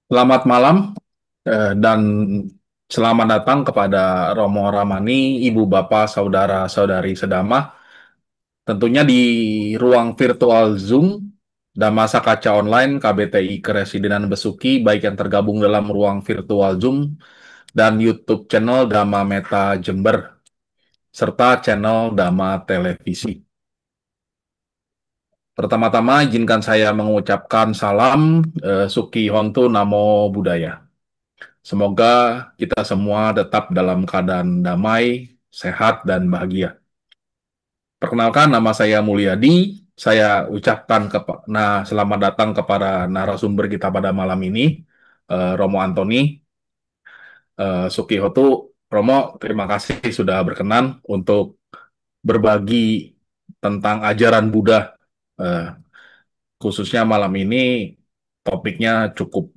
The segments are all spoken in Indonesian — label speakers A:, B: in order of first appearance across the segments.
A: Selamat malam dan selamat datang kepada Romo Ramani, Ibu Bapak, Saudara-saudari sedama. Tentunya di ruang virtual Zoom, Damasa Kaca Online, KBTI Keresidenan Besuki, baik yang tergabung dalam ruang virtual Zoom dan YouTube channel Dama Meta Jember, serta channel Dama Televisi. Pertama-tama, izinkan saya mengucapkan salam Suki Hontu Namo Buddhaya. Semoga kita semua tetap dalam keadaan damai, sehat, dan bahagia. Perkenalkan, nama saya Mulyadi. Saya ucapkan selamat datang kepada narasumber kita pada malam ini, Romo Antoni. Sukihoto. Romo, terima kasih sudah berkenan untuk berbagi tentang ajaran Buddha. Eh, Khususnya malam ini, topiknya cukup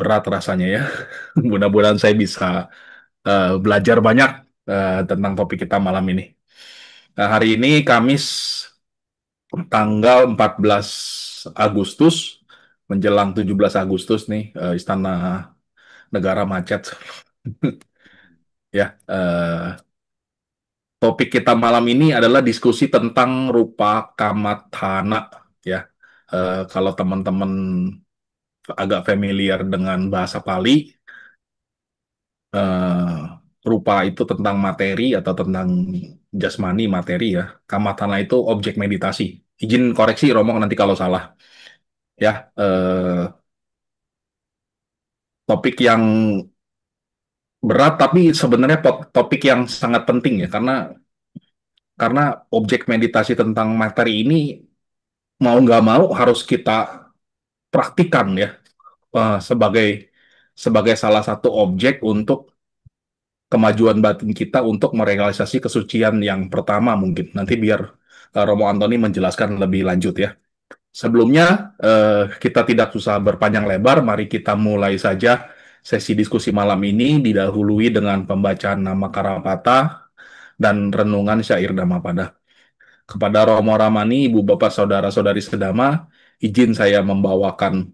A: berat rasanya ya. Mudah-mudahan saya bisa belajar banyak tentang topik kita malam ini. Nah, hari ini Kamis tanggal 14 Agustus menjelang 17 Agustus nih, Istana Negara macet. Ya, topik kita malam ini adalah diskusi tentang rupa kamathana ya. Kalau teman-teman agak familiar dengan bahasa Pali, eh, rupa itu tentang materi atau tentang jasmani materi ya. Kamatana itu objek meditasi. Izin koreksi Romo nanti kalau salah. Ya, topik yang berat tapi sebenarnya topik yang sangat penting ya karena objek meditasi tentang materi ini mau nggak mau harus kita praktikan ya sebagai sebagai salah satu objek untuk kemajuan batin kita untuk merealisasi kesucian yang pertama mungkin. Nanti biar Romo Antoni menjelaskan lebih lanjut ya. Sebelumnya, kita tidak usah berpanjang lebar, mari kita mulai saja sesi diskusi malam ini didahului dengan pembacaan nama Karapata dan renungan syair Dhammapada. Kepada Romo Ramani, Ibu Bapak Saudara-saudari sedama, izin saya membawakan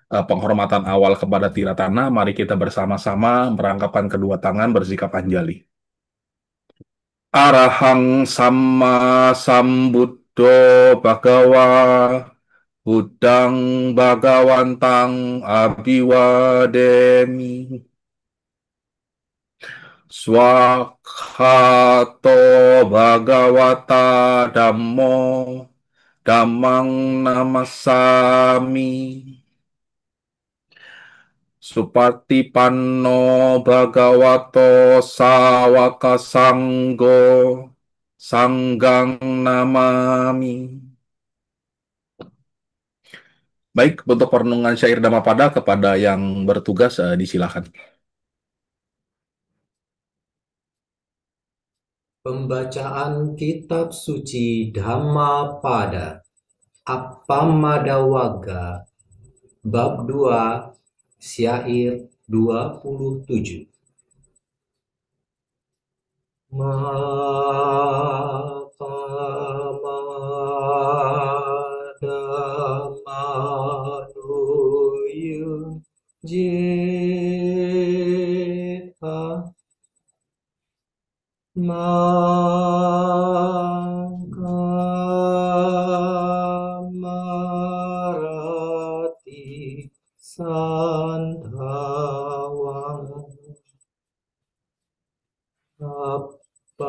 A: penghormatan awal kepada Tiratana. Mari kita bersama-sama merangkapkan kedua tangan bersikap anjali. Arahang sama sambuddho bhagawa Budang Bagawantang Abiwademi Swakhato Bhagawata Dhammo Dhammang Namasami Supatipanno Bhagavato Sawaka Sanggo Sanggang Namami. Baik, untuk perenungan syair Dhammapada kepada yang bertugas, disilakan.
B: Pembacaan Kitab Suci Dhammapada Appamadawaga Bab 2 Syair 27. Mapamadamanuya Jetha Mangkamarati Sandhawang Appamatto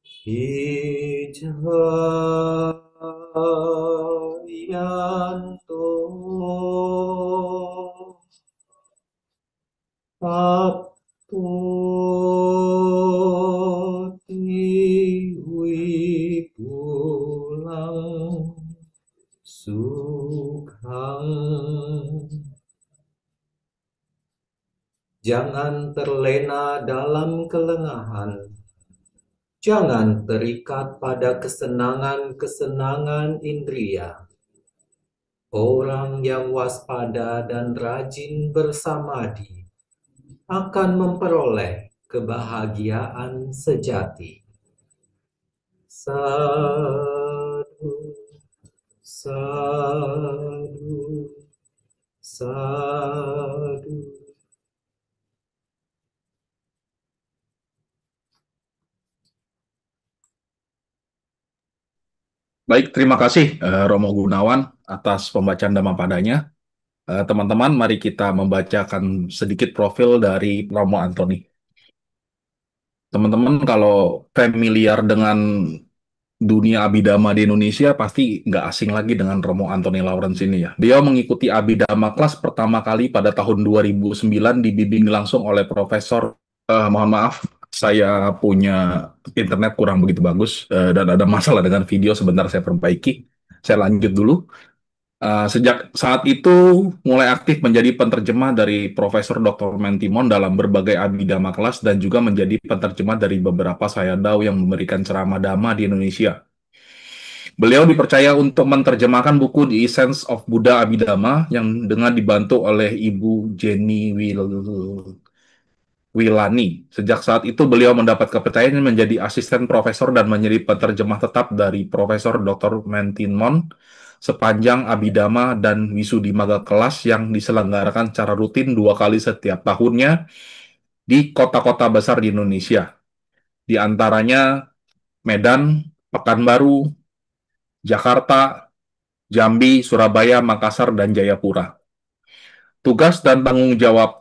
B: Hijayanto Apoti pulang sukhang. Jangan terlena dalam kelengahan. Jangan terikat pada kesenangan-kesenangan indria. Orang yang waspada dan rajin bersamadi akan memperoleh kebahagiaan sejati. Sadhu. Sadu, sadu.
A: Baik, terima kasih Romo Gunawan atas pembacaan Dhamma padanya. Teman-teman, mari kita membacakan sedikit profil dari Romo Anthony. Teman-teman, kalau familiar dengan dunia abidama di Indonesia, pasti nggak asing lagi dengan Romo Anthony Lawrence ini ya. Dia mengikuti abidama kelas pertama kali pada tahun 2009 dibimbing langsung oleh Profesor, mohon maaf, saya punya internet kurang begitu bagus dan ada masalah dengan video, sebentar saya perbaiki. Saya lanjut dulu. Sejak saat itu mulai aktif menjadi penerjemah dari Profesor Dr. Mentimon dalam berbagai abidama kelas dan juga menjadi penerjemah dari beberapa sayadaw yang memberikan ceramah dhamma di Indonesia. Beliau dipercaya untuk menerjemahkan buku The Essence of Buddha Abhidhamma yang dengan dibantu oleh Ibu Jenny Wilani. Sejak saat itu beliau mendapat kepercayaan menjadi asisten profesor dan menjadi penerjemah tetap dari Profesor Dr. Mentinmon sepanjang Abhidhamma dan Wisuddhimagga kelas yang diselenggarakan secara rutin 2 kali setiap tahunnya di kota-kota besar di Indonesia. Di antaranya Medan, Pekanbaru, Jakarta, Jambi, Surabaya, Makassar, dan Jayapura. Tugas dan tanggung jawab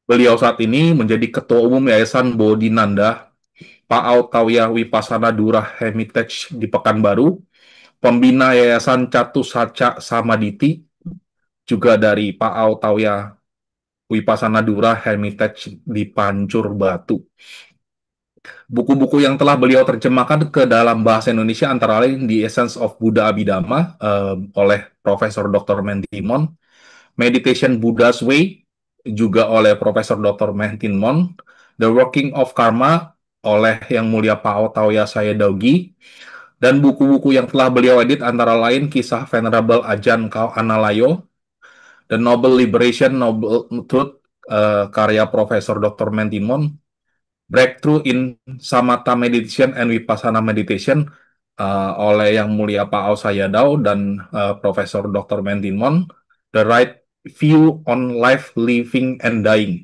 A: beliau saat ini menjadi Ketua Umum Yayasan Bodhinanda Pak Tauya Wipasana Dura Hermitage di Pekanbaru, pembina Yayasan Catusaca Samaditi, juga dari Pak Tauya Wipasana Dura Hermitage di Pancur Batu. Buku-buku yang telah beliau terjemahkan ke dalam bahasa Indonesia antara lain The Essence of Buddha Abhidhamma oleh Profesor Dr. Mentimon, Meditation Buddha's Way juga oleh Profesor Dr. Mentin Mon, The Working of Karma oleh Yang Mulia Pak Otawaya Sayadaw, dan buku-buku yang telah beliau edit antara lain Kisah Venerable Ajan Kau Analayo, The Noble Liberation, Noble Truth, karya Profesor Dr. Mentin Mon, Breakthrough in Samatha Meditation and Vipassana Meditation oleh Yang Mulia Pak Sayadaw dan Profesor Dr. Mentimon, The Right View on Life, Living and Dying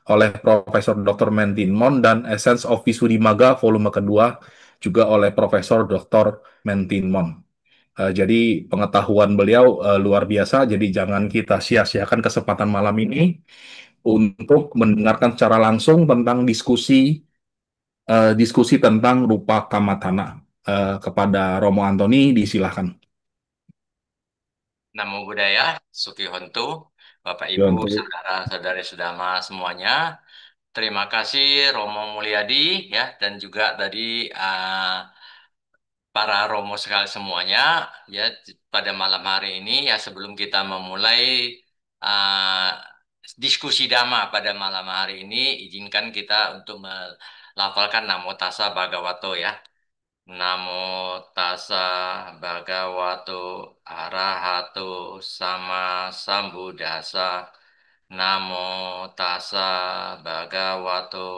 A: oleh Profesor Dr. Mentimon, dan Essence of Visuddhimagga volume kedua juga oleh Profesor Dr. Mentimon. Jadi pengetahuan beliau luar biasa, jadi jangan kita sia-siakan kesempatan malam ini untuk mendengarkan secara langsung tentang diskusi tentang rupa kamatana. Kepada Romo Antoni, disilahkan.
C: Namo Buddhaya, Suki Hontu, Bapak
A: Ya,
C: Ibu,
A: untuk
C: saudara-saudari Sudama semuanya. Terima kasih Romo Mulyadi ya dan juga tadi para Romo sekali semuanya ya pada malam hari ini ya sebelum kita memulai uh, diskusi Dhamma pada malam hari ini, izinkan kita untuk melafalkan Namo Tassa Bhagavato ya. Namo tassa bhagavato arahato sama sambuddhasa. Namo tassa bhagavato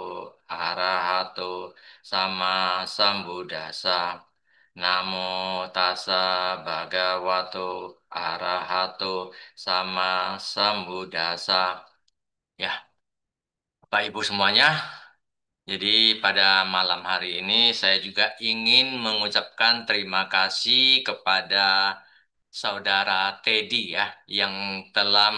C: arahato sama sambuddhasa. Namo tassa bhagavato arahato sama sambuddhasa. Ya, Bapak Ibu semuanya, jadi pada malam hari ini saya juga ingin mengucapkan terima kasih kepada saudara Teddy ya yang telah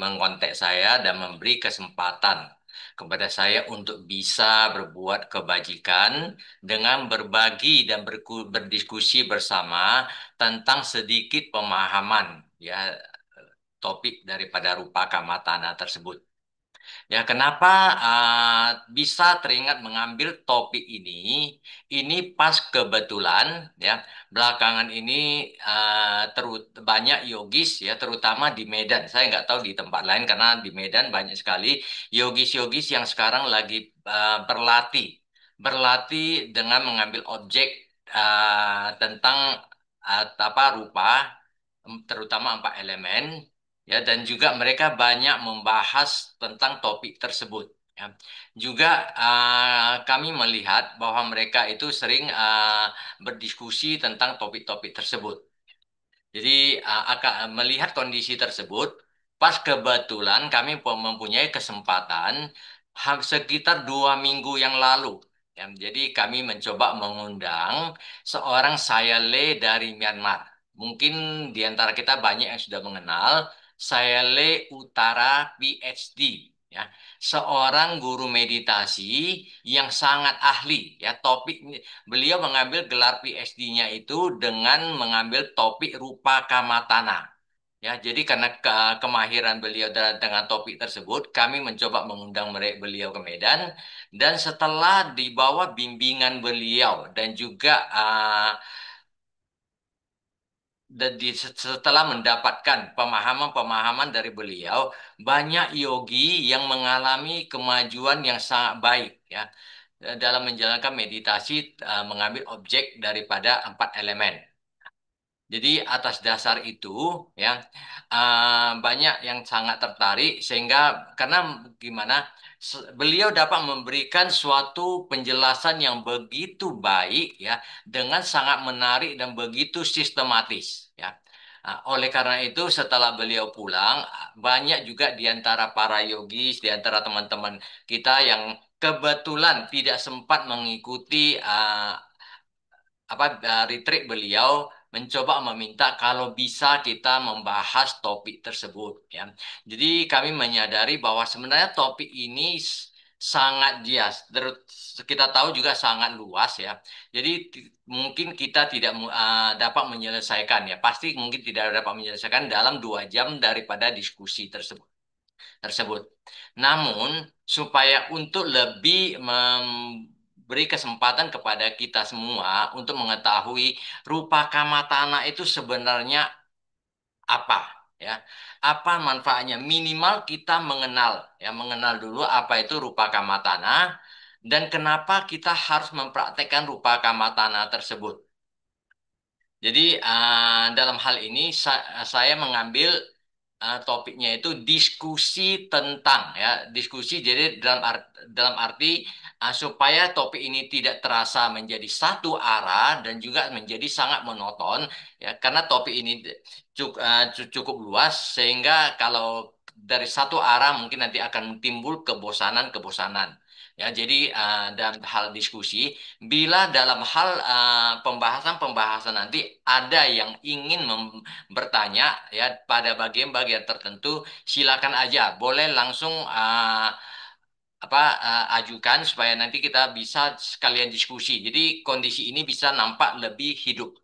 C: mengontak saya dan memberi kesempatan kepada saya untuk bisa berbuat kebajikan dengan berbagi dan berdiskusi bersama tentang sedikit pemahaman ya topik daripada rupa kamatana tersebut. Ya, kenapa bisa teringat mengambil topik ini? Ini pas kebetulan ya, belakangan ini banyak yogis ya, terutama di Medan. Saya nggak tahu di tempat lain karena di Medan banyak sekali yogis-yogis yang sekarang lagi berlatih dengan mengambil objek tentang apa rupa, terutama 4 elemen. Ya, dan juga mereka banyak membahas tentang topik tersebut. Ya. Juga kami melihat bahwa mereka itu sering berdiskusi tentang topik-topik tersebut. Jadi melihat kondisi tersebut, pas kebetulan kami mempunyai kesempatan sekitar 2 minggu yang lalu. Ya, jadi kami mencoba mengundang seorang Sayale dari Myanmar. Mungkin di antara kita banyak yang sudah mengenal Sayale Utara PhD. Ya, seorang guru meditasi yang sangat ahli. Ya, topik beliau mengambil gelar PhD-nya itu dengan mengambil topik rupa kamatana. Ya, jadi karena kemahiran beliau dengan topik tersebut, kami mencoba mengundang beliau ke Medan, dan setelah di bawah bimbingan beliau dan juga setelah mendapatkan pemahaman-pemahaman dari beliau, banyak yogi yang mengalami kemajuan yang sangat baik ya dalam menjalankan meditasi, mengambil objek daripada 4 elemen. Jadi atas dasar itu ya banyak yang sangat tertarik sehingga karena gimana beliau dapat memberikan suatu penjelasan yang begitu baik ya dengan sangat menarik dan begitu sistematis ya. Oleh karena itu setelah beliau pulang banyak juga di antara para yogis di antara teman-teman kita yang kebetulan tidak sempat mengikuti retreat beliau mencoba meminta kalau bisa kita membahas topik tersebut ya. Jadi kami menyadari bahwa sebenarnya topik ini sangat kita tahu juga sangat luas ya. Jadi mungkin kita tidak dapat menyelesaikan ya. Pasti mungkin tidak dapat menyelesaikan dalam 2 jam daripada diskusi tersebut. Namun, supaya untuk lebih memberi kesempatan kepada kita semua untuk mengetahui rupa kamatana itu sebenarnya apa, ya, apa manfaatnya? Minimal kita mengenal, ya, mengenal dulu apa itu rupa kamatana dan kenapa kita harus mempraktekkan rupa kamatana tersebut. Jadi dalam hal ini saya mengambil topiknya itu diskusi tentang ya diskusi jadi dalam arti supaya topik ini tidak terasa menjadi satu arah dan juga menjadi sangat monoton ya karena topik ini cukup luas sehingga kalau dari satu arah mungkin nanti akan timbul kebosanan-kebosanan. Ya, jadi dalam hal diskusi, bila dalam hal pembahasan-pembahasan nanti ada yang ingin bertanya ya pada bagian-bagian tertentu, silakan aja, boleh langsung ajukan supaya nanti kita bisa sekalian diskusi. Jadi kondisi ini bisa nampak lebih hidup.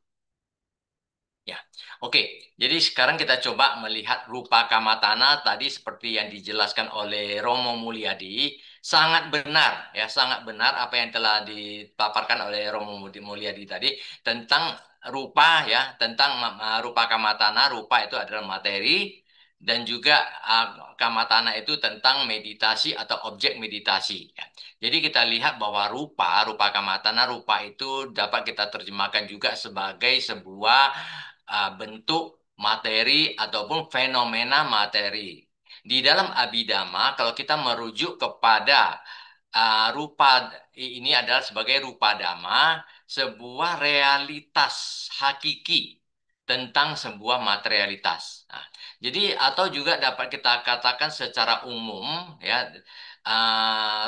C: Ya, oke. Jadi sekarang kita coba melihat rupa kamatana tadi seperti yang dijelaskan oleh Romo Mulyadi, sangat benar ya, sangat benar apa yang telah dipaparkan oleh Romo Mulyadi tadi tentang rupa ya, tentang rupa kamatana, rupa itu adalah materi dan juga kamatana itu tentang meditasi atau objek meditasi ya. Jadi kita lihat bahwa rupa kamatana, rupa itu dapat kita terjemahkan juga sebagai sebuah bentuk materi ataupun fenomena materi. Di dalam Abhidhamma, kalau kita merujuk kepada rupa ini adalah sebagai rupa dhamma, sebuah realitas hakiki tentang sebuah materialitas. Nah, jadi atau juga dapat kita katakan secara umum ya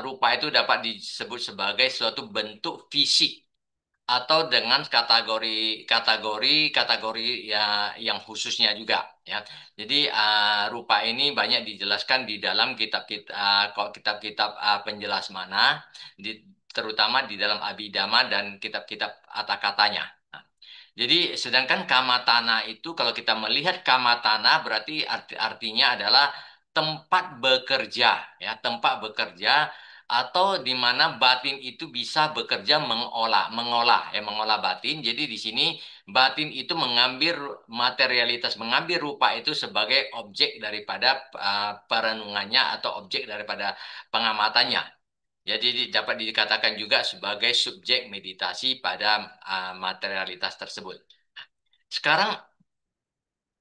C: rupa itu dapat disebut sebagai suatu bentuk fisik atau dengan kategori ya yang khususnya juga ya. Jadi rupa ini banyak dijelaskan di dalam kitab-kitab penjelas mana di, terutama di dalam Abhidhamma dan kitab-kitab kata-katanya. Nah, jadi sedangkan kamatana itu kalau kita melihat kamatana berarti artinya adalah tempat bekerja ya, tempat bekerja atau di mana batin itu bisa bekerja mengolah batin. Jadi di sini batin itu mengambil materialitas, mengambil rupa itu sebagai objek daripada perenungannya atau objek daripada pengamatannya. Ya, jadi dapat dikatakan juga sebagai subjek meditasi pada materialitas tersebut. Sekarang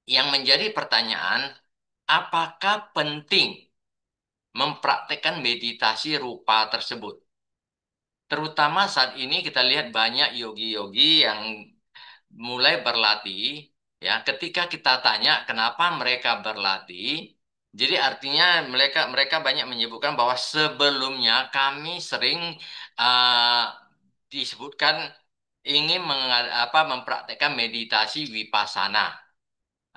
C: yang menjadi pertanyaan, apakah penting mempraktekkan meditasi rupa tersebut? Terutama saat ini kita lihat banyak yogi-yogi yang mulai berlatih Ya, ketika kita tanya kenapa mereka berlatih, jadi artinya mereka mereka banyak menyebutkan bahwa sebelumnya kami sering uh, disebutkan ingin mempraktekkan meditasi vipassana.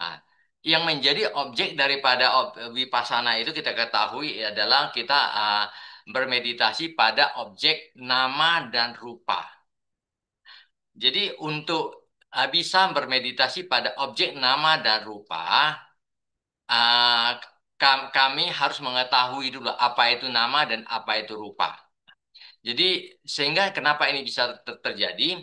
C: Nah, yang menjadi objek daripada vipassana itu kita ketahui adalah kita bermeditasi pada objek nama dan rupa. Jadi untuk bisa bermeditasi pada objek nama dan rupa, uh, kami harus mengetahui dulu apa itu nama dan apa itu rupa. Jadi sehingga kenapa ini bisa terjadi?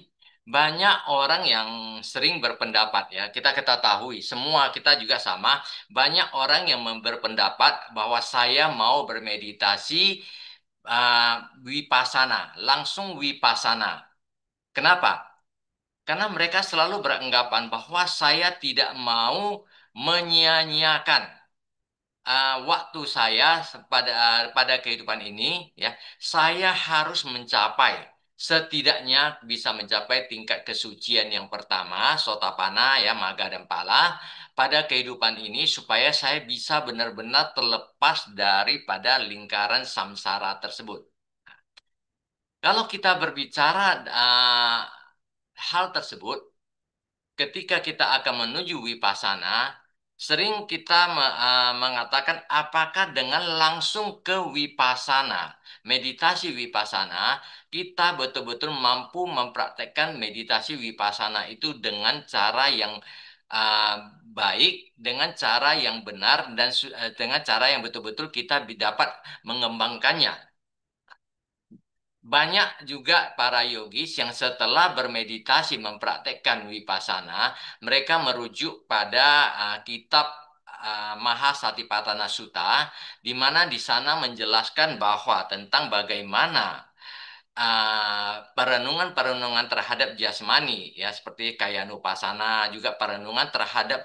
C: Banyak orang yang sering berpendapat ya, kita ketahui semua kita juga sama, banyak orang yang berpendapat bahwa saya mau bermeditasi uh, vipassana, langsung vipassana. Kenapa? Karena mereka selalu beranggapan bahwa saya tidak mau menyia-nyiakan waktu saya pada kehidupan ini, ya, saya harus mencapai setidaknya bisa mencapai tingkat kesucian yang pertama, sotapana, ya, maga dan pala pada kehidupan ini supaya saya bisa benar-benar terlepas daripada lingkaran samsara tersebut. Kalau kita berbicara hal tersebut, ketika kita akan menuju vipassana, sering kita mengatakan apakah dengan langsung ke vipassana, meditasi vipassana, kita betul-betul mampu mempraktekkan meditasi vipassana itu dengan cara yang uh, baik, dengan cara yang benar, dan dengan cara yang betul-betul kita dapat mengembangkannya. Banyak juga para yogis yang setelah bermeditasi mempraktekkan vipassana, mereka merujuk pada kitab Mahasatipatthana Sutta, di mana di sana menjelaskan bahwa tentang bagaimana perenungan-perenungan terhadap jasmani, ya, seperti kayanupasana, juga perenungan terhadap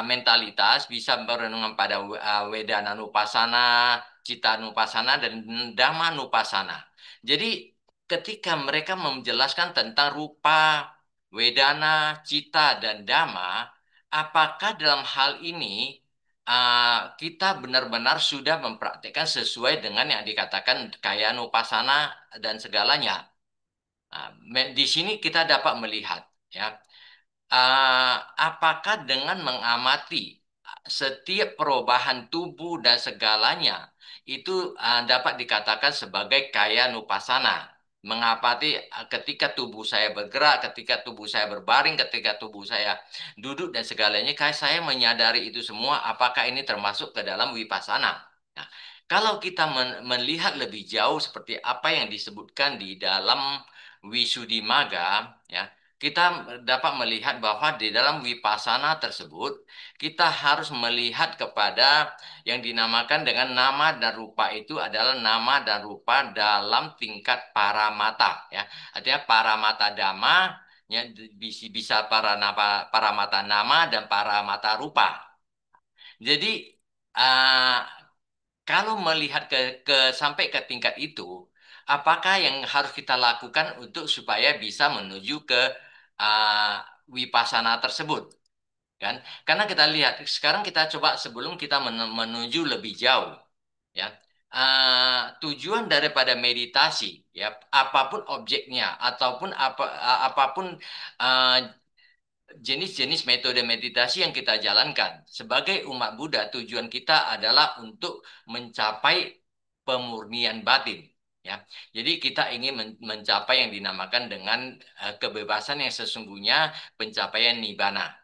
C: mentalitas, bisa perenungan pada wedananupasana, citanupasana, dan dhammanupasana. Jadi ketika mereka menjelaskan tentang rupa, wedana, cita, dan dhamma, apakah dalam hal ini kita benar-benar sudah mempraktikkan sesuai dengan yang dikatakan kaya nupasana dan segalanya. Di sini kita dapat melihat, ya, apakah dengan mengamati setiap perubahan tubuh dan segalanya itu dapat dikatakan sebagai kaya nupasana. Mengapati ketika tubuh saya bergerak, ketika tubuh saya berbaring, ketika tubuh saya duduk dan segalanya, kayak saya menyadari itu semua, apakah ini termasuk ke dalam vipassana? Nah, kalau kita melihat lebih jauh seperti apa yang disebutkan di dalam Wisuddhimagga, ya, kita dapat melihat bahwa di dalam vipassana tersebut kita harus melihat kepada yang dinamakan dengan nama dan rupa itu adalah nama dan rupa dalam tingkat paramata, ya. Artinya paramata dhamma, ya, bisa paramata nama dan paramata rupa. Jadi uh, kalau melihat sampai ke tingkat itu, apakah yang harus kita lakukan untuk supaya bisa menuju ke uh, vipassana tersebut, kan? Karena kita lihat sekarang kita coba sebelum kita menuju lebih jauh, ya. Tujuan daripada meditasi, ya, apapun objeknya ataupun apapun uh, jenis-jenis metode meditasi yang kita jalankan. Sebagai umat Buddha, tujuan kita adalah untuk mencapai pemurnian batin. Ya, jadi kita ingin mencapai yang dinamakan dengan kebebasan yang sesungguhnya, pencapaian nibbana.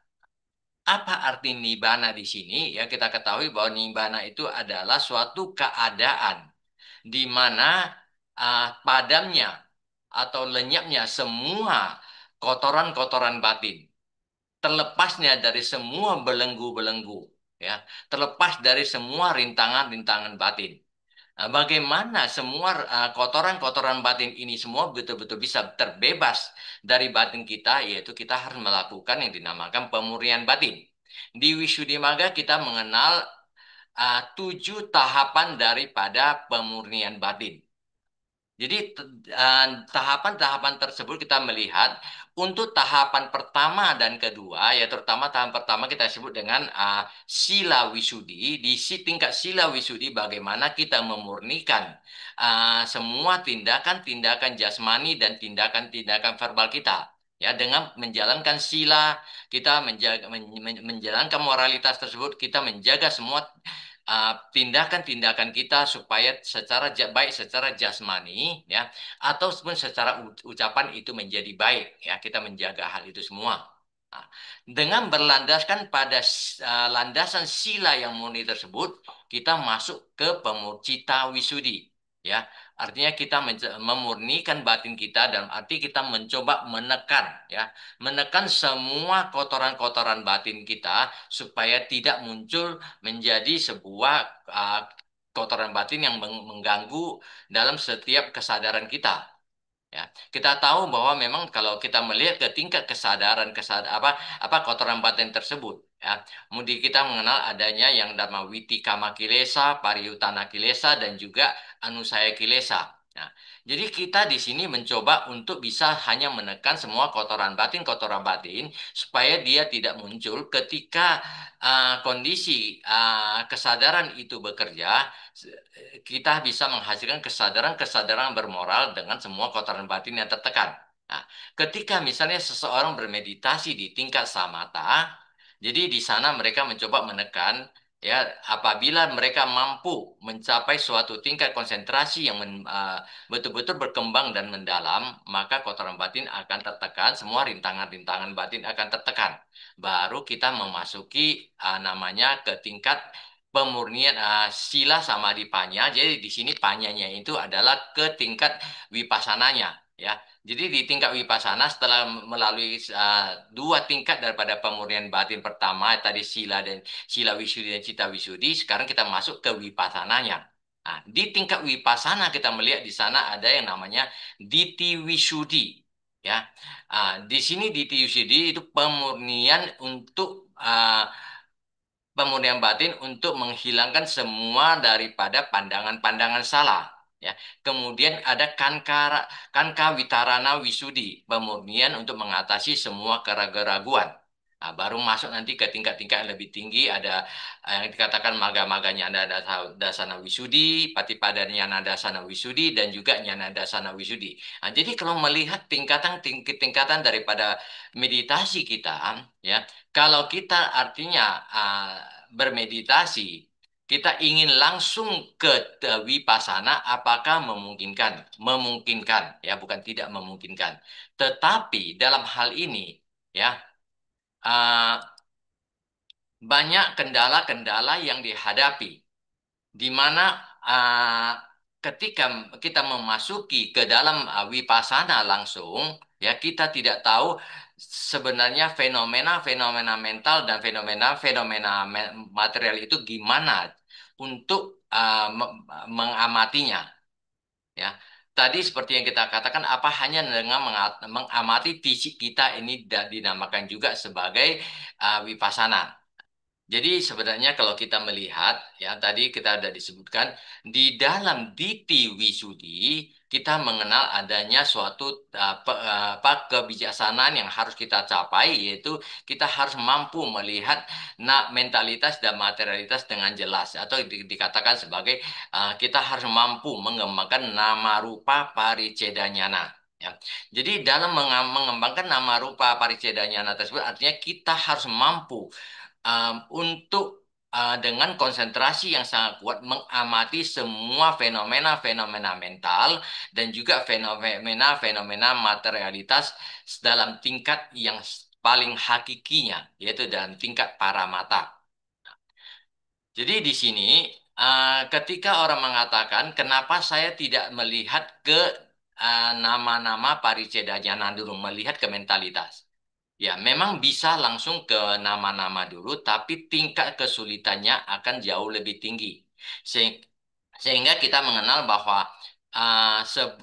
C: Apa arti nibbana di sini? Ya, kita ketahui bahwa nibbana itu adalah suatu keadaan di mana padamnya atau lenyapnya semua kotoran-kotoran batin, terlepasnya dari semua belenggu-belenggu, ya, terlepas dari semua rintangan-rintangan batin. Bagaimana semua kotoran-kotoran batin ini semua betul-betul bisa terbebas dari batin kita, yaitu kita harus melakukan yang dinamakan pemurnian batin. Di Wisuddhimagga kita mengenal 7 tahapan daripada pemurnian batin. Jadi tahapan-tahapan tersebut kita melihat untuk tahapan pertama dan kedua, ya terutama tahapan pertama kita sebut dengan sila wisudi. Di tingkat sila wisudi bagaimana kita memurnikan semua tindakan-tindakan jasmani dan tindakan-tindakan verbal kita. Ya, dengan menjalankan sila, kita menjalankan moralitas tersebut, kita menjaga semua tindakan-tindakan kita supaya baik secara jasmani ya ataupun secara ucapan itu menjadi baik ya kita menjaga hal itu semua. Nah, dengan berlandaskan pada landasan sila yang murni tersebut kita masuk ke pemurcita wisudi ya artinya kita memurnikan batin kita dalam arti kita mencoba menekan ya menekan semua kotoran-kotoran batin kita supaya tidak muncul menjadi sebuah kotoran batin yang mengganggu dalam setiap kesadaran kita. Ya, kita tahu bahwa memang kalau kita melihat ke tingkat kesadaran apa kotoran batin tersebut, ya, mudi kita mengenal adanya yang dharma witikama kilesa, pariyutana kilesa, dan juga anusaya kilesa. Nah, jadi kita di sini mencoba untuk bisa hanya menekan semua kotoran batin supaya dia tidak muncul ketika kondisi kesadaran itu bekerja kita bisa menghasilkan kesadaran-kesadaran bermoral dengan semua kotoran batin yang tertekan. Nah, ketika misalnya seseorang bermeditasi di tingkat samatha, jadi di sana mereka mencoba menekan, ya, apabila mereka mampu mencapai suatu tingkat konsentrasi yang betul-betul berkembang dan mendalam, maka kotoran batin akan tertekan, semua rintangan-rintangan batin akan tertekan. Baru kita memasuki namanya ke tingkat pemurnian sila sama di panya. Jadi di sini panyanya itu adalah ke tingkat wipassananya ya. Jadi di tingkat wipassana setelah melalui dua tingkat daripada pemurnian batin pertama tadi sila wisudi dan cita wisudi, sekarang kita masuk ke wipassananya. Nah, di tingkat wipassana kita melihat di sana ada yang namanya diti wisudi ya. Di sini diti wisudi itu pemurnian untuk pemurnian batin untuk menghilangkan semua daripada pandangan-pandangan salah. Ya. Kemudian ada kanka witarana wisudi, pemurnian untuk mengatasi semua keraguan-raguan. Nah, baru masuk nanti ke tingkat-tingkat yang lebih tinggi, ada yang dikatakan maga-maganya ada dasana wisudi, patipadanya nadasana wisudi, dan juga nyana dasana wisudi. Nah, jadi kalau melihat tingkatan daripada meditasi kita, ya, kalau kita artinya bermeditasi, kita ingin langsung ke wipasana, apakah memungkinkan? Memungkinkan, ya, bukan tidak memungkinkan. Tetapi dalam hal ini, ya, uh, banyak kendala-kendala yang dihadapi di mana uh, ketika kita memasuki ke dalam wipasana langsung, ya kita tidak tahu sebenarnya fenomena-fenomena mental dan fenomena-fenomena material itu gimana untuk mengamatinya. Ya, tadi seperti yang kita katakan, apa hanya dengan mengamati fisik kita ini dinamakan juga sebagai wipasana. Jadi sebenarnya kalau kita melihat, ya tadi kita sudah disebutkan, di dalam diti wisudi, kita mengenal adanya suatu kebijaksanaan yang harus kita capai, yaitu kita harus mampu melihat mentalitas dan materialitas dengan jelas, atau dikatakan sebagai kita harus mampu mengembangkan nama rupa paricedanyana. Ya. Jadi dalam mengembangkan nama rupa paricedanyana tersebut, artinya kita harus mampu untuk dengan konsentrasi yang sangat kuat mengamati semua fenomena-fenomena mental dan juga fenomena-fenomena materialitas dalam tingkat yang paling hakikinya, yaitu dalam tingkat paramata. Jadi di sini ketika orang mengatakan kenapa saya tidak melihat ke nama-nama paricedanyana dulu, melihat ke mentalitas. Ya, memang bisa langsung ke nama-nama dulu, tapi tingkat kesulitannya akan jauh lebih tinggi. Se- Sehingga kita mengenal bahwa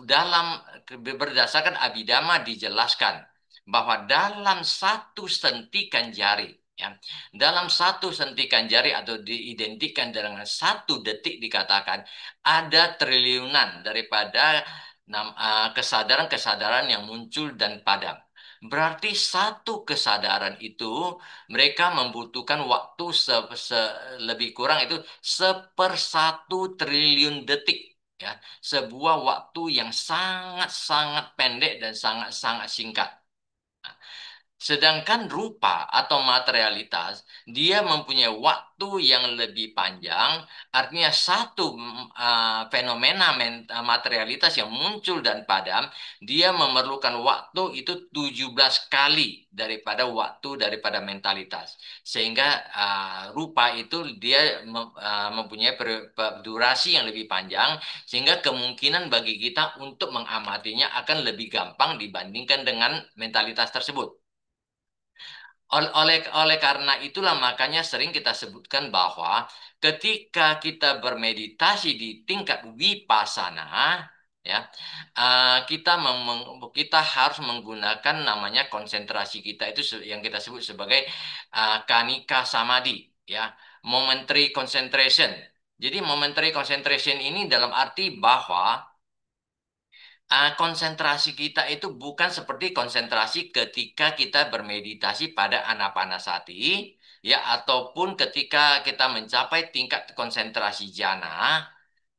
C: dalam berdasarkan Abhidhamma dijelaskan bahwa dalam satu sentikan jari, ya, dalam satu sentikan jari atau diidentikan dengan satu detik dikatakan ada triliunan daripada kesadaran-kesadaran yang muncul dan padam. Berarti satu kesadaran itu mereka membutuhkan waktu lebih kurang itu 1/1 triliun detik. Ya, sebuah waktu yang sangat-sangat pendek dan sangat-sangat singkat. Sedangkan rupa atau materialitas, dia mempunyai waktu yang lebih panjang, artinya satu fenomena materialitas yang muncul dan padam, dia memerlukan waktu itu 17 kali daripada mentalitas. Sehingga rupa itu dia mempunyai durasi yang lebih panjang, sehingga kemungkinan bagi kita untuk mengamatinya akan lebih gampang dibandingkan dengan mentalitas tersebut. Oleh karena itulah makanya sering kita sebutkan bahwa ketika kita bermeditasi di tingkat wipasana, ya, kita harus menggunakan namanya konsentrasi kita itu yang kita sebut sebagai kanika samadhi, ya, momentary concentration. Jadi momentary concentration ini dalam arti bahwa konsentrasi kita itu bukan seperti konsentrasi ketika kita bermeditasi pada anapanasati, ya, ataupun ketika kita mencapai tingkat konsentrasi jana,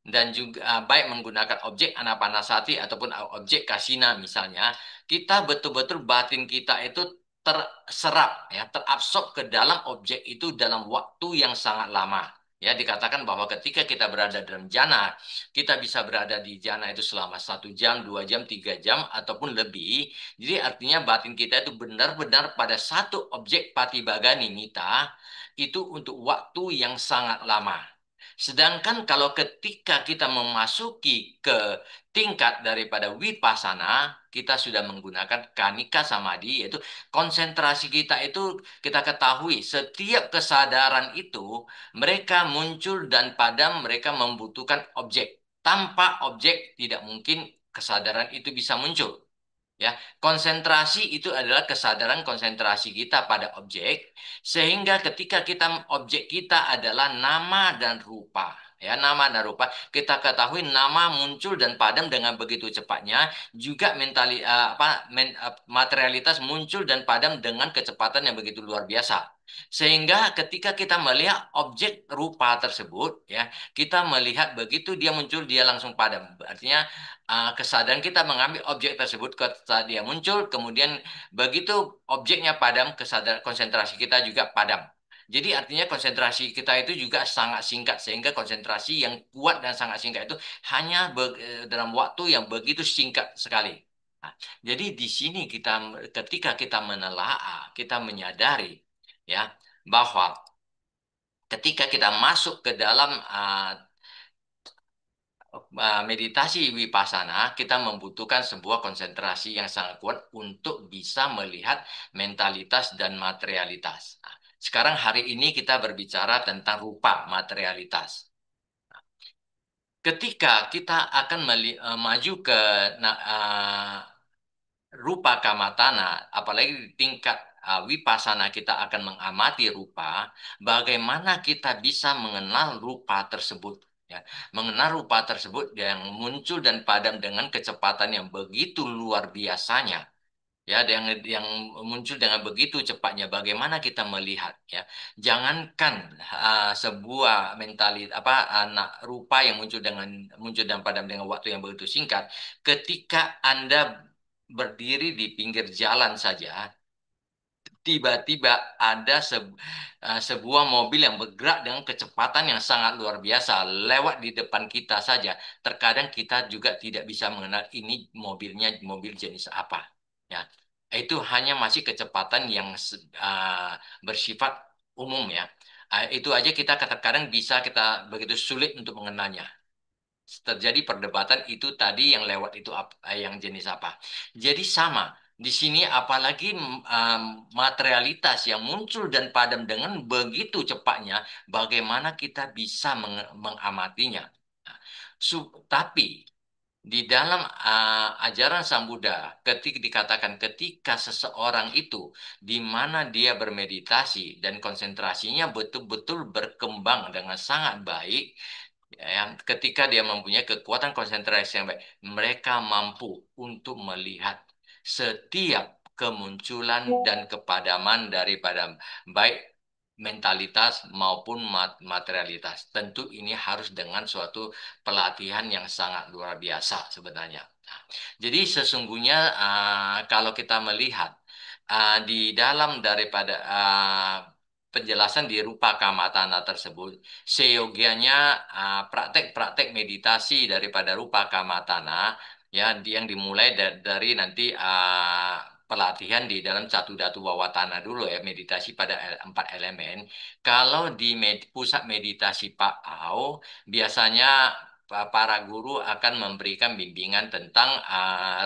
C: dan juga baik menggunakan objek anapanasati ataupun objek kasina misalnya, kita betul-betul batin kita itu terserap, ya, terabsorb ke dalam objek itu dalam waktu yang sangat lama. Ya, dikatakan bahwa ketika kita berada dalam jana, kita bisa berada di jana itu selama 1 jam, 2 jam, 3 jam, ataupun lebih. Jadi artinya batin kita itu benar-benar pada satu objek patibaga nimitta itu untuk waktu yang sangat lama. Sedangkan kalau ketika kita memasuki ke tingkat daripada wipasana, kita sudah menggunakan kanika samadhi, yaitu konsentrasi kita itu kita ketahui setiap kesadaran itu mereka muncul dan padam, mereka membutuhkan objek. Tanpa objek tidak mungkin kesadaran itu bisa muncul. Ya, konsentrasi itu adalah kesadaran konsentrasi kita pada objek, sehingga ketika objek kita adalah nama dan rupa, ya, nama dan rupa, kita ketahui nama muncul dan padam dengan begitu cepatnya, juga materialitas muncul dan padam dengan kecepatan yang begitu luar biasa. Sehingga ketika kita melihat objek rupa tersebut, ya, kita melihat begitu dia muncul, dia langsung padam. Artinya kesadaran kita mengambil objek tersebut ketika dia muncul, kemudian begitu objeknya padam, kesadaran konsentrasi kita juga padam. Jadi artinya konsentrasi kita itu juga sangat singkat, sehingga konsentrasi yang kuat dan sangat singkat itu hanya dalam waktu yang begitu singkat sekali. Nah, jadi di sini ketika kita menelaah, kita menyadari, ya, bahwa ketika kita masuk ke dalam meditasi wipasana, kita membutuhkan sebuah konsentrasi yang sangat kuat untuk bisa melihat mentalitas dan materialitas. Nah, sekarang hari ini kita berbicara tentang rupa materialitas. Ketika kita akan maju ke rupa kamatana, apalagi di tingkat wipasana kita akan mengamati rupa, bagaimana kita bisa mengenal rupa tersebut. Ya, mengenal rupa tersebut yang muncul dan padam dengan kecepatan yang begitu luar biasanya. Ya, yang muncul dengan begitu cepatnya. Bagaimana kita melihat, ya? Jangankan sebuah anak rupa yang muncul dan padam dengan waktu yang begitu singkat. Ketika Anda berdiri di pinggir jalan saja, tiba-tiba ada sebuah mobil yang bergerak dengan kecepatan yang sangat luar biasa lewat di depan kita saja. Terkadang kita juga tidak bisa mengenal ini mobilnya mobil jenis apa. Ya, itu hanya masih kecepatan yang bersifat umum, ya. Itu aja kita kadang bisa kita begitu sulit untuk mengenalnya. Terjadi perdebatan itu tadi yang lewat itu yang jenis apa. Jadi sama di sini, apalagi materialitas yang muncul dan padam dengan begitu cepatnya, bagaimana kita bisa mengamatinya. Nah, tapi di dalam ajaran Sang Buddha, ketika dikatakan ketika seseorang itu di mana dia bermeditasi dan konsentrasinya betul-betul berkembang dengan sangat baik, Ya, ketika dia mempunyai kekuatan konsentrasi yang baik, mereka mampu untuk melihat setiap kemunculan dan kepadaman daripada baik mentalitas maupun materialitas. Tentu ini harus dengan suatu pelatihan yang sangat luar biasa sebenarnya. Nah, jadi sesungguhnya kalau kita melihat di dalam daripada penjelasan di rupa kamatana tersebut, seyogianya praktek-praktek meditasi daripada rupa kamatana ya yang dimulai dari nanti pelatihan di dalam Catu Datu Wawatana dulu ya, meditasi pada empat elemen. Kalau di pusat meditasi Pak Au biasanya para guru akan memberikan bimbingan tentang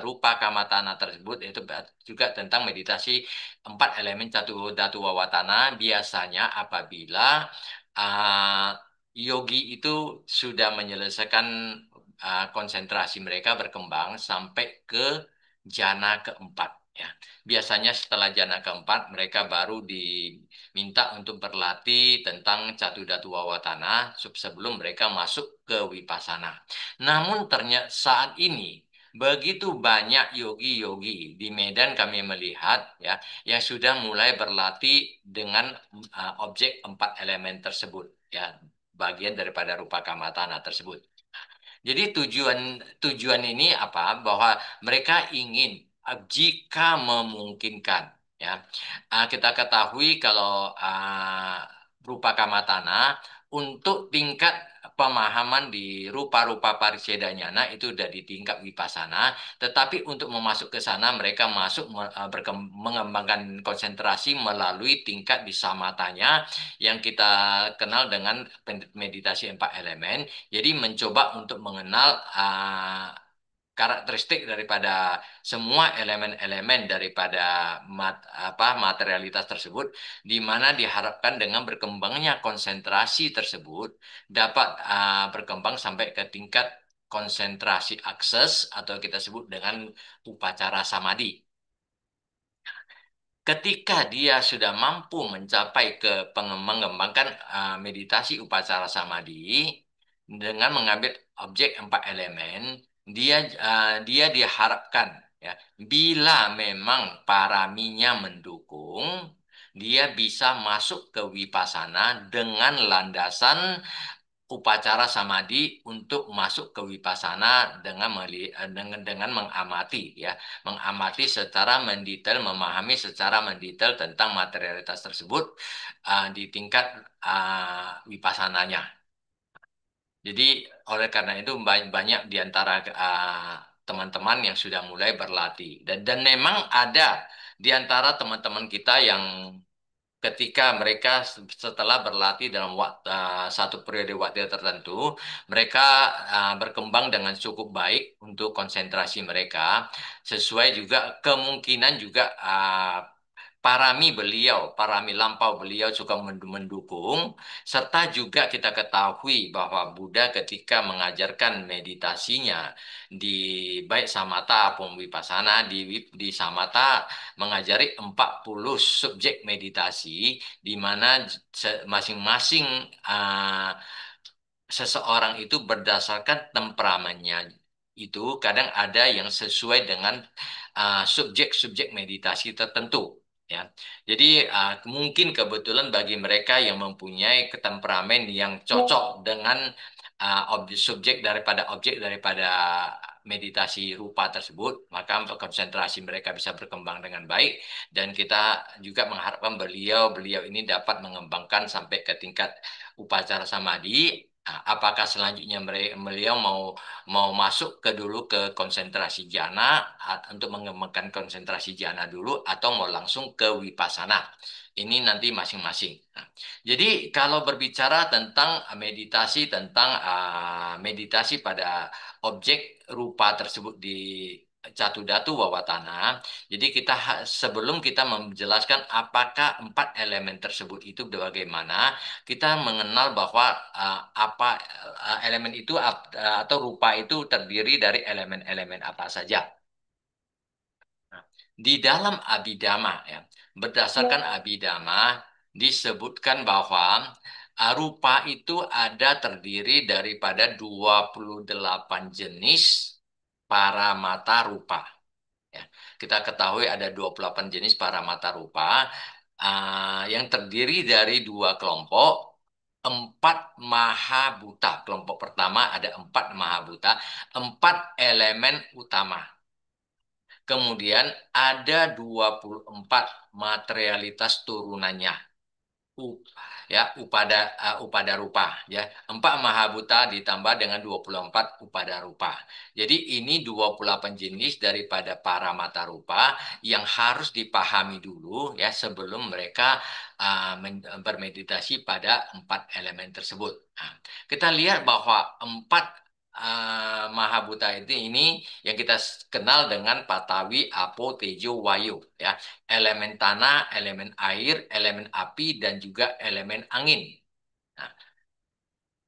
C: rupa kamatana tersebut, yaitu juga tentang meditasi empat elemen Catu Datu Wawatana. Biasanya apabila uh, yogi itu sudah menyelesaikan konsentrasi mereka berkembang sampai ke jana keempat. Ya, biasanya setelah jana keempat mereka baru diminta untuk berlatih tentang Catu Datu Wawatana sebelum mereka masuk ke Vipassana. Namun ternyata saat ini begitu banyak yogi-yogi di Medan kami melihat ya yang sudah mulai berlatih dengan objek empat elemen tersebut ya, bagian daripada rupa kamatana tersebut. Jadi tujuan tujuan ini apa? Bahwa mereka ingin jika memungkinkan ya. Kita ketahui kalau rupa kamatana untuk tingkat pemahaman di rupa-rupa paricedanyana itu udah di tingkat vipassana, tetapi untuk memasuk ke sana mereka masuk mengembangkan konsentrasi melalui tingkat di samatanya yang kita kenal dengan meditasi empat elemen. Jadi mencoba untuk mengenal karakteristik daripada semua elemen-elemen daripada materialitas tersebut, di mana diharapkan dengan berkembangnya konsentrasi tersebut dapat berkembang sampai ke tingkat konsentrasi akses atau kita sebut dengan upacara samadhi. Ketika dia sudah mampu mencapai ke mengembangkan meditasi upacara samadhi dengan mengambil objek empat elemen, dia diharapkan ya, bila memang paraminya mendukung, dia bisa masuk ke vipassana dengan landasan upacara samadhi untuk masuk ke vipassana dengan mengamati ya, mengamati secara mendetail, memahami secara mendetail tentang materialitas tersebut di tingkat vipassananya. Jadi oleh karena itu banyak di antara teman-teman yang sudah mulai berlatih dan memang ada di antara teman-teman kita yang ketika mereka setelah berlatih dalam satu periode waktu tertentu, mereka berkembang dengan cukup baik untuk konsentrasi mereka, sesuai juga kemungkinan juga parami lampau beliau juga mendukung, serta juga kita ketahui bahwa Buddha ketika mengajarkan meditasinya di baik samatha maupun vipassana, di samatha mengajari 40 subjek meditasi, di mana masing-masing seseorang itu berdasarkan temperamennya itu kadang ada yang sesuai dengan subjek-subjek meditasi tertentu ya. Jadi mungkin kebetulan bagi mereka yang mempunyai ketemperamen yang cocok dengan objek daripada meditasi rupa tersebut, maka konsentrasi mereka bisa berkembang dengan baik dan kita juga mengharapkan beliau ini dapat mengembangkan sampai ke tingkat upacara samadhi. Apakah selanjutnya beliau mau mau masuk dulu ke konsentrasi jana untuk mengembangkan konsentrasi jana dulu atau mau langsung ke vipassana. Ini nanti masing-masing. Nah, jadi kalau berbicara tentang meditasi pada objek rupa tersebut di Catu Datu Wawatana, jadi sebelum kita menjelaskan apakah empat elemen tersebut itu bagaimana, kita mengenal bahwa apa elemen itu atau rupa itu terdiri dari elemen-elemen apa saja. Nah, di dalam Abhidhamma ya, berdasarkan Abhidhamma disebutkan bahwa Rupa itu ada terdiri daripada 28 jenis paramata rupa. Ya. Kita ketahui ada 28 jenis paramata rupa yang terdiri dari dua kelompok, empat mahabuta. Kelompok pertama ada empat mahabuta, empat elemen utama. Kemudian ada 24 materialitas turunannya. U, upada rupa ya. Empat mahabuta ditambah dengan 24 upada rupa. Jadi ini 28 jenis daripada para mata rupa yang harus dipahami dulu ya sebelum mereka bermeditasi pada empat elemen tersebut. Nah, kita lihat bahwa empat mahabuta ini yang kita kenal dengan Patawi, Apo, Tejo, Wayu ya. Elemen tanah, elemen air, elemen api, dan juga elemen angin. Nah,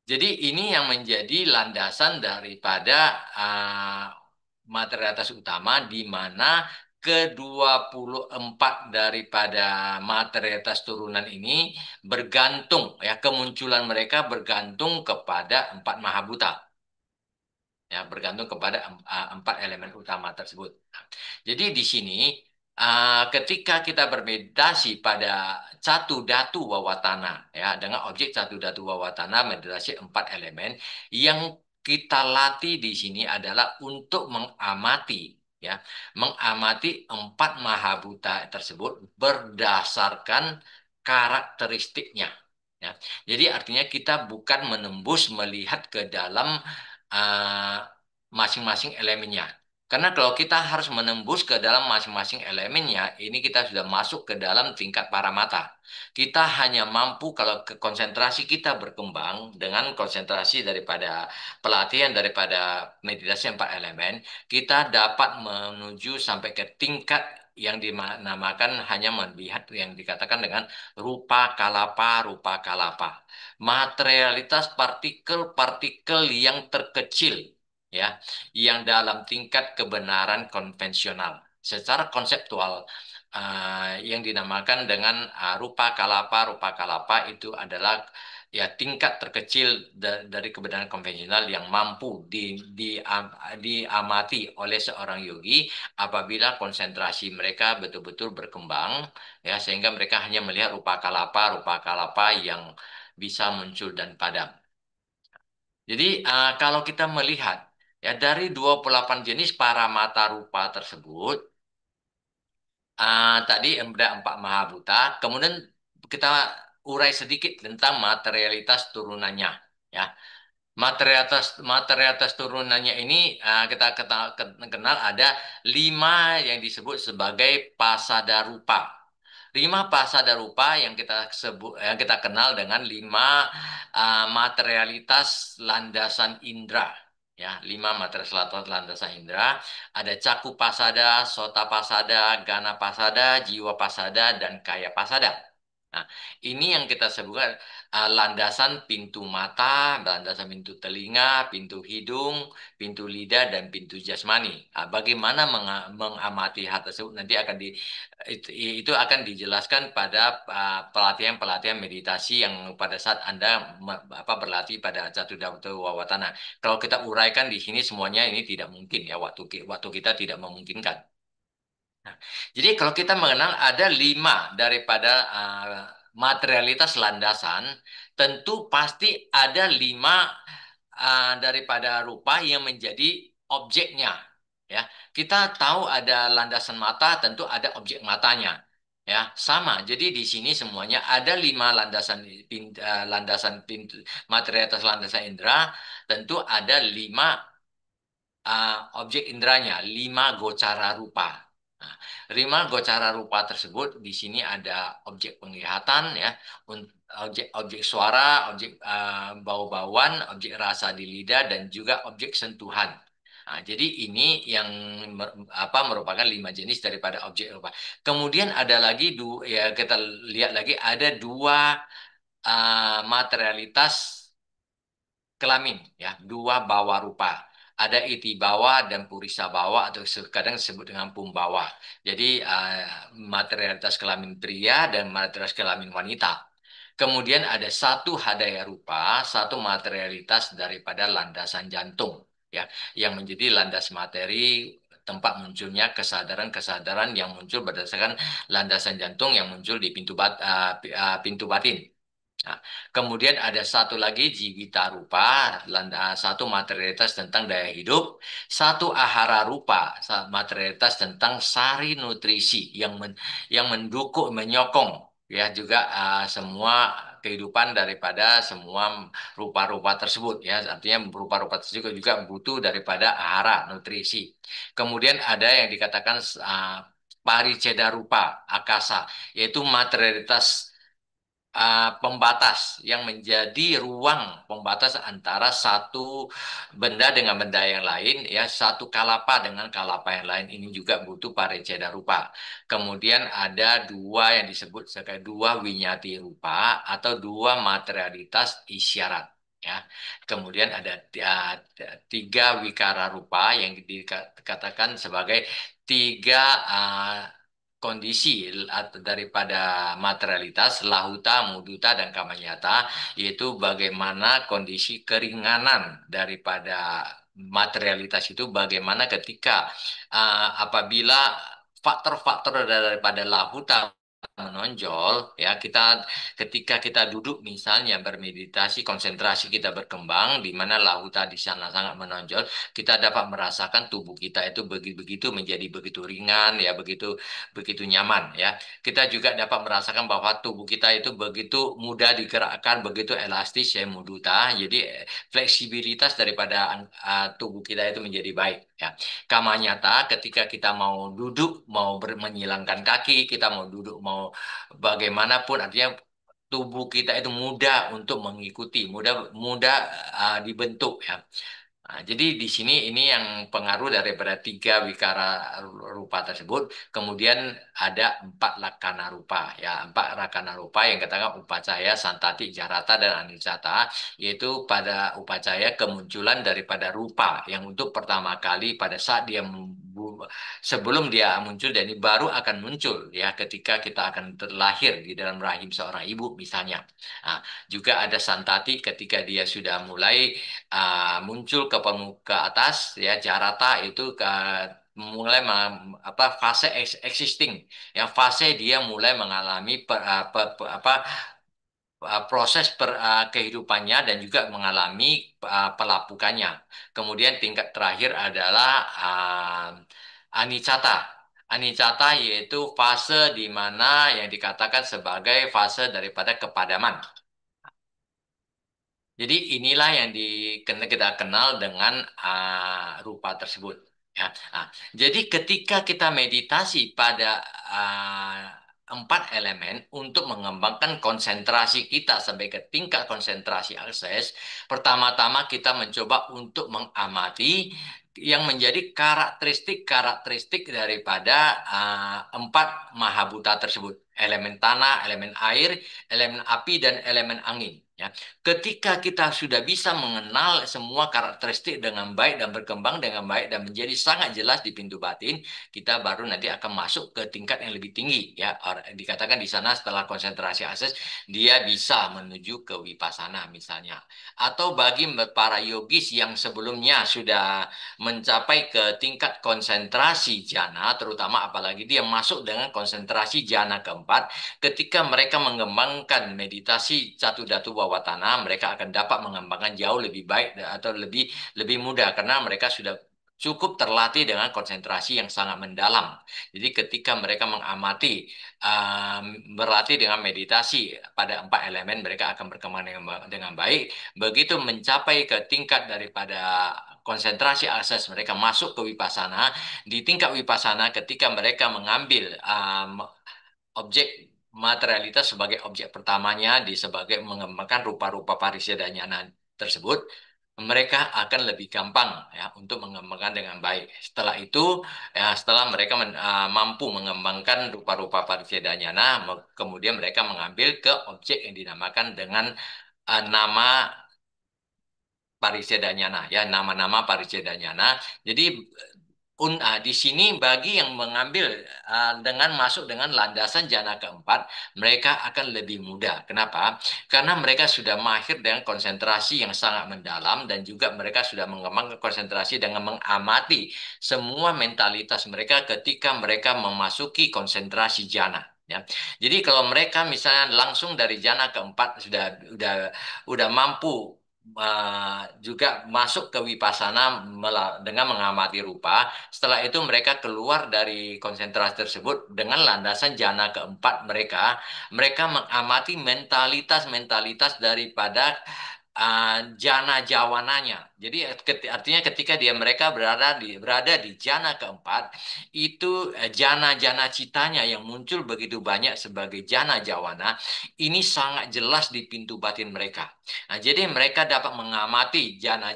C: jadi ini yang menjadi landasan daripada materialitas utama di mana ke-24 daripada materialitas turunan ini bergantung ya kemunculan mereka bergantung kepada empat mahabuta ya bergantung kepada empat elemen utama tersebut. Jadi di sini ketika kita bermeditasi pada satu datu wawatana ya dengan objek satu datu wawatana meditasi empat elemen yang kita latih di sini adalah untuk mengamati ya mengamati empat mahabuta tersebut berdasarkan karakteristiknya ya. Jadi artinya kita bukan menembus melihat ke dalam uh, masing-masing elemennya. Karena kalau kita harus menembus ke dalam masing-masing elemennya, ini kita sudah masuk ke dalam tingkat paramata. Kita hanya mampu kalau ke konsentrasi kita berkembang dengan konsentrasi daripada pelatihan daripada meditasi empat elemen, kita dapat menuju sampai ke tingkat yang dinamakan hanya melihat yang dikatakan dengan rupa kalapa. Materialitas partikel-partikel yang terkecil ya yang dalam tingkat kebenaran konvensional. Secara konseptual, yang dinamakan dengan rupa kalapa itu adalah ya tingkat terkecil dari kebenaran konvensional yang mampu diamati oleh seorang yogi apabila konsentrasi mereka betul-betul berkembang ya sehingga mereka hanya melihat rupa kalapa yang bisa muncul dan padam. Jadi kalau kita melihat ya dari 28 jenis paramata rupa tersebut, tadi ada empat mahabuta, kemudian kita urai sedikit tentang materialitas turunannya. Ya, materialitas turunannya ini kenal ada 5 yang disebut sebagai pasada rupa. 5 pasada rupa yang kita sebut yang kita kenal dengan 5 materialitas landasan indera. Ya, 5 materialitas landasan indera. Ada caku pasada, sota pasada, gana pasada, jiwa pasada, dan kaya pasada. Nah, ini yang kita sebutkan landasan pintu mata, landasan pintu telinga, pintu hidung, pintu lidah, dan pintu jasmani. Bagaimana mengamati hal tersebut nanti akan itu akan dijelaskan pada pelatihan-pelatihan meditasi yang pada saat Anda berlatih pada satu datu wawatana. Kalau kita uraikan di sini semuanya ini tidak mungkin ya waktu kita tidak memungkinkan. Nah, jadi kalau kita mengenal ada 5 daripada materialitas landasan, tentu pasti ada 5 daripada rupa yang menjadi objeknya. Ya, kita tahu ada landasan mata, tentu ada objek matanya. Ya, sama. Jadi di sini semuanya ada 5 landasan pintu materialitas landasan indera, tentu ada 5 objek inderanya, 5 gocara rupa. Nah, 5 gocara rupa tersebut di sini ada objek penglihatan ya, objek suara, objek bau-bauan, objek rasa di lidah dan juga objek sentuhan. Nah, jadi ini yang merupakan 5 jenis daripada objek rupa. Kemudian ada lagi ya kita lihat lagi ada 2 materialitas kelamin ya 2 bawa rupa ada iti bawa dan purisa bawa atau kadang disebut dengan pumbawa jadi materialitas kelamin pria dan materialitas kelamin wanita Kemudian ada satu hadaya rupa, satu materialitas daripada landasan jantung, ya, yang menjadi landas materi tempat munculnya kesadaran-kesadaran yang muncul berdasarkan landasan jantung yang muncul di pintu batin. Nah, kemudian ada satu lagi jivita rupa, satu materialitas tentang daya hidup, satu ahara rupa, materialitas tentang sari nutrisi yang mendukung, menyokong ya juga semua kehidupan daripada semua rupa-rupa tersebut ya. Artinya rupa-rupa tersebut juga butuh daripada ahara nutrisi. Kemudian ada yang dikatakan pariceda rupa, akasa, yaitu materialitas pembatas yang menjadi ruang pembatas antara satu benda dengan benda yang lain ya satu kalapa dengan kalapa yang lain ini juga butuh pareceda rupa. Kemudian ada dua yang disebut sebagai dua winyati rupa atau dua materialitas isyarat ya. Kemudian ada tiga wikara rupa yang dikatakan sebagai tiga kondisi daripada materialitas lahuta, muduta, dan kamanyata, yaitu bagaimana kondisi keringanan daripada materialitas itu, bagaimana ketika apabila faktor-faktor daripada lahuta menonjol ya ketika kita duduk misalnya bermeditasi konsentrasi kita berkembang di mana lauta di sana sangat menonjol kita dapat merasakan tubuh kita itu begitu menjadi begitu ringan ya begitu begitu nyaman ya kita juga dapat merasakan bahwa tubuh kita itu begitu mudah digerakkan begitu elastis ya muduta jadi fleksibilitas daripada tubuh kita itu menjadi baik ya. Kama nyata ketika kita mau duduk, mau menyilangkan kaki, kita mau duduk, mau bagaimanapun, artinya tubuh kita itu mudah untuk mengikuti, mudah mudah dibentuk ya. Nah, jadi di sini ini yang pengaruh daripada tiga wikara rupa tersebut. Kemudian ada empat lakana rupa, ya empat lakana rupa yang katakan upacaya, santati, jarata, dan anicata, yaitu pada upacaya kemunculan daripada rupa yang untuk pertama kali pada saat dia sebelum dia muncul dan ini baru akan muncul ya ketika kita akan terlahir di dalam rahim seorang ibu misalnya. Nah, juga ada santati ketika dia sudah mulai muncul ke permuka atas ya jarata itu mulai fase existing yang fase dia mulai mengalami proses kehidupannya dan juga mengalami pelapukannya. Kemudian tingkat terakhir adalah anicata. Anicata yaitu fase di mana yang dikatakan sebagai fase daripada kepadaman. Jadi inilah yang kita kenal dengan rupa tersebut. Ya. Jadi ketika kita meditasi pada empat elemen untuk mengembangkan konsentrasi kita sampai ke tingkat konsentrasi akses, pertama-tama kita mencoba untuk mengamati yang menjadi karakteristik daripada empat mahabuta tersebut. Elemen tanah, elemen air, elemen api, dan elemen angin. Ya. Ketika kita sudah bisa mengenal semua karakteristik dengan baik dan berkembang dengan baik dan menjadi sangat jelas di pintu batin, kita baru nanti akan masuk ke tingkat yang lebih tinggi. Ya, dikatakan di sana setelah konsentrasi akses dia bisa menuju ke wipasana misalnya. Atau bagi para yogis yang sebelumnya sudah mencapai ke tingkat konsentrasi jana, terutama apalagi dia masuk dengan konsentrasi jana keempat, ketika mereka mengembangkan meditasi catu datu bawah tanah, mereka akan dapat mengembangkan jauh lebih baik atau lebih lebih mudah karena mereka sudah cukup terlatih dengan konsentrasi yang sangat mendalam. Jadi ketika mereka mengamati, berlatih dengan meditasi pada empat elemen, mereka akan berkembang dengan baik. Begitu mencapai ke tingkat daripada konsentrasi akses mereka masuk ke wipasana. Di tingkat wipasana ketika mereka mengambil objek materialitas sebagai objek pertamanya sebagai mengembangkan rupa-rupa parisya nyana tersebut, mereka akan lebih gampang ya untuk mengembangkan dengan baik. Setelah itu, ya, setelah mereka mampu mengembangkan rupa-rupa parisya nyana, kemudian mereka mengambil ke objek yang dinamakan dengan nama Parisedanyana ya nama-nama Parisedanyana. Jadi Di sini bagi yang mengambil dengan masuk dengan landasan jana keempat, mereka akan lebih mudah. Kenapa? Karena mereka sudah mahir dengan konsentrasi yang sangat mendalam dan juga mereka sudah mengembangkan konsentrasi dengan mengamati semua mentalitas mereka ketika mereka memasuki konsentrasi jana. Ya. Jadi kalau mereka misalnya langsung dari jana keempat sudah mampu juga masuk ke wipasana dengan mengamati rupa. Setelah itu mereka keluar dari konsentrasi tersebut dengan landasan jana keempat mereka. Mereka mengamati mentalitas-mentalitas daripada jana jawananya. Jadi artinya ketika mereka berada di jana keempat, itu jana-jana citanya yang muncul begitu banyak sebagai jana jawana, ini sangat jelas di pintu batin mereka. Nah, jadi mereka dapat mengamati jana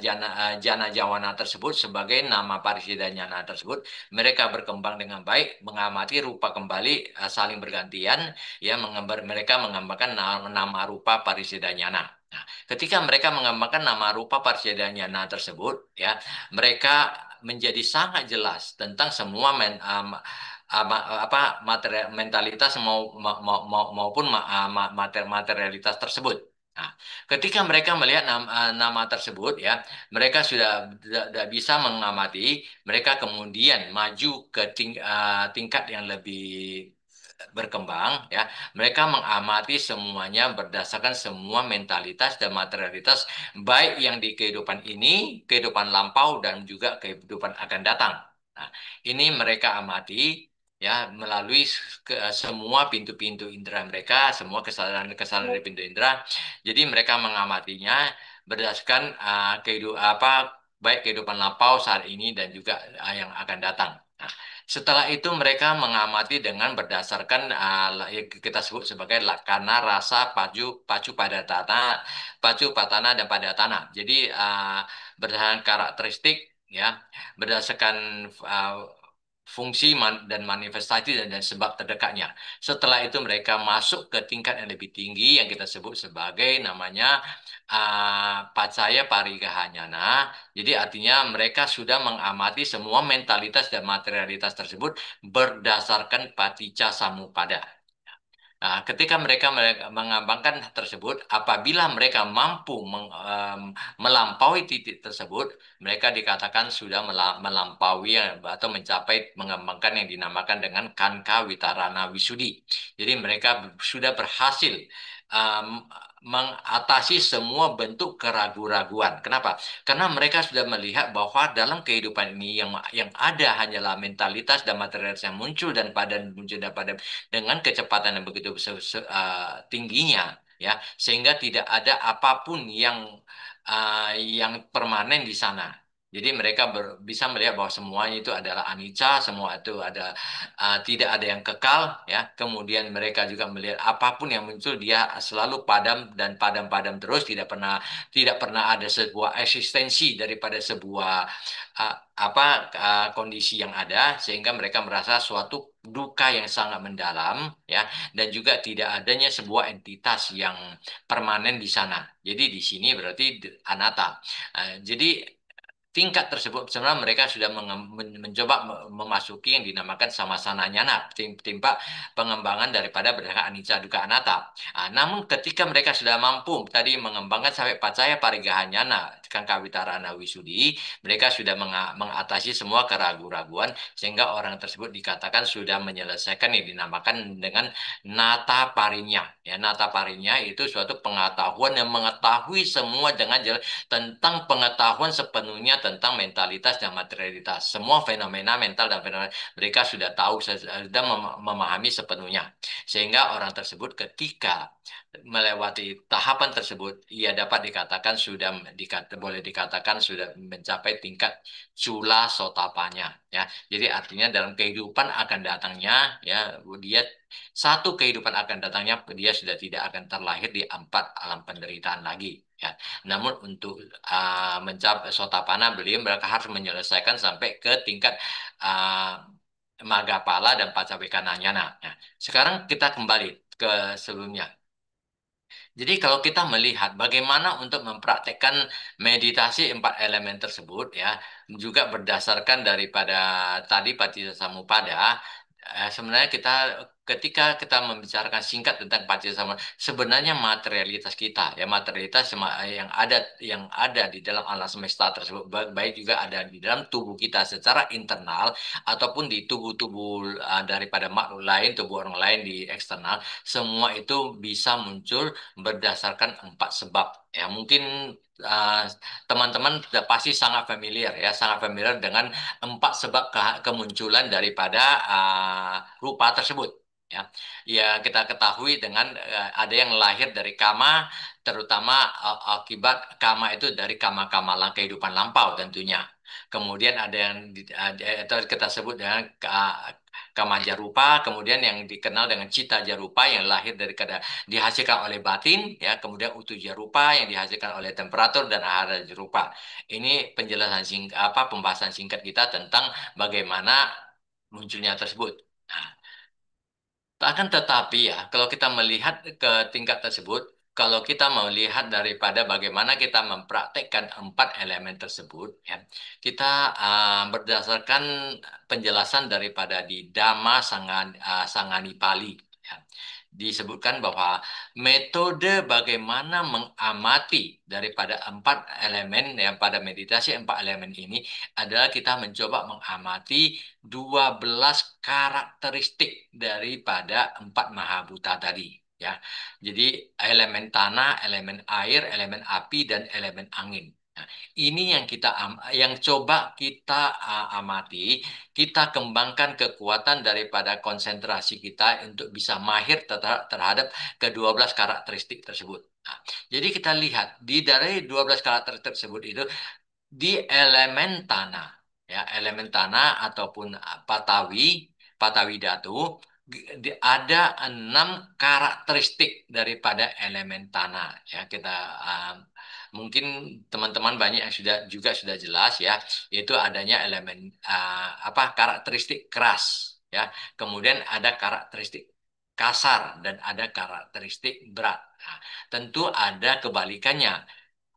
C: jawana tersebut sebagai nama parisida jana tersebut. Mereka berkembang dengan baik, mengamati rupa kembali saling bergantian, ya mereka mengembangkan nama rupa parisida jana. Nah, ketika mereka mengembangkan nama rupa parisida jana tersebut, ya mereka menjadi sangat jelas tentang semua mentalitas maupun materialitas tersebut. Nah, ketika mereka melihat nama tersebut, ya mereka sudah tidak bisa mengamati, mereka kemudian maju ke tingkat yang lebih berkembang, ya mereka mengamati semuanya berdasarkan semua mentalitas dan materialitas baik yang di kehidupan ini, kehidupan lampau dan juga kehidupan akan datang. Nah, ini mereka amati, ya melalui semua pintu-pintu indera mereka, semua kesadaran-kesadaran dari pintu indera. Jadi mereka mengamatinya berdasarkan baik kehidupan lampau saat ini dan juga yang akan datang. Nah, setelah itu mereka mengamati dengan berdasarkan yang kita sebut sebagai lakana rasa pacu pada tanah, pacu patana dan pada tanah. Jadi berdasarkan karakteristik, ya berdasarkan fungsi dan manifestasi dan sebab terdekatnya. Setelah itu mereka masuk ke tingkat yang lebih tinggi yang kita sebut sebagai namanya pacaya parigahanyana. Jadi artinya mereka sudah mengamati semua mentalitas dan materialitas tersebut berdasarkan paticca samuppada. Nah, ketika mereka mengembangkan tersebut, apabila mereka mampu melampaui titik tersebut, mereka dikatakan sudah melampaui atau mencapai mengembangkan yang dinamakan dengan Kanka Witarana Wisudi. Jadi mereka sudah berhasil mengatasi semua bentuk keraguan-raguan. Kenapa? Karena mereka sudah melihat bahwa dalam kehidupan ini yang ada hanyalah mentalitas dan materialitas yang muncul dan muncul dan padan dengan kecepatan yang begitu tingginya, ya sehingga tidak ada apapun yang permanen di sana. Jadi mereka bisa melihat bahwa semuanya itu adalah anicca, semua itu tidak ada yang kekal, ya. Kemudian mereka juga melihat apapun yang muncul dia selalu padam dan padam-padam terus, tidak pernah ada sebuah eksistensi daripada sebuah uh, kondisi yang ada, sehingga mereka merasa suatu duka yang sangat mendalam, ya, dan juga tidak adanya sebuah entitas yang permanen di sana. Jadi di sini berarti anatta. Jadi tingkat tersebut sebenarnya mereka sudah mencoba memasuki yang dinamakan samasana nyana, timpa pengembangan daripada berdasarkan anicca dukkha anatta. Namun ketika mereka sudah mampu tadi mengembangkan sampai pacaya parigahanyana, kangkawitarana wisudi, mereka sudah mengatasi semua keraguan-raguan sehingga orang tersebut dikatakan sudah menyelesaikan yang dinamakan dengan nata parinya. Ya, nata parinya itu suatu pengetahuan yang mengetahui semua dengan jelas tentang pengetahuan sepenuhnya tentang mentalitas dan materialitas. Semua fenomena mental dan fenomena mereka sudah tahu, sudah memahami sepenuhnya. Sehingga orang tersebut ketika melewati tahapan tersebut, ia dapat dikatakan boleh dikatakan sudah mencapai tingkat cula sotapanya. Ya, jadi artinya dalam kehidupan akan datangnya, ya dia satu kehidupan akan datangnya dia sudah tidak akan terlahir di empat alam penderitaan lagi. Ya, namun untuk mencapai sotapana beliau mereka harus menyelesaikan sampai ke tingkat uh, Magapala dan Pacawekananyana. Nah, sekarang kita kembali ke sebelumnya. Jadi kalau kita melihat bagaimana untuk mempraktekkan meditasi empat elemen tersebut ya, juga berdasarkan daripada tadi Paticcasamuppada, sebenarnya kita ketika kita membicarakan singkat tentang Paticcasamuppada, sebenarnya materialitas kita ya, materialitas yang ada di dalam alam semesta tersebut, baik juga ada di dalam tubuh kita secara internal ataupun di tubuh-tubuh daripada makhluk lain, tubuh orang lain di eksternal, semua itu bisa muncul berdasarkan empat sebab. Ya, mungkin uh, teman-teman sudah pasti sangat familiar ya, sangat familiar dengan empat sebab kemunculan daripada rupa tersebut. Ya, ya kita ketahui dengan ada yang lahir dari kama, terutama akibat kama itu dari kama-kamalan kehidupan lampau tentunya. Kemudian ada yang atau kita sebut dengan kama jarupa, kemudian yang dikenal dengan cita jarupa yang lahir dari dihasilkan oleh batin, ya, kemudian utuh jarupa yang dihasilkan oleh temperatur dan ahara jarupa. Ini penjelasan pembahasan singkat kita tentang bagaimana munculnya tersebut. Nah, akan tetapi ya, kalau kita melihat ke tingkat tersebut, kalau kita melihat daripada bagaimana kita mempraktekkan empat elemen tersebut, ya, kita berdasarkan penjelasan daripada di Dhamma Sanganipali, ya, disebutkan bahwa metode bagaimana mengamati daripada empat elemen yang pada meditasi empat elemen ini adalah kita mencoba mengamati 12 karakteristik daripada empat mahabhuta tadi. Ya, jadi elemen tanah, elemen air, elemen api, dan elemen angin. Nah, ini yang yang coba kita amati, kita kembangkan kekuatan daripada konsentrasi kita untuk bisa mahir terhadap ke-12 karakteristik tersebut. Nah, jadi kita lihat dari 12 karakteristik tersebut itu di elemen tanah, ya, elemen tanah ataupun patawi dhatu, ada 6 karakteristik daripada elemen tanah, ya. Kita mungkin teman-teman banyak yang sudah jelas ya, yaitu adanya elemen karakteristik keras, ya, kemudian ada karakteristik kasar dan ada karakteristik berat. Nah, tentu ada kebalikannya,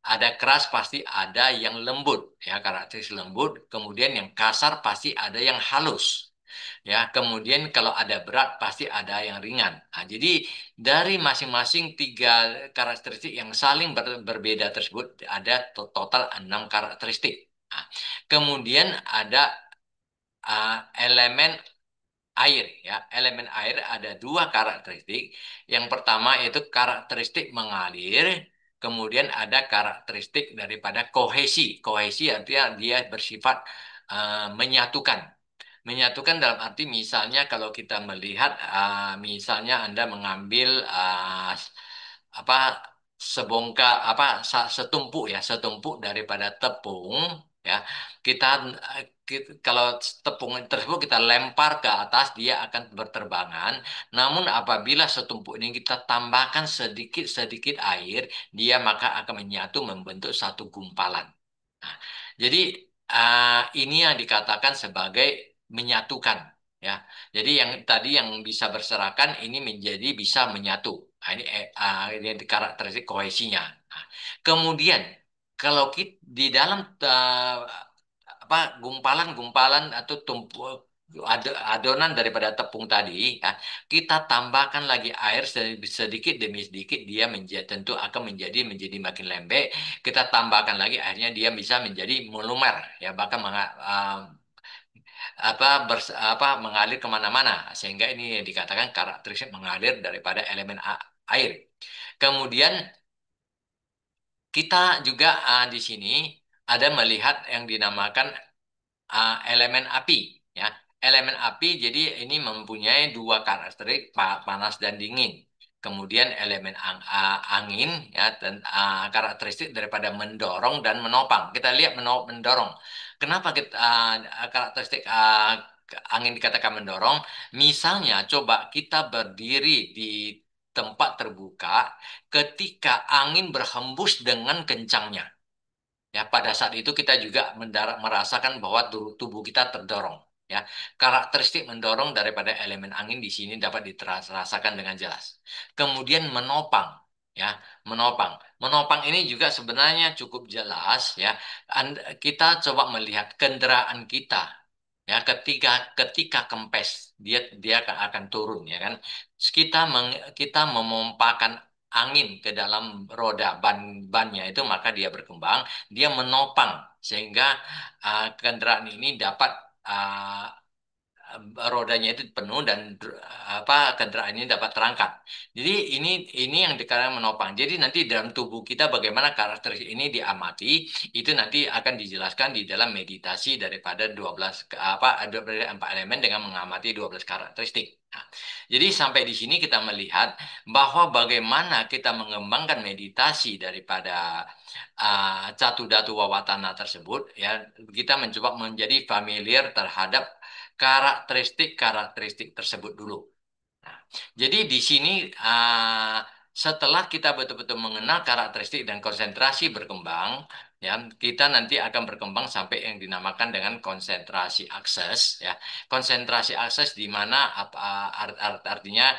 C: ada keras pasti ada yang lembut, ya, karakteristik lembut, kemudian yang kasar pasti ada yang halus, ya, kemudian kalau ada berat pasti ada yang ringan. Nah, jadi dari masing-masing 3 karakteristik yang saling berbeda tersebut ada total 6 karakteristik. Nah, kemudian ada elemen air, ya, elemen air ada 2 karakteristik. Yang pertama itu karakteristik mengalir, kemudian ada karakteristik daripada kohesi. Kohesi artinya dia bersifat menyatukan. Menyatukan dalam arti misalnya kalau kita melihat misalnya Anda mengambil apa sebongkah setumpuk, ya, setumpuk daripada tepung, ya, kita, kalau tepung tersebut kita lempar ke atas dia akan berterbangan, namun apabila setumpuk ini kita tambahkan sedikit-sedikit air, dia maka akan menyatu membentuk satu gumpalan. Nah, jadi ini yang dikatakan sebagai menyatukan, ya. Jadi yang tadi yang bisa berserakan ini menjadi bisa menyatu. Nah, ini karakteristik kohesinya. Nah, kemudian kalau kita di dalam gumpalan-gumpalan atau adonan daripada tepung tadi, ya, kita tambahkan lagi air sedikit demi sedikit, dia tentu akan menjadi makin lembek. Kita tambahkan lagi airnya, dia bisa menjadi melumer, ya, bahkan mengalir kemana-mana, sehingga ini dikatakan karakteristik mengalir daripada elemen air. Kemudian kita juga di sini ada melihat yang dinamakan elemen api, ya. Elemen api jadi ini mempunyai 2 karakteristik, panas dan dingin. Kemudian elemen angin, ya, dan karakteristik daripada mendorong dan menopang. Kita lihat mendorong. Kenapa karakteristik angin dikatakan mendorong? Misalnya coba kita berdiri di tempat terbuka ketika angin berhembus dengan kencangnya. Ya, pada saat itu kita juga merasakan bahwa tubuh kita terdorong. Ya, karakteristik mendorong daripada elemen angin di sini dapat dirasakan dengan jelas. Kemudian menopang. ya, menopang. Menopang ini juga sebenarnya cukup jelas ya. Kita coba melihat kendaraan kita ya, ketika ketika kempes dia dia akan turun ya kan. Terus kita memompakan angin ke dalam roda bannya itu, maka dia berkembang, dia menopang sehingga kendaraan ini dapat uh, rodanya itu penuh dan kendaraan ini dapat terangkat. Jadi ini yang dikatakan menopang. Jadi nanti dalam tubuh kita bagaimana karakter ini diamati, itu nanti akan dijelaskan di dalam meditasi daripada 12 ada 4 elemen dengan mengamati 12 karakteristik. Nah, jadi sampai di sini kita melihat bahwa bagaimana kita mengembangkan meditasi daripada Catu Dhatu Wawatana tersebut ya, kita mencoba menjadi familiar terhadap karakteristik-karakteristik tersebut dulu. Nah, jadi di sini setelah kita betul-betul mengenal karakteristik dan konsentrasi berkembang, ya kita nanti akan berkembang sampai yang dinamakan dengan konsentrasi akses, ya. Konsentrasi akses di mana artinya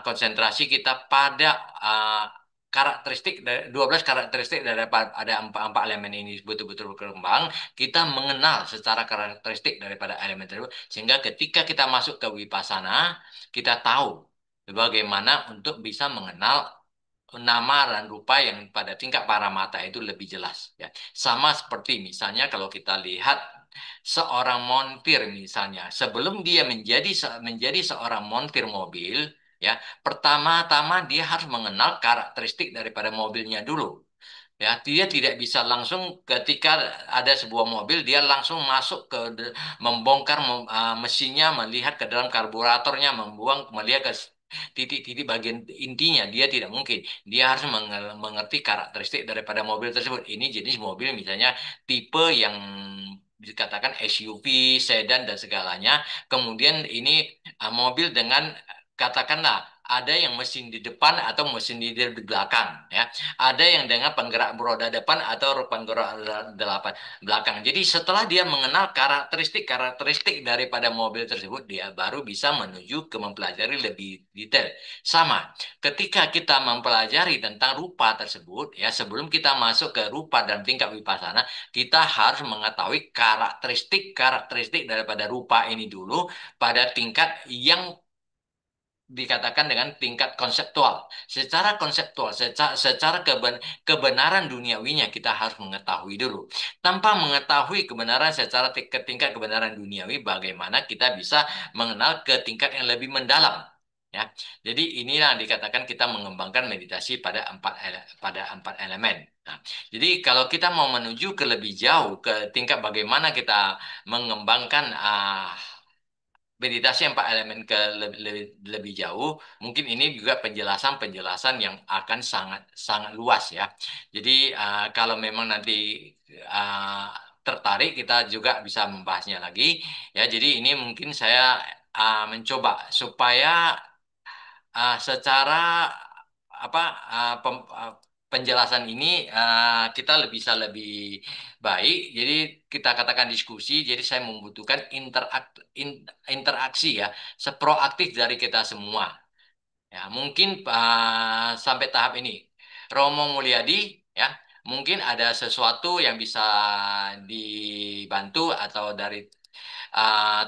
C: konsentrasi kita pada uh, 12 karakteristik dari ada empat elemen ini betul-betul berkembang, kita mengenal secara karakteristik daripada elemen tersebut sehingga ketika kita masuk ke wipasana kita tahu bagaimana untuk bisa mengenal nama dan rupa yang pada tingkat paramata itu lebih jelas ya. Sama seperti misalnya kalau kita lihat seorang montir misalnya, sebelum dia menjadi seorang montir mobil ya, pertama-tama dia harus mengenal karakteristik daripada mobilnya dulu. Ya, dia tidak bisa langsung ketika ada sebuah mobil dia langsung masuk membongkar mesinnya, melihat ke dalam karburatornya, melihat ke titik-titik bagian intinya, dia tidak mungkin. Dia harus mengerti karakteristik daripada mobil tersebut. Ini jenis mobil misalnya tipe yang dikatakan SUV, sedan dan segalanya. Kemudian ini mobil dengan katakanlah ada yang mesin di depan atau mesin di belakang ya, ada yang dengan penggerak roda depan atau penggerak delapan belakang. Jadi setelah dia mengenal karakteristik-karakteristik daripada mobil tersebut, dia baru bisa menuju ke mempelajari lebih detail. Sama, ketika kita mempelajari tentang rupa tersebut, ya sebelum kita masuk ke rupa dan tingkat wipasana, kita harus mengetahui karakteristik-karakteristik daripada rupa ini dulu pada tingkat yang dikatakan dengan tingkat konseptual. Secara konseptual, secara kebenaran duniawinya kita harus mengetahui dulu. Tanpa mengetahui kebenaran secara ke tingkat kebenaran duniawi, bagaimana kita bisa mengenal ke tingkat yang lebih mendalam. Ya, jadi inilah yang dikatakan kita mengembangkan meditasi pada empat elemen. Nah, jadi kalau kita mau menuju ke lebih jauh ke tingkat bagaimana kita mengembangkan meditasi 4 elemen ke lebih jauh, mungkin ini juga penjelasan-penjelasan yang akan sangat sangat luas ya. Jadi kalau memang nanti uh, tertarik, kita juga bisa membahasnya lagi ya. Jadi ini mungkin saya mencoba supaya secara apa penjelasan ini kita bisa lebih baik. Jadi kita katakan diskusi. Jadi saya membutuhkan interaksi ya, seproaktif dari kita semua. Ya, mungkin sampai tahap ini, Romo Mulyadi, ya, mungkin ada sesuatu yang bisa dibantu atau dari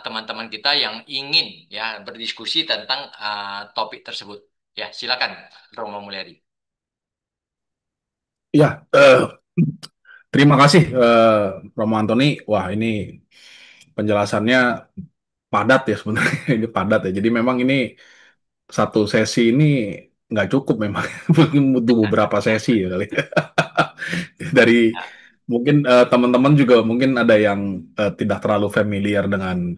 C: teman-teman kita yang ingin ya berdiskusi tentang topik tersebut. Ya, silakan Romo Mulyadi.
A: Ya, terima kasih Romo Antoni. Wah, ini penjelasannya padat ya sebenarnya. Ini padat ya. Jadi memang ini satu sesi ini nggak cukup memang. Mungkin butuh beberapa sesi ya kali. Dari mungkin teman-teman juga mungkin ada yang tidak terlalu familiar dengan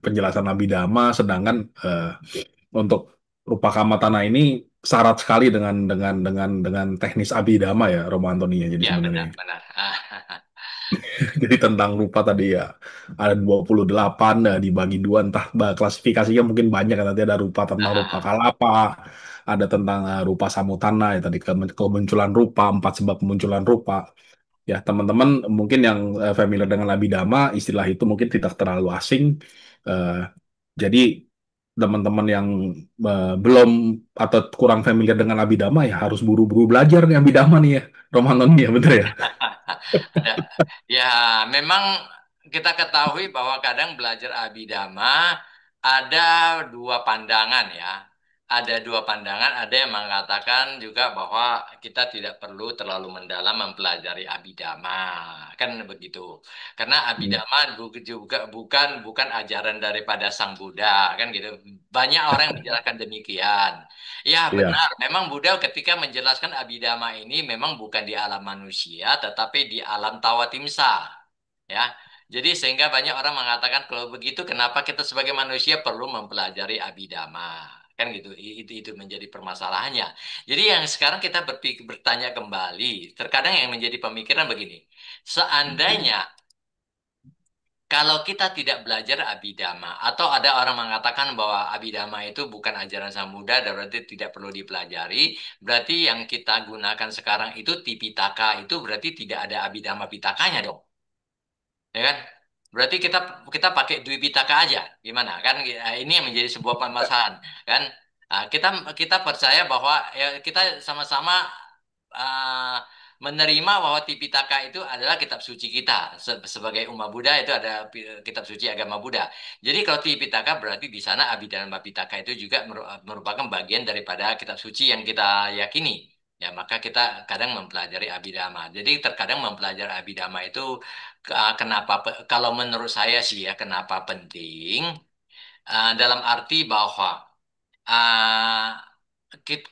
A: penjelasan Abhidhamma, sedangkan untuk rupa kama tanah ini syarat sekali dengan teknis Abhidhamma ya, Romo Antoni ya. Jadi
C: Ya,
A: sebenarnya.
C: benar-benar.
A: Jadi tentang rupa tadi ya ada 28 dibagi dua entah klasifikasinya mungkin banyak kan. Nanti ada rupa tentang rupa kalapa, ada tentang rupa samutana ya tadi kemunculan rupa, 4 sebab kemunculan rupa. Ya, teman-teman mungkin yang familiar dengan Abhidhamma, istilah itu mungkin tidak terlalu asing. Eh, jadi teman-teman yang belum atau kurang familiar dengan Abhidhamma ya harus buru-buru belajar nih Abhidhamma nih ya, Romanon ya, bener ya?
C: Ada, ya memang kita ketahui bahwa kadang belajar abidama ada dua pandangan ya. Ada dua pandangan, ada yang mengatakan juga bahwa kita tidak perlu terlalu mendalam mempelajari abidama, kan begitu. Karena
A: Hmm.
C: abidama juga bukan ajaran daripada Sang Buddha, kan gitu. Banyak orang yang menjelaskan demikian. Ya,
A: Iya,
C: benar. Memang Buddha ketika menjelaskan Abhidhamma ini memang bukan di alam manusia, tetapi di alam tawatimsa. Ya, jadi sehingga banyak orang mengatakan kalau begitu kenapa kita sebagai manusia perlu mempelajari Abhidhamma? Kan gitu. Itu menjadi permasalahannya. Jadi yang sekarang kita bertanya kembali, terkadang yang menjadi pemikiran begini. Seandainya kalau kita tidak belajar Abhidhamma, atau ada orang mengatakan bahwa Abhidhamma itu bukan ajaran Sang Buddha, dan berarti tidak perlu dipelajari, berarti yang kita gunakan sekarang itu Tipitaka, itu berarti tidak ada Abhidhamma Pitakanya dong, ya kan? Berarti kita kita pakai Dwi Pitaka aja, gimana? Kan ini yang menjadi sebuah permasalahan, kan? Kita kita percaya bahwa ya, kita sama-sama uh, menerima bahwa Tipitaka itu adalah kitab suci kita. Sebagai umat Buddha itu ada kitab suci agama Buddha. Jadi kalau Tipitaka berarti di sana Abhidhamma Pitaka itu juga merupakan bagian daripada kitab suci yang kita yakini. Ya, maka kita kadang mempelajari Abhidhamma. Jadi terkadang mempelajari Abhidhamma itu kenapa kalau menurut saya sih ya kenapa penting dalam arti bahwa uh,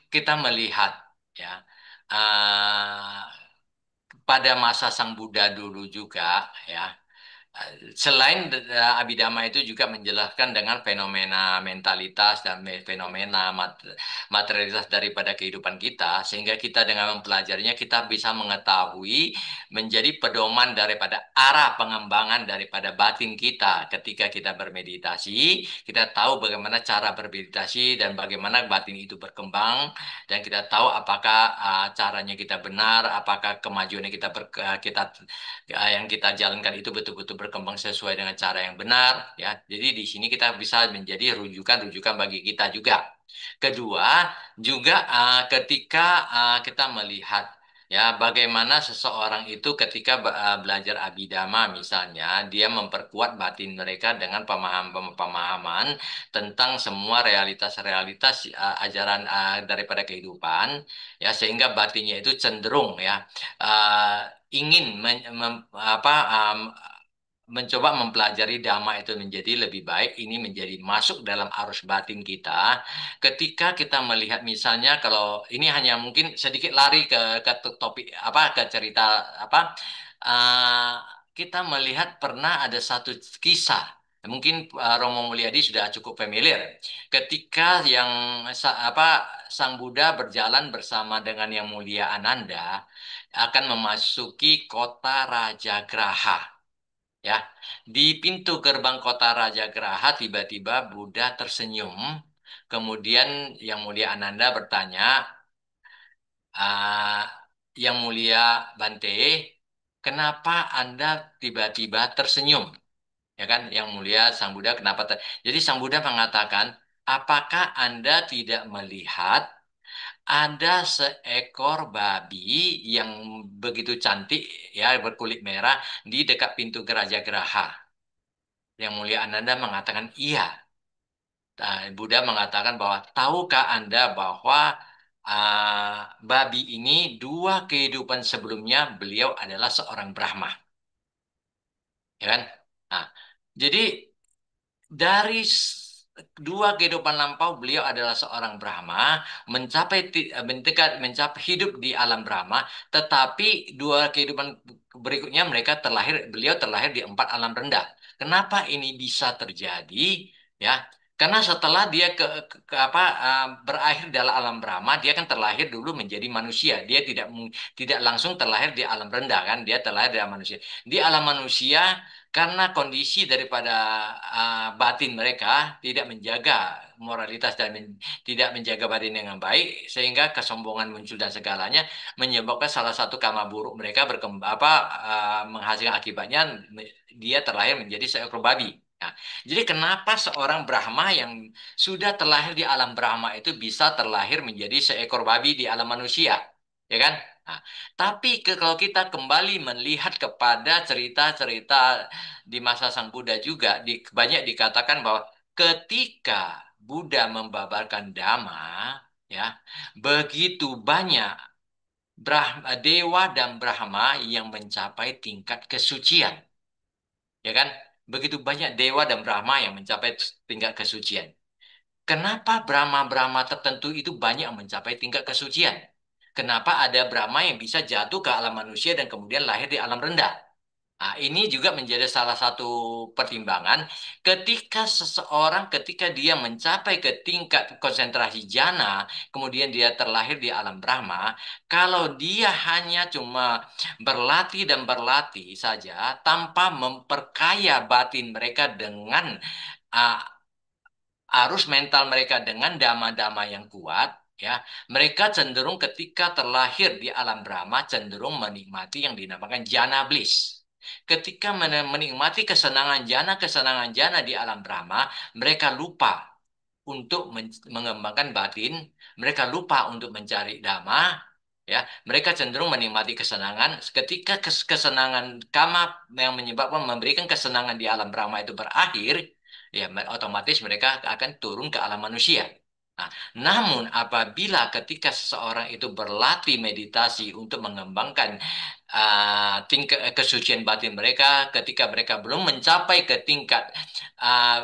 C: kita melihat ya uh, pada masa Sang Buddha dulu juga ya. Selain Abhidhamma itu juga menjelaskan dengan fenomena mentalitas dan fenomena materialitas daripada kehidupan kita, sehingga kita dengan mempelajarinya kita bisa mengetahui menjadi pedoman daripada arah pengembangan daripada batin kita. Ketika kita bermeditasi, kita tahu bagaimana cara bermeditasi dan bagaimana batin itu berkembang, dan kita tahu apakah caranya kita benar, apakah kemajuan yang kita yang kita jalankan itu betul-betul berkembang sesuai dengan cara yang benar ya. Jadi di sini kita bisa menjadi rujukan-rujukan bagi kita juga. Kedua, juga ketika kita melihat ya bagaimana seseorang itu ketika belajar abidama misalnya dia memperkuat batin mereka dengan pemahaman-pemahaman tentang semua realitas-realitas ajaran daripada kehidupan ya sehingga batinnya itu cenderung ya uh, ingin mencoba mempelajari dhamma itu menjadi lebih baik, ini menjadi masuk dalam arus batin kita. Ketika kita melihat misalnya kalau ini hanya mungkin sedikit lari ke topik apa ke cerita apa uh, kita melihat pernah ada satu kisah. Mungkin Romo Mulyadi sudah cukup familiar. Ketika yang Sang Buddha berjalan bersama dengan Yang Mulia Ananda akan memasuki kota Rajagraha. Ya, di pintu gerbang kota Rajagraha tiba-tiba Buddha tersenyum. Kemudian Yang Mulia Ananda bertanya, "Ah, Yang Mulia Bante, kenapa Anda tiba-tiba tersenyum?" Ya kan, Yang Mulia Sang Buddha kenapa? Jadi Sang Buddha mengatakan, apakah Anda tidak melihat ada seekor babi yang begitu cantik ya berkulit merah di dekat pintu Geraja Geraha. Yang Mulia Ananda mengatakan iya. Nah, Buddha mengatakan bahwa tahukah Anda bahwa babi ini dua kehidupan sebelumnya beliau adalah seorang Brahma, ya kan? Nah, jadi dari dua kehidupan lampau beliau adalah seorang Brahma mencapai hidup di alam Brahma tetapi dua kehidupan berikutnya beliau terlahir di empat alam rendah. Kenapa ini bisa terjadi ya karena setelah dia berakhir dalam alam Brahma dia kan terlahir dulu menjadi manusia, dia tidak langsung terlahir di alam rendah, kan dia terlahir dari manusia di alam manusia karena kondisi daripada batin mereka tidak menjaga moralitas dan tidak menjaga batin dengan baik, sehingga kesombongan muncul dan segalanya menyebabkan salah satu karma buruk mereka menghasilkan akibatnya dia terlahir menjadi seekor babi. Nah, jadi kenapa seorang Brahma yang sudah terlahir di alam Brahma itu bisa terlahir menjadi seekor babi di alam manusia, ya kan? Nah, tapi kalau kita kembali melihat kepada cerita-cerita di masa Sang Buddha juga, banyak dikatakan bahwa ketika Buddha membabarkan Dhamma, ya, begitu banyak dewa dan Brahma yang mencapai tingkat kesucian. Ya kan? Begitu banyak dewa dan Brahma yang mencapai tingkat kesucian. Kenapa Brahma-Brahma tertentu itu banyak mencapai tingkat kesucian? Kenapa ada Brahma yang bisa jatuh ke alam manusia dan kemudian lahir di alam rendah? Nah, ini juga menjadi salah satu pertimbangan ketika seseorang ketika dia mencapai ke tingkat konsentrasi jana, kemudian dia terlahir di alam Brahma, kalau dia hanya cuma berlatih dan berlatih saja tanpa memperkaya batin mereka dengan uh, arus mental mereka dengan dhamma-dhamma yang kuat, ya, mereka cenderung ketika terlahir di alam Brahma cenderung menikmati yang dinamakan jana bliss. Ketika menikmati kesenangan jana di alam Brahma, mereka lupa untuk mengembangkan batin, mereka lupa untuk mencari dhamma, ya, mereka cenderung menikmati kesenangan. Ketika kesenangan kama yang menyebabkan memberikan kesenangan di alam Brahma itu berakhir, ya otomatis mereka akan turun ke alam manusia. Nah, namun apabila ketika seseorang itu berlatih meditasi untuk mengembangkan tingkat kesucian batin mereka, ketika mereka belum mencapai ke tingkat uh,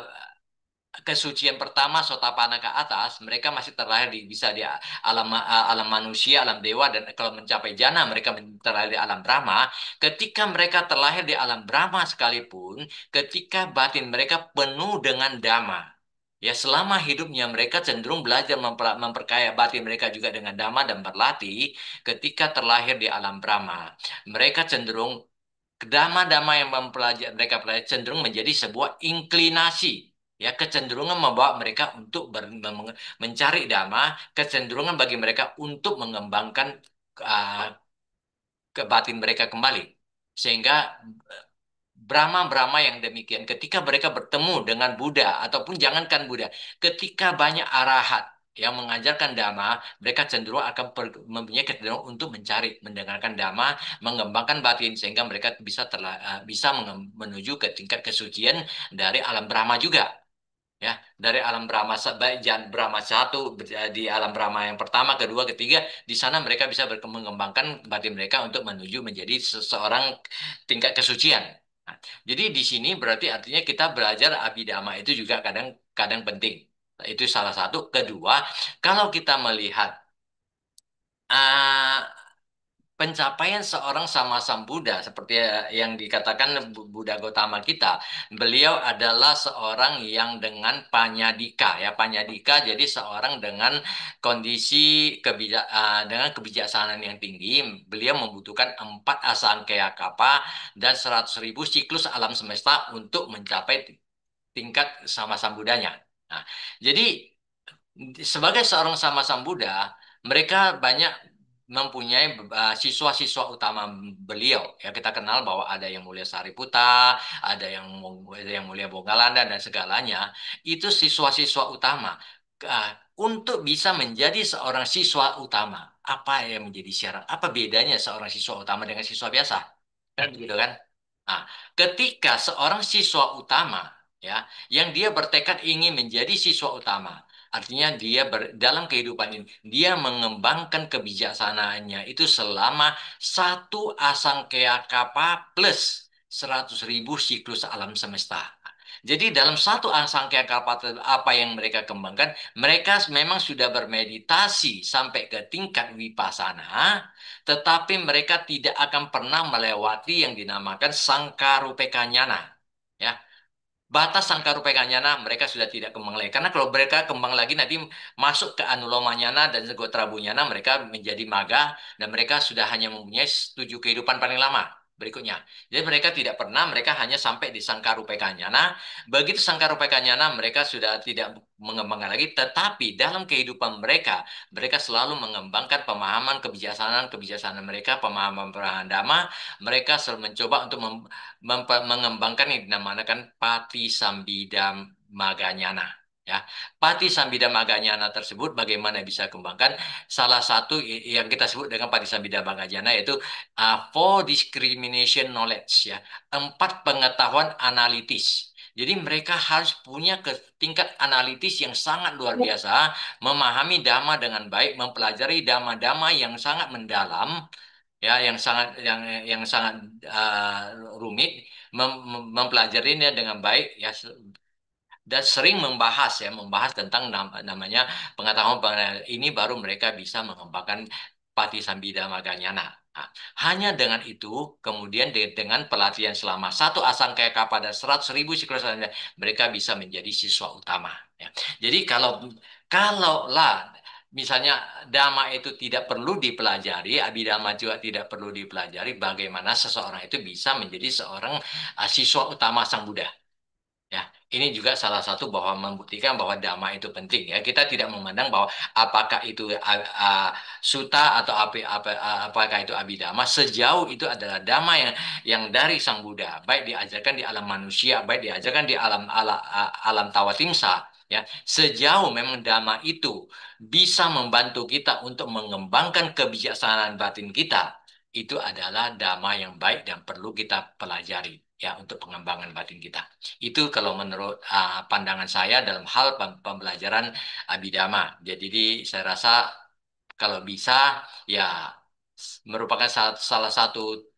C: kesucian pertama Sotapanna ke atas, mereka masih terlahir bisa di alam manusia, alam dewa, dan kalau mencapai jana mereka terlahir di alam Brahma. Ketika mereka terlahir di alam Brahma sekalipun, ketika batin mereka penuh dengan dhamma. Ya, selama hidupnya mereka cenderung belajar memperkaya batin mereka juga dengan dhamma dan berlatih. Ketika terlahir di alam Brahma, mereka cenderung dhamma-dhamma yang mereka pelajari cenderung menjadi sebuah inklinasi. Ya, kecenderungan membawa mereka untuk mencari dhamma, kecenderungan bagi mereka untuk mengembangkan uh, ke batin mereka kembali. Sehingga Brahma-Brahma yang demikian, ketika mereka bertemu dengan Buddha, ataupun jangankan Buddha, ketika banyak arahat yang mengajarkan Dhamma, mereka cenderung akan mempunyai kecenderungan untuk mencari, mendengarkan Dhamma, mengembangkan batin, sehingga mereka bisa menuju ke tingkat kesucian dari alam Brahma juga. Ya, dari alam Brahma baik Brahma satu di alam Brahma yang pertama, kedua, ketiga, di sana mereka bisa mengembangkan batin mereka untuk menuju menjadi seseorang tingkat kesucian. Nah, jadi di sini berarti artinya kita belajar abhidhamma itu juga kadang-kadang penting. Nah, itu salah satu. Kedua, kalau kita melihat ah, pencapaian seorang sama Sam Buddha seperti yang dikatakan Buddha Gautama kita, beliau adalah seorang yang dengan panyadika, ya, panyadika jadi seorang dengan kondisi dengan kebijaksanaan yang tinggi. Beliau membutuhkan 4 asangkaya kapa dan 100.000 siklus alam semesta untuk mencapai tingkat sama Sam Buddhanya. Nah, jadi sebagai seorang sama Sam Buddha, mereka banyak mempunyai siswa-siswa utama beliau. Ya, kita kenal bahwa ada yang mulia Sariputta, ada yang mulia Moggallanda dan segalanya. Itu siswa-siswa utama. Ah, untuk bisa menjadi seorang siswa utama, apa yang menjadi syarat? Apa bedanya seorang siswa utama dengan siswa biasa? Kan begitu kan? Nah, ketika seorang siswa utama, ya, yang dia bertekad ingin menjadi siswa utama, artinya dia dalam kehidupan ini, dia mengembangkan kebijaksanaannya itu selama 1 asangkaya kapa plus 100.000 siklus alam semesta. Jadi dalam 1 asangkaya kapa apa yang mereka kembangkan, mereka memang sudah bermeditasi sampai ke tingkat wipasana, tetapi mereka tidak akan pernah melewati yang dinamakan sangkarupekanyana. Ya, batas sangkarupekanyana mereka sudah tidak kembang lagi. Karena kalau mereka kembang lagi nanti masuk ke anulomanyana dan segotrabunyana mereka menjadi maga dan mereka sudah hanya mempunyai 7 kehidupan paling lama. berikutnya. Jadi mereka hanya sampai di Sangkarupekanyana. Begitu Sangkarupekanyana mereka sudah tidak mengembangkan lagi, tetapi dalam kehidupan mereka, mereka selalu mengembangkan pemahaman kebijaksanaan mereka, pemahaman Dhamma. Mereka selalu mencoba untuk mengembangkan yang dinamakan Patisambhida Maganyana. Ya, Patisambhida Maganyana tersebut bagaimana bisa kembangkan? Salah satu yang kita sebut dengan Patisambhida Maganyana yaitu four discrimination knowledge, ya, 4 pengetahuan analitis. Jadi mereka harus punya tingkat analitis yang sangat luar biasa, memahami dhamma dengan baik, mempelajari dhamma-dhamma yang sangat mendalam, ya, yang sangat rumit, mempelajarinya dengan baik, ya, dan sering membahas tentang namanya pengetahuan ini, baru mereka bisa mengembangkan Patisambhida Maganyana. Nah, hanya dengan itu, kemudian dengan pelatihan selama 1 asangkaya pada 100.000 siklus, mereka bisa menjadi siswa utama. Ya. Jadi kalaulah misalnya dhamma itu tidak perlu dipelajari, abhidhamma juga tidak perlu dipelajari, bagaimana seseorang itu bisa menjadi seorang siswa utama Sang Buddha? Ya, ini juga salah satu bahwa membuktikan bahwa dhamma itu penting, ya. Kita tidak memandang bahwa apakah itu suta atau apakah itu abhidhamma, sejauh itu adalah dhamma yang dari Sang Buddha, baik diajarkan di alam manusia, baik diajarkan di alam tawatimsa, ya. Sejauh memang dhamma itu bisa membantu kita untuk mengembangkan kebijaksanaan batin kita, itu adalah dhamma yang baik dan perlu kita pelajari, ya, untuk pengembangan batin kita. Itu kalau menurut pandangan saya dalam hal pembelajaran Abhidhamma. Jadi saya rasa kalau bisa, ya, merupakan salah satu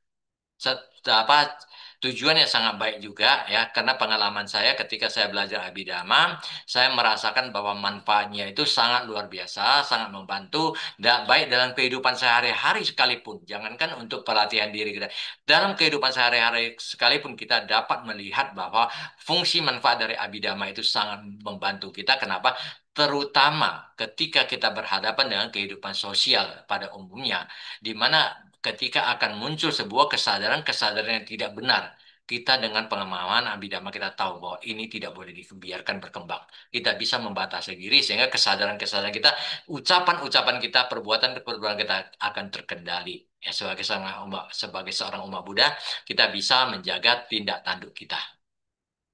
C: apa tujuan yang sangat baik juga, ya, karena pengalaman saya ketika saya belajar Abhidhamma, saya merasakan bahwa manfaatnya itu sangat luar biasa, sangat membantu, baik dalam kehidupan sehari-hari sekalipun, jangankan untuk pelatihan diri kita, dalam kehidupan sehari-hari sekalipun kita dapat melihat bahwa fungsi manfaat dari Abhidhamma itu sangat membantu kita. Kenapa? Terutama ketika kita berhadapan dengan kehidupan sosial pada umumnya, di mana ketika akan muncul sebuah kesadaran-kesadaran yang tidak benar, kita dengan pengalaman Abhidhamma kita tahu bahwa ini tidak boleh dibiarkan berkembang. Kita bisa membatasi diri sehingga kesadaran-kesadaran kita, ucapan-ucapan kita, perbuatan-perbuatan kita akan terkendali. Ya, sebagai seorang umat Buddha, kita bisa menjaga tindak tanduk kita.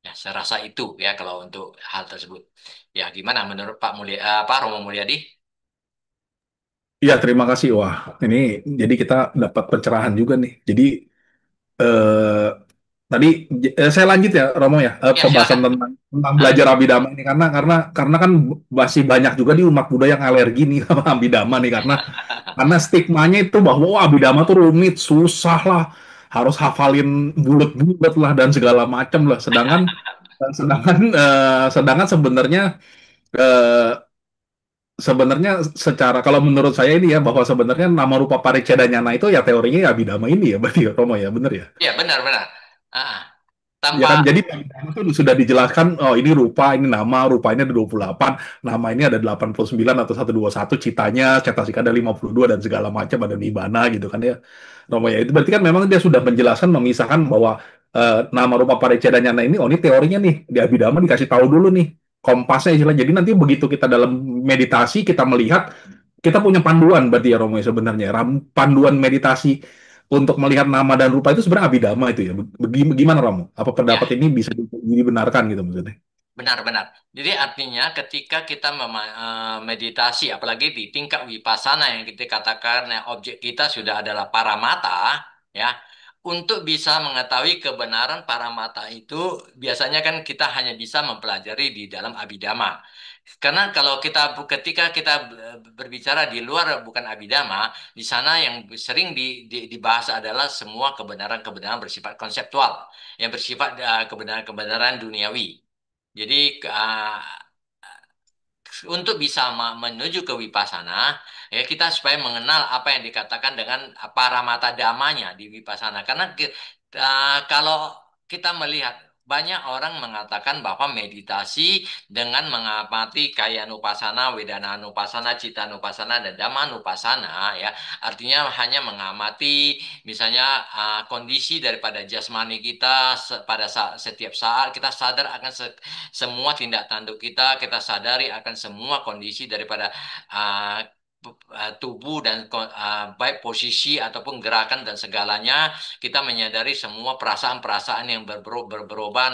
C: Ya, saya rasa itu, ya, kalau untuk hal tersebut. Ya, gimana menurut Pak Romo Mulyadi?
A: Iya, terima kasih. Wah, ini jadi kita dapat pencerahan juga nih. Jadi eh, tadi saya lanjut ya, Romo ya,
C: Ya,
A: pembahasan
C: silakan.
A: tentang
C: Ah,
A: belajar abidama ini karena kan masih banyak juga di umat Buddha yang alergi nih sama abidama nih karena stigmanya itu bahwa wah, abidama tuh rumit, susah lah, harus hafalin bulat-bulat lah dan segala macam lah. Sedangkan sebenarnya eh, sebenarnya secara kalau menurut saya ini ya bahwa sebenarnya nama rupa paricedanyana itu ya teorinya ya abidama ini ya berarti ya Romo ya bener ya.
C: ya, benar-benar. Ah,
A: Ya
C: tanpa
A: kan, jadi nama itu sudah dijelaskan, oh ini rupa, ini nama, rupanya ada 28, nama ini ada 89 atau 121, citanya, cetasika ada 52, dan segala macam, ada Nibbana gitu kan ya. Romo ya, itu berarti kan memang dia sudah menjelaskan, memisahkan bahwa nama rupa paricedanyana ini, oh ini teorinya nih, di Abhidhamma dikasih tahu dulu nih, kompasnya istilah. Jadi nanti begitu kita dalam meditasi, kita melihat, kita punya panduan berarti ya Romo ya sebenarnya, panduan meditasi untuk melihat nama dan rupa itu sebenarnya abidama itu ya. Bagaimana Romo? Apa
C: ya,
A: pendapat ini bisa dibenarkan gitu maksudnya?
C: benar-benar. Jadi artinya ketika kita meditasi, apalagi di tingkat wipasana yang kita katakan, objek kita sudah adalah paramata, ya. Untuk bisa mengetahui kebenaran paramata itu, biasanya kan kita hanya bisa mempelajari di dalam Abhidhamma. Karena kalau ketika kita berbicara di luar bukan Abhidhamma, di sana yang sering dibahas adalah semua kebenaran-kebenaran bersifat konseptual, yang bersifat kebenaran-kebenaran duniawi. Jadi untuk bisa menuju ke wipasana, ya, kita supaya mengenal apa yang dikatakan dengan paramata damanya di wipasana. Karena kalau kita melihat banyak orang mengatakan bahwa meditasi dengan mengamati kaya nupasana, wedana nupasana, cita nupasana, dan dhamma nupasana, ya, artinya hanya mengamati misalnya kondisi daripada jasmani kita pada setiap saat kita sadar akan semua tindak tanduk kita, kita sadari akan semua kondisi daripada ah, tubuh dan baik posisi ataupun gerakan dan segalanya, kita menyadari semua perasaan-perasaan yang berubah,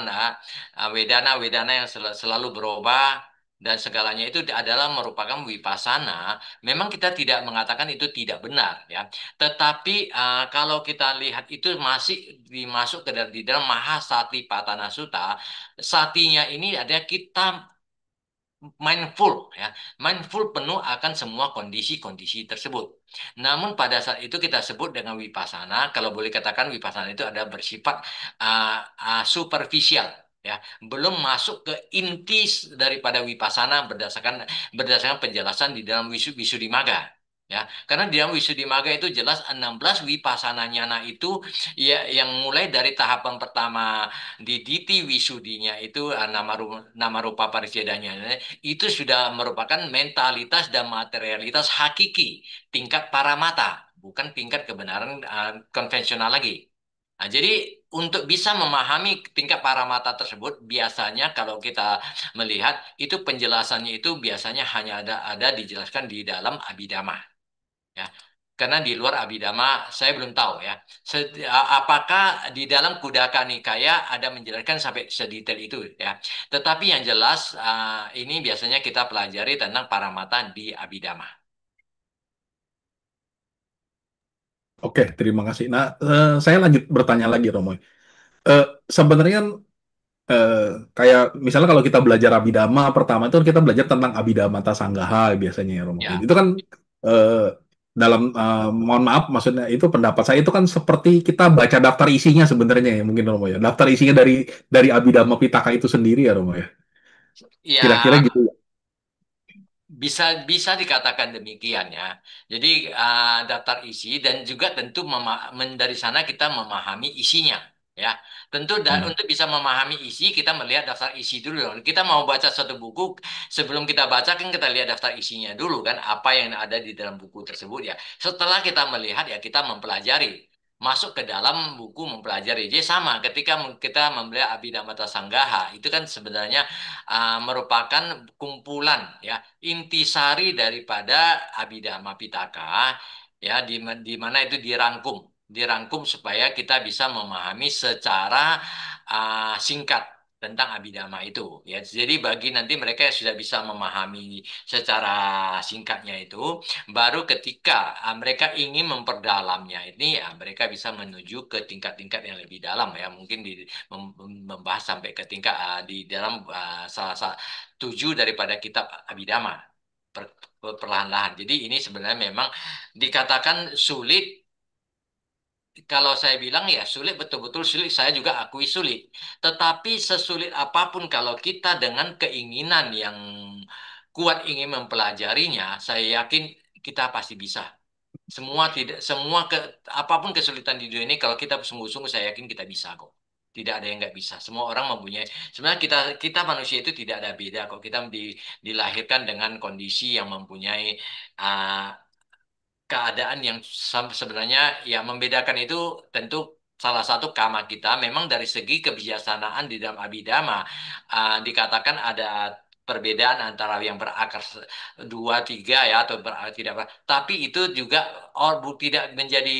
C: wedana-wedana yang selalu berubah, dan segalanya itu adalah merupakan wipasana. Memang kita tidak mengatakan itu tidak benar, ya. Tetapi kalau kita lihat itu masih dimasuk di dalam Mahasatipatthana Sutta. Satinya ini adalah kita mindful, ya, mindful penuh akan semua kondisi-kondisi tersebut. Namun pada saat itu kita sebut dengan wipasana, kalau boleh katakan wipasana itu ada bersifat superficial, ya, belum masuk ke inti daripada wipasana berdasarkan penjelasan di dalam Wisuddhimagga. Ya, karena di dalam Wisuddhimagga itu jelas 16 wipasana nyana itu, ya, yang mulai dari tahapan pertama di Diti Wisudinya itu nama rupa parisedanya itu sudah merupakan mentalitas dan materialitas hakiki tingkat paramata, bukan tingkat kebenaran konvensional lagi. Nah, jadi untuk bisa memahami tingkat paramata tersebut, biasanya kalau kita melihat itu penjelasannya itu biasanya hanya ada dijelaskan di dalam Abhidhamma, ya. Karena di luar Abhidhamma saya belum tahu, ya. Apakah di dalam Khuddaka Nikaya ada menjelaskan sampai sedetail itu, ya. Tetapi yang jelas ini biasanya kita pelajari tentang paramata di Abhidhamma.
A: Oke, terima kasih. Nah, saya lanjut bertanya lagi, Romo. Eh, Sebenarnya kan, eh, kayak misalnya kalau kita belajar Abhidhamma pertama itu kan kita belajar tentang Abhidhamma Sanggaha biasanya ya, Romo.
C: Ya.
A: Itu kan eh, dalam mohon maaf, maksudnya itu pendapat saya itu kan seperti kita baca daftar isinya sebenarnya ya, mungkin, Romo, ya. Daftar isinya dari Abhidhamma Pitaka itu sendiri ya, Romo, ya. Kira-kira
C: Ya,
A: gitu.
C: bisa bisa dikatakan demikian, ya. Jadi daftar isi dan juga tentu dari sana kita memahami isinya, ya. Tentu
A: Hmm.
C: untuk bisa memahami isi kita melihat daftar isi dulu. Kita mau baca satu buku, sebelum kita baca kan kita lihat daftar isinya dulu kan, apa yang ada di dalam buku tersebut, ya. Setelah kita melihat, ya, kita mempelajari. Masuk ke dalam buku mempelajari. Jadi sama ketika kita membeli Abhidhamma Sanggaha, itu kan sebenarnya merupakan kumpulan, ya, intisari daripada Abhidhamma Pitaka, ya, di mana itu dirangkum supaya kita bisa memahami secara singkat tentang Abhidhamma itu, ya. Jadi bagi nanti mereka yang sudah bisa memahami secara singkatnya itu, baru ketika mereka ingin memperdalamnya ini, ya, mereka bisa menuju ke tingkat-tingkat yang lebih dalam, ya, mungkin membahas sampai ke tingkat di dalam salah satu tujuh daripada kitab Abhidhamma, perlahan-lahan. Jadi ini sebenarnya memang dikatakan sulit. Kalau saya bilang ya sulit, betul-betul sulit, saya juga akui sulit. Tetapi sesulit apapun kalau kita dengan keinginan yang kuat ingin mempelajarinya, saya yakin kita pasti bisa. Semua tidak semua ke apapun kesulitan di dunia ini, kalau kita sungguh-sungguh saya yakin kita bisa kok. Tidak ada yang nggak bisa. Semua orang mempunyai. Sebenarnya kita kita manusia itu tidak ada beda kok. Kita dilahirkan dengan kondisi yang mempunyai ah, keadaan yang sebenarnya, ya, membedakan itu tentu salah satu kama kita. Memang dari segi kebijaksanaan di dalam Abhidhamma dikatakan ada perbedaan antara yang berakar dua tiga, ya, atau tidak tapi itu juga tidak menjadi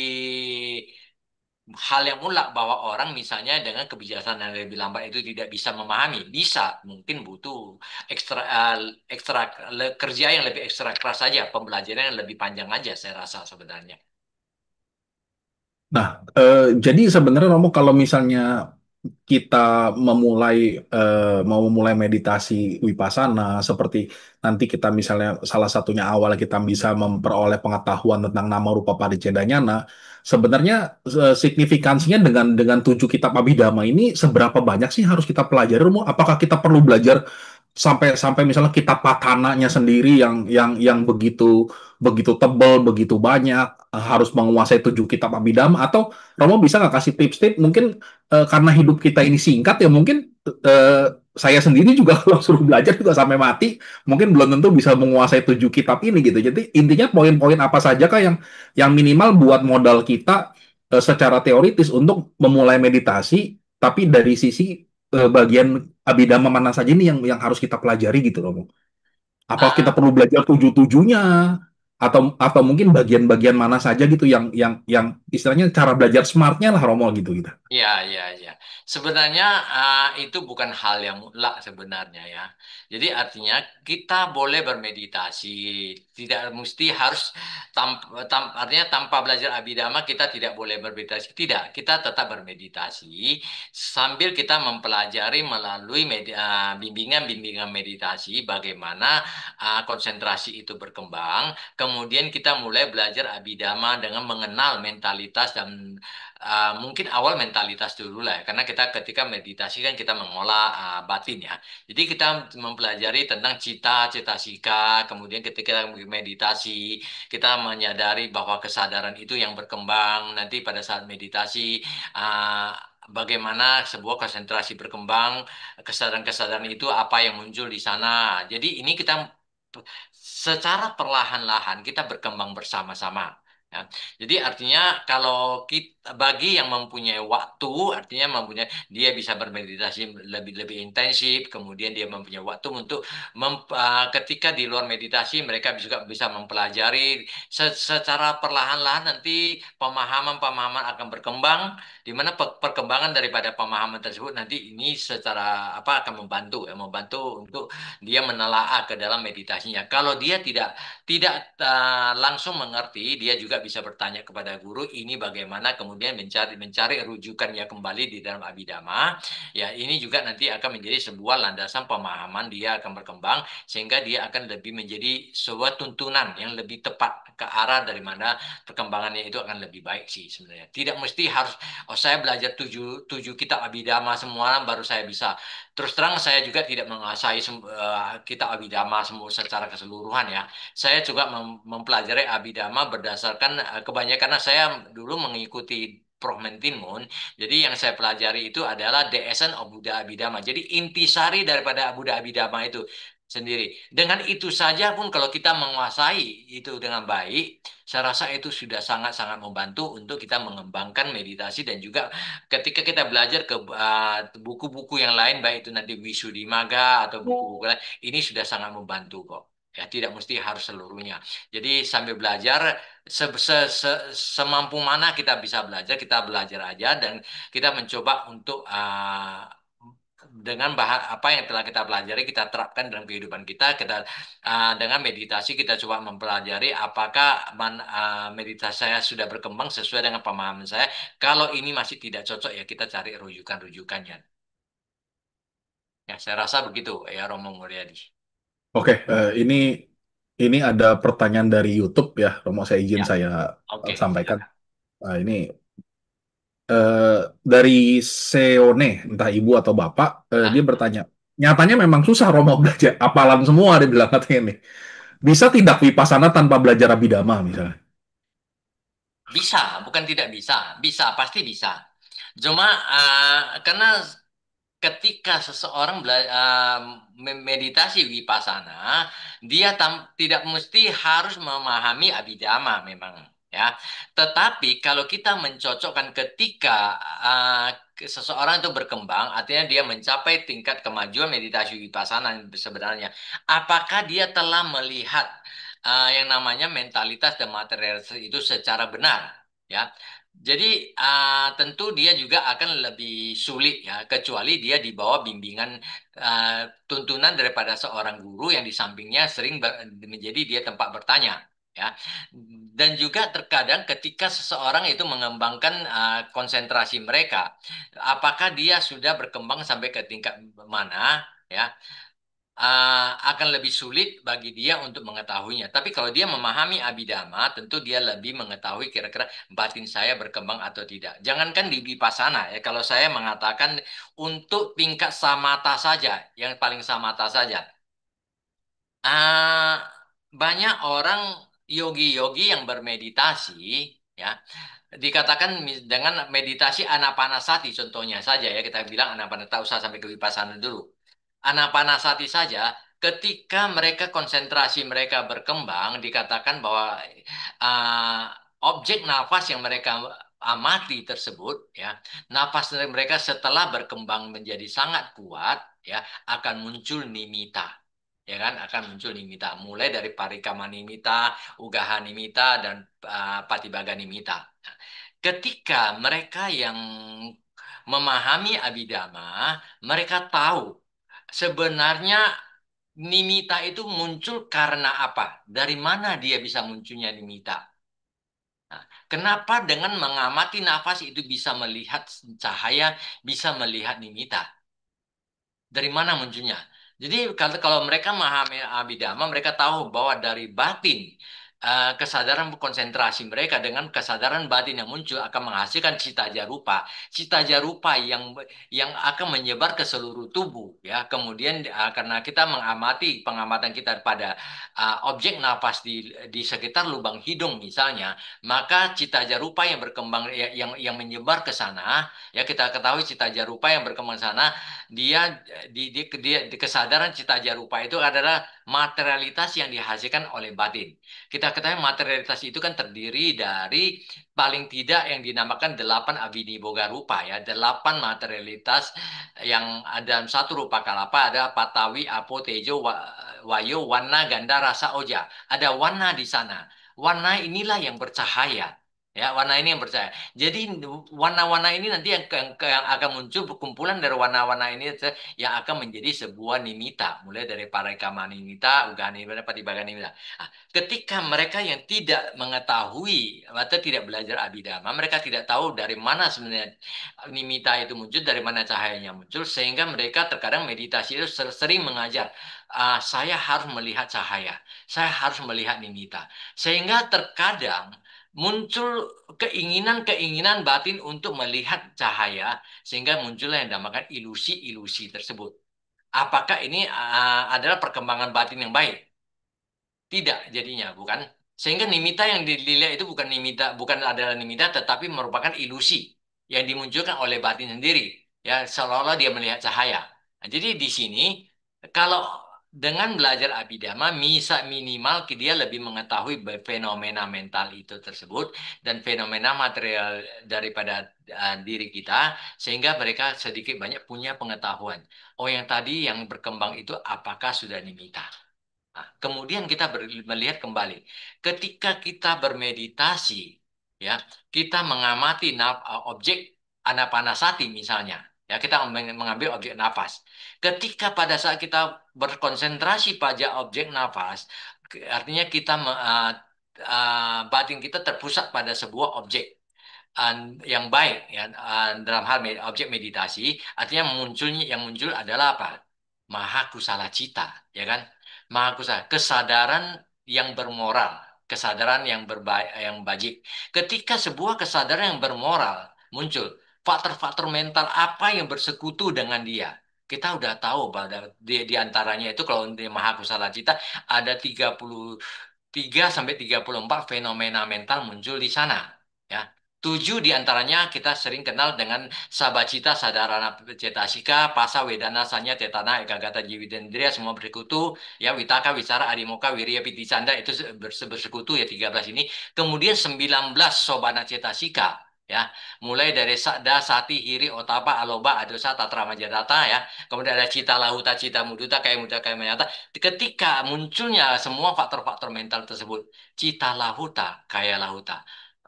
C: hal yang mutlak bahwa orang misalnya dengan kebijaksanaan yang lebih lambat itu tidak bisa memahami. Bisa, mungkin butuh ekstra ekstra kerja yang lebih ekstra keras saja, pembelajaran yang lebih panjang aja saya rasa sebenarnya.
A: Nah, jadi sebenarnya, Romo, kalau misalnya kita mau memulai meditasi wipasana, seperti nanti kita misalnya salah satunya awal kita bisa memperoleh pengetahuan tentang nama rupa pariceda nyana, sebenarnya signifikansinya dengan tujuh kitab Abhidhamma ini seberapa banyak sih harus kita pelajari, Romo? Apakah kita perlu belajar sampai sampai misalnya kitab Patananya sendiri yang begitu begitu tebal, begitu banyak, harus menguasai 7 kitab Abhidhamma, atau Romo bisa nggak kasih tips-tips mungkin, karena hidup kita ini singkat ya mungkin, saya sendiri juga kalau suruh belajar juga sampai mati mungkin belum tentu bisa menguasai 7 kitab ini gitu. Jadi intinya poin-poin apa saja kah yang minimal buat modal kita, secara teoritis untuk memulai meditasi, tapi dari sisi, bagian abidama mana saja nih yang harus kita pelajari gitu loh, Bang. Apa kita
C: Ah,
A: perlu belajar tujuh-tujuhnya, atau mungkin bagian-bagian mana saja gitu yang istilahnya cara belajar smartnya lah Romo gitu gitu.
C: ya, ya, ya. Sebenarnya itu bukan hal yang mutlak sebenarnya ya. Jadi artinya kita boleh bermeditasi, tidak mesti harus artinya tanpa belajar abidama kita tidak boleh bermeditasi. Tidak, kita tetap bermeditasi sambil kita mempelajari melalui bimbingan-bimbingan meditasi bagaimana konsentrasi itu berkembang. Kemudian kita mulai belajar abidama dengan mengenal mentalitas dan mungkin awal mentalitas dulu lah ya. Karena kita ketika meditasi kan kita mengolah batin ya. Jadi kita mempelajari tentang cita, cita sika, kemudian ketika kita meditasi, kita menyadari bahwa kesadaran itu yang berkembang. Nanti pada saat meditasi, bagaimana sebuah konsentrasi berkembang, kesadaran-kesadaran itu apa yang muncul di sana. Jadi ini kita secara perlahan-lahan kita berkembang bersama-sama. Ya. Jadi artinya kalau kita bagi yang mempunyai waktu, artinya mempunyai dia bisa bermeditasi lebih lebih intensif, kemudian dia mempunyai waktu untuk ketika di luar meditasi mereka juga bisa mempelajari secara perlahan-lahan nanti pemahaman-pemahaman akan berkembang, di mana perkembangan daripada pemahaman tersebut nanti ini secara apa akan membantu ya, membantu untuk dia menelaah ke dalam meditasinya. Kalau dia tidak langsung mengerti, dia juga bisa bertanya kepada guru ini bagaimana kemudian mencari mencari rujukannya kembali di dalam abidama. Ya, ini juga nanti akan menjadi sebuah landasan pemahaman dia akan berkembang sehingga dia akan lebih menjadi sebuah tuntunan yang lebih tepat ke arah dari mana perkembangannya itu akan lebih baik sih sebenarnya. Tidak mesti harus oh saya belajar tujuh kitab abidama semua baru saya bisa. Terus terang saya juga tidak menguasai kitab abidama semua secara keseluruhan ya. Saya juga mempelajari abidama berdasarkan kebanyakan karena saya dulu mengikuti Prof. Mentinmun. Jadi yang saya pelajari itu adalah The Essence of Buddha Abhidhamma. Jadi intisari daripada Buddha Abhidhamma itu sendiri. Dengan itu saja pun kalau kita menguasai itu dengan baik, saya rasa itu sudah sangat-sangat membantu untuk kita mengembangkan meditasi dan juga ketika kita belajar ke buku-buku yang lain, baik itu nanti Visuddhimagga atau buku-buku lain, ini sudah sangat membantu kok. Ya, tidak mesti harus seluruhnya. Jadi sambil belajar, semampu mana kita bisa belajar, kita belajar aja dan kita mencoba untuk dengan apa yang telah kita pelajari kita terapkan dalam kehidupan kita. Kita dengan meditasi kita coba mempelajari apakah meditasi saya sudah berkembang sesuai dengan pemahaman saya. Kalau ini masih tidak cocok ya kita cari rujukan-rujukannya. Ya, saya rasa begitu ya Romo Mulyadi.
A: Oke, ini ada pertanyaan dari YouTube ya, Romo, saya izin
C: Ya,
A: saya
C: oke,
A: sampaikan.
C: silakan.
A: Nah, ini, eh, dari Seone, entah ibu atau bapak, dia
C: Nah,
A: bertanya, nyatanya memang susah Romo belajar, apalan semua dia bilang katanya ini. Bisa tidak Vipassana tanpa belajar Abhidhamma misalnya?
C: bisa, bukan tidak bisa, bisa, pasti bisa. Cuma karena ketika seseorang meditasi vipassana, dia tidak mesti harus memahami abhidhamma memang ya. Tetapi kalau kita mencocokkan ketika seseorang itu berkembang, artinya dia mencapai tingkat kemajuan meditasi vipassana sebenarnya, apakah dia telah melihat yang namanya mentalitas dan materialitas itu secara benar? Ya, jadi tentu dia juga akan lebih sulit ya, kecuali dia di bawah bimbingan tuntunan daripada seorang guru yang di sampingnya sering menjadi dia tempat bertanya. Ya, dan juga terkadang ketika seseorang itu mengembangkan konsentrasi mereka, apakah dia sudah berkembang sampai ke tingkat mana? Ya, akan lebih sulit bagi dia untuk mengetahuinya. Tapi kalau dia memahami abidama, tentu dia lebih mengetahui kira-kira batin saya berkembang atau tidak. Jangankan di vipassana ya, kalau saya mengatakan untuk tingkat samatha saja, yang paling samatha saja. Ah, banyak orang yogi-yogi yang bermeditasi, ya, dikatakan dengan meditasi anapanasati contohnya saja ya, kita bilang anapanasati, tak usah sampai ke vipassana dulu. Anapanasati saja, ketika mereka konsentrasi mereka berkembang, dikatakan bahwa ah, objek nafas yang mereka amati tersebut, ya, nafas mereka setelah berkembang menjadi sangat kuat, ya, akan muncul nimita. Ya kan, akan muncul nimita, mulai dari parikama nimita, ugaha nimita, dan patibaga nimita. Ketika mereka yang memahami abidama, mereka tahu sebenarnya nimita itu muncul karena apa? Dari mana dia bisa munculnya nimita? Nah, kenapa dengan mengamati nafas itu bisa melihat cahaya, bisa melihat nimita? Dari mana munculnya? Jadi kalau kalau mereka memahami abidama, mereka tahu bahwa dari batin, kesadaran konsentrasi mereka dengan kesadaran batin yang muncul akan menghasilkan cita jarupa. Cita jarupa yang akan menyebar ke seluruh tubuh, ya. Kemudian karena kita mengamati pengamatan kita pada objek nafas di sekitar lubang hidung misalnya, maka cita jarupa yang berkembang yang menyebar ke sana, ya, kita ketahui cita jarupa yang berkembang sana, dia di kesadaran cita jarupa itu adalah materialitas yang dihasilkan oleh batin. Kita ketahui materialitas itu kan terdiri dari paling tidak yang dinamakan 8 abiniboga rupa, ya, 8 materialitas yang ada dalam satu rupa kalapa, ada patawi, apo, tejo, wayo, warna, ganda, rasa, oja. Ada warna di sana. Warna inilah yang bercahaya. Ya, warna ini yang bercahaya. Jadi warna-warna ini nanti yang akan muncul kumpulan dari warna-warna ini yang akan menjadi sebuah nimita, mulai dari parekama nimita, ugani nimita, patibaga nimita. Nah, ketika mereka yang tidak mengetahui atau tidak belajar abidama, mereka tidak tahu dari mana sebenarnya nimita itu muncul, dari mana cahayanya muncul, sehingga mereka terkadang meditasi itu sering mengajar, saya harus melihat cahaya, saya harus melihat nimita, sehingga terkadang muncul keinginan-keinginan batin untuk melihat cahaya, sehingga muncullah yang dinamakan ilusi-ilusi tersebut. Apakah ini adalah perkembangan batin yang baik? Tidak jadinya, bukan. Sehingga nimita yang dilihat itu bukan nimita, bukan adalah nimita, tetapi merupakan ilusi yang dimunculkan oleh batin sendiri. Ya, seolah-olah dia melihat cahaya. Nah, jadi di sini, kalau dengan belajar abidama, bisa minimal dia lebih mengetahui fenomena mental itu tersebut dan fenomena material daripada diri kita, sehingga mereka sedikit banyak punya pengetahuan. Oh, yang tadi yang berkembang itu apakah sudah nimita? Nah, kemudian kita melihat kembali, ketika kita bermeditasi, ya, kita mengamati objek anapanasati misalnya, ya, kita mengambil objek nafas. Ketika pada saat kita berkonsentrasi pada objek nafas, artinya kita batin kita terpusat pada sebuah objek yang baik, ya, dalam hal objek meditasi, artinya munculnya yang muncul adalah apa? Maha kusala cita, ya kan? Maha kusala, kesadaran yang bermoral, kesadaran yang berbaik, yang bajik. Ketika sebuah kesadaran yang bermoral muncul, faktor-faktor mental apa yang bersekutu dengan dia? Kita udah tahu bahwa di antaranya itu kalau di Maha Kusala Cita ada 33 sampai 34 fenomena mental muncul di sana. Ya. 7 diantaranya kita sering kenal dengan sabacita, sadarana cetasika, pasa, wedana, sanya, tetana, ekagata, jiwidendriya, semua bersekutu. Ya, witaka, wisara, adimoka, wirya, piti, canda, itu bersekutu ya 13 ini. Kemudian 19 sobana cetasika. Ya, mulai dari sakda, sati, hiri, otapa, aloba, adosa, tatra, majadata, ya. Kemudian ada cita lahuta, cita muduta, kaya muda, kaya menyata. Ketika munculnya semua faktor-faktor mental tersebut, cita lahuta, kaya lahuta,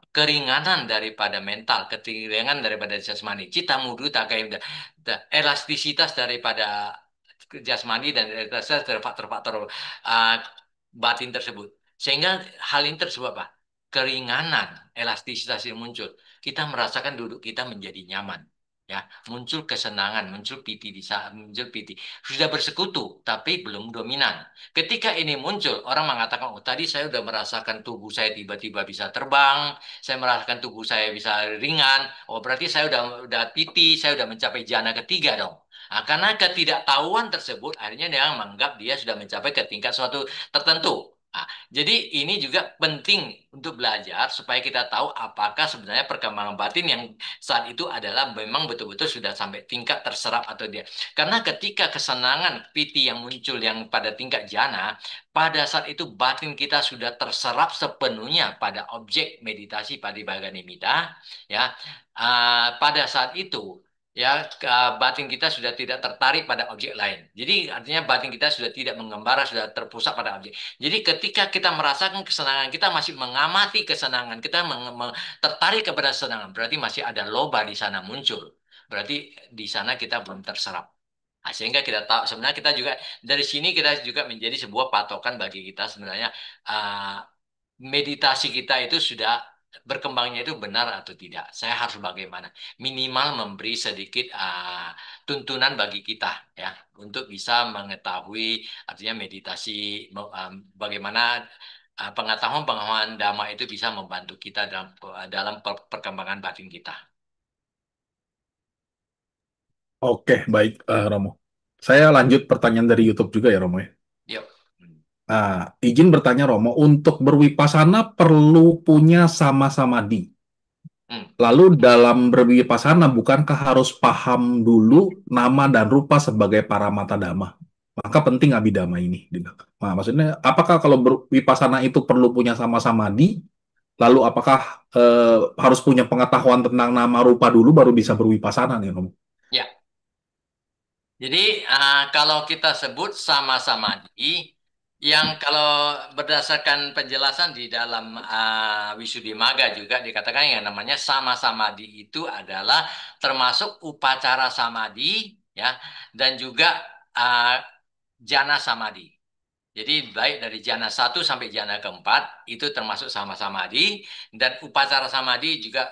C: keringanan daripada mental, keringanan daripada jasmani, cita muduta, kaya muda, elastisitas daripada jasmani dan elastisitas dari faktor-faktor uh, batin tersebut. Sehingga hal ini tersebut apa? Keringanan, elastisitas yang muncul. Kita merasakan duduk kita menjadi nyaman. Ya, muncul kesenangan, muncul piti di saat muncul piti. Sudah bersekutu, tapi belum dominan. Ketika ini muncul, orang mengatakan, oh tadi saya udah merasakan tubuh saya tiba-tiba bisa terbang, saya merasakan tubuh saya bisa ringan, oh berarti saya udah piti, saya udah mencapai jana ketiga dong. Nah, karena ketidaktahuan tersebut, akhirnya dia menganggap dia sudah mencapai ke tingkat suatu tertentu. Nah, jadi ini juga penting untuk belajar supaya kita tahu apakah sebenarnya perkembangan batin yang saat itu adalah memang betul-betul sudah sampai tingkat terserap atau dia. Karena ketika kesenangan piti yang muncul yang pada tingkat jana, pada saat itu batin kita sudah terserap sepenuhnya pada objek meditasi Padibaganimita, ya. Pada saat itu ya batin kita sudah tidak tertarik pada objek lain. Jadi artinya batin kita sudah tidak mengembara, sudah terpusat pada objek. Jadi ketika kita merasakan kesenangan, kita masih mengamati kesenangan, kita tertarik kepada kesenangan, berarti masih ada loba di sana muncul. Berarti di sana kita belum terserap. Nah, sehingga kita tahu sebenarnya kita juga dari sini kita juga menjadi sebuah patokan bagi kita sebenarnya uh, meditasi kita itu sudah berkembangnya itu benar atau tidak. Saya harus bagaimana? Minimal memberi sedikit tuntunan bagi kita ya untuk bisa mengetahui artinya meditasi bagaimana pengetahuan-pengetahuan dhamma itu bisa membantu kita dalam perkembangan batin kita.
A: Oke, baik, Romo. Saya lanjut pertanyaan dari YouTube juga ya, Romo ya.
C: Yuk. Hmm.
A: Nah, izin bertanya, Romo, untuk berwipasana perlu punya sama-sama di.
C: Hmm.
A: Lalu dalam berwipasana, bukankah harus paham dulu nama dan rupa sebagai paramata dhamma? Maka penting abidama ini. Nah, maksudnya, apakah kalau berwipasana itu perlu punya sama-sama di? Lalu apakah harus punya pengetahuan tentang nama rupa dulu baru bisa berwipasana nih, Romo?
C: Ya. Jadi kalau kita sebut sama-sama di, yang kalau berdasarkan penjelasan di dalam Wisuddhimagga juga dikatakan yang namanya sama-sama di itu adalah termasuk upacara samadhi ya dan juga uh, jana samadhi. Jadi baik dari jana satu sampai jana keempat itu termasuk sama samadhi dan upacara samadhi juga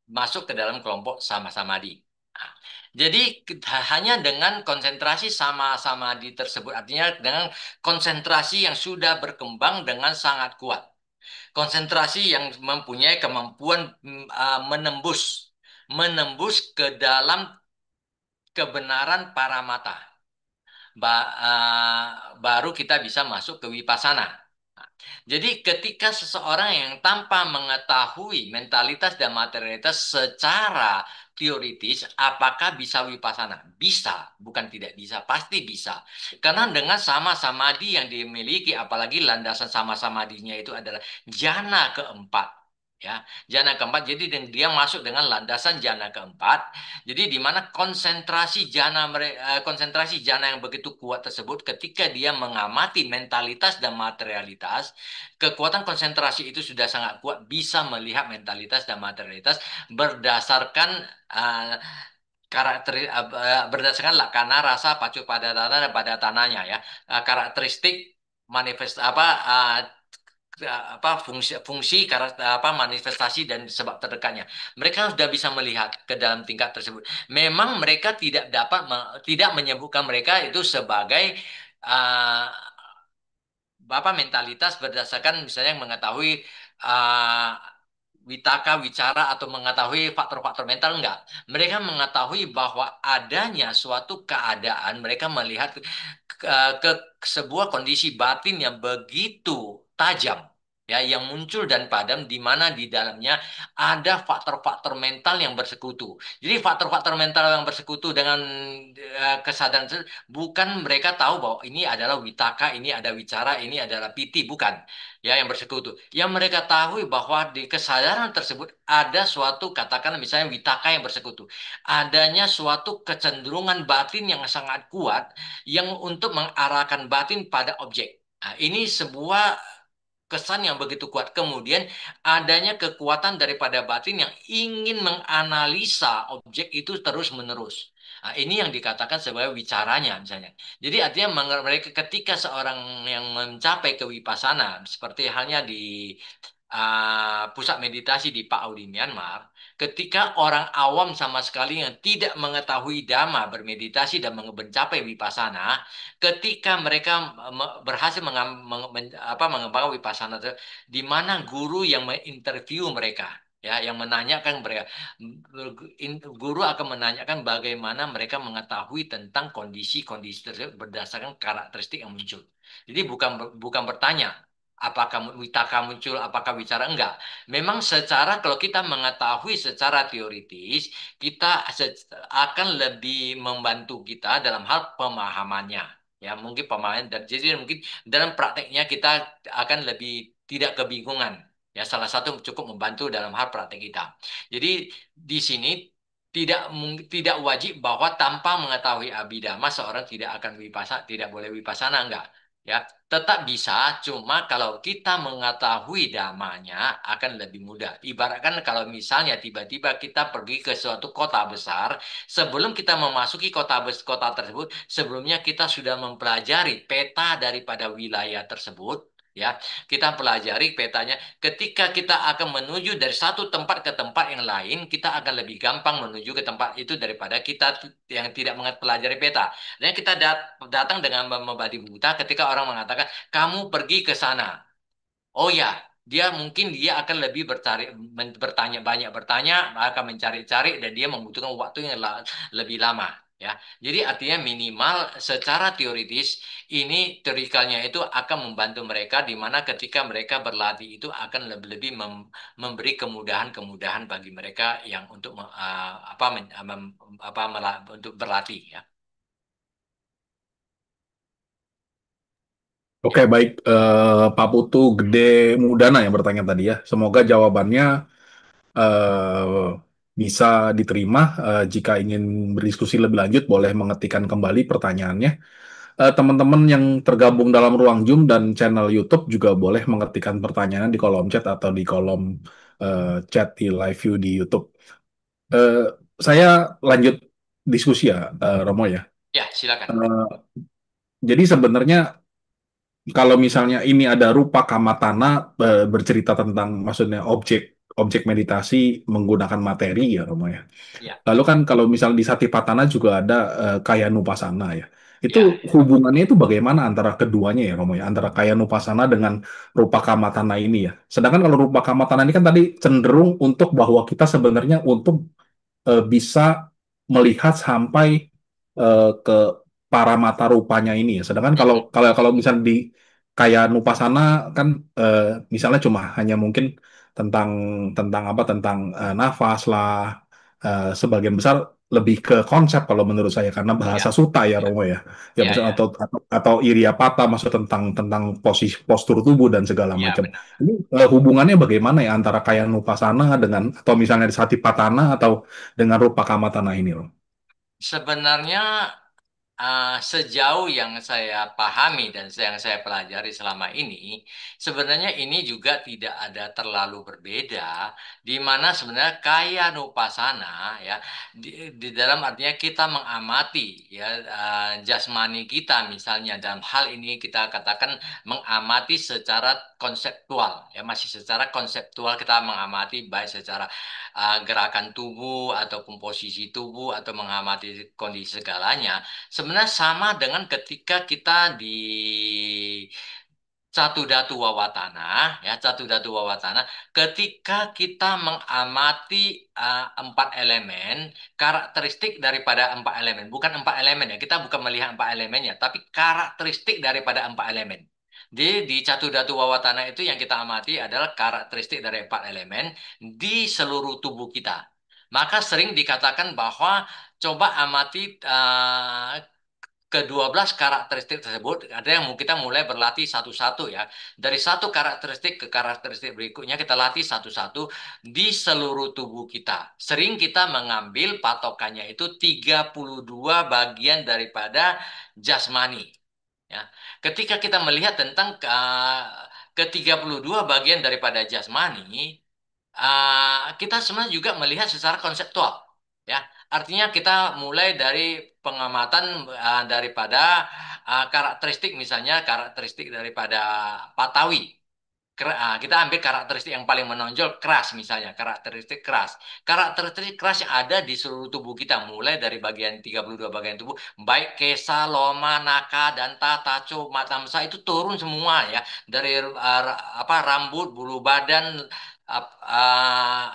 C: masuk ke dalam kelompok sama samadhi. Nah, jadi hanya dengan konsentrasi sama-sama di tersebut, artinya dengan konsentrasi yang sudah berkembang dengan sangat kuat. Konsentrasi yang mempunyai kemampuan menembus ke dalam kebenaran para mata. Baru kita bisa masuk ke wipasana. Jadi ketika seseorang yang tanpa mengetahui mentalitas dan materialitas secara teoritis, apakah bisa wipasana? Bisa, bukan tidak bisa, pasti bisa. Karena dengan sama samadhi yang dimiliki, apalagi landasan sama samadinya itu adalah jana keempat. Ya, jana keempat. Jadi dia masuk dengan landasan jana keempat. Jadi di mana konsentrasi jana yang begitu kuat tersebut ketika dia mengamati mentalitas dan materialitas, kekuatan konsentrasi itu sudah sangat kuat bisa melihat mentalitas dan materialitas berdasarkan berdasarkan lakana rasa pacu pada tanah dan pada tanahnya ya. Karakteristik manifest fungsi manifestasi dan sebab terdekatnya. Mereka sudah bisa melihat ke dalam tingkat tersebut. Memang mereka tidak menyebutkan mereka itu sebagai uh, mentalitas berdasarkan misalnya mengetahui uh, witaka, wicara atau mengetahui faktor-faktor mental enggak. Mereka mengetahui bahwa adanya suatu keadaan, mereka melihat ke sebuah kondisi batin yang begitu tajam ya yang muncul dan padam di mana di dalamnya ada faktor-faktor mental yang bersekutu. Jadi faktor-faktor mental yang bersekutu dengan kesadaran bukan mereka tahu bahwa ini adalah witaka, ini ada wicara, ini adalah piti, bukan ya yang bersekutu. Yang mereka tahu bahwa di kesadaran tersebut ada suatu katakan misalnya witaka yang bersekutu. Adanya suatu kecenderungan batin yang sangat kuat yang untuk mengarahkan batin pada objek. Nah, ini sebuah kesan yang begitu kuat. Kemudian adanya kekuatan daripada batin yang ingin menganalisa objek itu terus-menerus. Nah, ini yang dikatakan sebagai wicaranya misalnya. Jadi artinya mereka ketika seorang yang mencapai kewipasana seperti halnya di pusat meditasi di PAU di Myanmar, ketika orang awam sama sekali yang tidak mengetahui dhamma, bermeditasi dan mencapai vipassana, ketika mereka berhasil mengembangkan vipassana, di mana guru yang menginterview mereka, ya, yang menanyakan mereka, guru akan menanyakan bagaimana mereka mengetahui tentang kondisi-kondisi tersebut berdasarkan karakteristik yang muncul. Jadi bukan bukan bertanya apakah witaka muncul, apakah bicara enggak. Memang secara kalau kita mengetahui secara teoritis, kita akan lebih membantu kita dalam hal pemahamannya. Ya, mungkin pemahaman dan jadi mungkin dalam prakteknya kita akan lebih tidak kebingungan. Ya, salah satu cukup membantu dalam hal praktek kita. Jadi di sini tidak wajib bahwa tanpa mengetahui abidama seorang tidak akan vipassana, tidak boleh vipassana, enggak. Ya, tetap bisa, cuma kalau kita mengetahui damanya akan lebih mudah. Ibaratkan kalau misalnya tiba-tiba kita pergi ke suatu kota besar, sebelum kita memasuki kota tersebut, sebelumnya kita sudah mempelajari peta daripada wilayah tersebut. Ya, kita pelajari petanya. Ketika kita akan menuju dari satu tempat ke tempat yang lain, kita akan lebih gampang menuju ke tempat itu daripada kita yang tidak mempelajari peta. Dan kita datang dengan membadi buta ketika orang mengatakan, kamu pergi ke sana. Oh ya, dia akan lebih bertanya, banyak bertanya, akan mencari-cari dan dia membutuhkan waktu yang lebih lama. Ya, jadi artinya minimal secara teoritis ini teorikalnya itu akan membantu mereka di mana ketika mereka berlatih itu akan lebih-lebih memberi kemudahan-kemudahan bagi mereka yang untuk untuk berlatih ya.
A: Oke,
C: Ya,
A: baik. Pak Putu Gede Mudana yang bertanya tadi ya. Semoga jawabannya eh, bisa diterima. Jika ingin berdiskusi lebih lanjut, boleh mengetikkan kembali pertanyaannya. Teman-teman yang tergabung dalam ruang Zoom dan channel YouTube juga boleh mengetikkan pertanyaan di kolom chat atau di kolom chat di live view di YouTube. Eh, saya lanjut diskusi ya, Romo ya.
C: ya silakan.
A: Eh, jadi sebenarnya kalau misalnya ini ada rupa kamatana bercerita tentang maksudnya objek objek meditasi menggunakan materi ya Romo ya.
C: Ya,
A: Lalu kan kalau misalnya di Satipatthana juga ada kaya nupasana ya. Itu
C: ya.
A: hubungannya itu bagaimana antara keduanya ya Romo ya, antara kaya nupasana dengan rupa kamatana ini ya. Sedangkan kalau rupa kamatana ini kan tadi cenderung untuk bahwa kita sebenarnya untuk bisa melihat sampai ke para mata rupanya ini ya. Sedangkan kalau
C: Mhm.
A: kalau kalau misalnya di kayak Nupasana kan eh, misalnya cuma hanya mungkin tentang tentang apa tentang nafas lah sebagian besar lebih ke konsep kalau menurut saya karena bahasa
C: Ya,
A: suta ya
C: ya,
A: Romo ya. Ya
C: ya,
A: maksudnya
C: ya,
A: atau Iriapata maksud tentang posisi postur tubuh dan segala
C: ya
A: macam.
C: benar.
A: Ini hubungannya bagaimana ya antara kaya Nupasana dengan atau misalnya di Satipatthana atau dengan rupa kamatana ini loh.
C: Sebenarnya sejauh yang saya pahami dan yang saya pelajari selama ini, sebenarnya ini juga tidak ada terlalu berbeda, di mana sebenarnya kaya nupasana ya di dalam artinya kita mengamati ya jasmani kita misalnya dalam hal ini kita katakan mengamati secara konseptual ya masih secara konseptual kita mengamati baik secara gerakan tubuh ataupun posisi tubuh atau mengamati kondisi segalanya. Sebenarnya sama dengan ketika kita di Catu Datu Wawatana, ya Catu Datu Wawatana, ketika kita mengamati empat elemen, karakteristik daripada empat elemen, bukan empat elemen ya, kita bukan melihat empat elemennya, tapi karakteristik daripada empat elemen. Di Catu Datu Wawatana itu yang kita amati adalah karakteristik dari empat elemen di seluruh tubuh kita. Maka sering dikatakan bahwa coba amati ke-12 karakteristik tersebut, ada yang kita mulai berlatih satu-satu ya. Dari satu karakteristik ke karakteristik berikutnya kita latih satu-satu di seluruh tubuh kita. Sering kita mengambil patokannya itu 32 bagian daripada jasmani. Ya. Ketika kita melihat tentang ke 32 bagian daripada jasmani, kita sebenarnya juga melihat secara konseptual. Ya, artinya kita mulai dari pengamatan daripada karakteristik misalnya karakteristik daripada Patawi. Kita ambil karakteristik yang paling menonjol, keras misalnya, karakteristik keras. Karakteristik keras yang ada di seluruh tubuh kita, mulai dari bagian 32 bagian tubuh, baik kesa, loma, naka, danta, taco, matamsa itu turun semua ya. Dari apa rambut, bulu badan, apa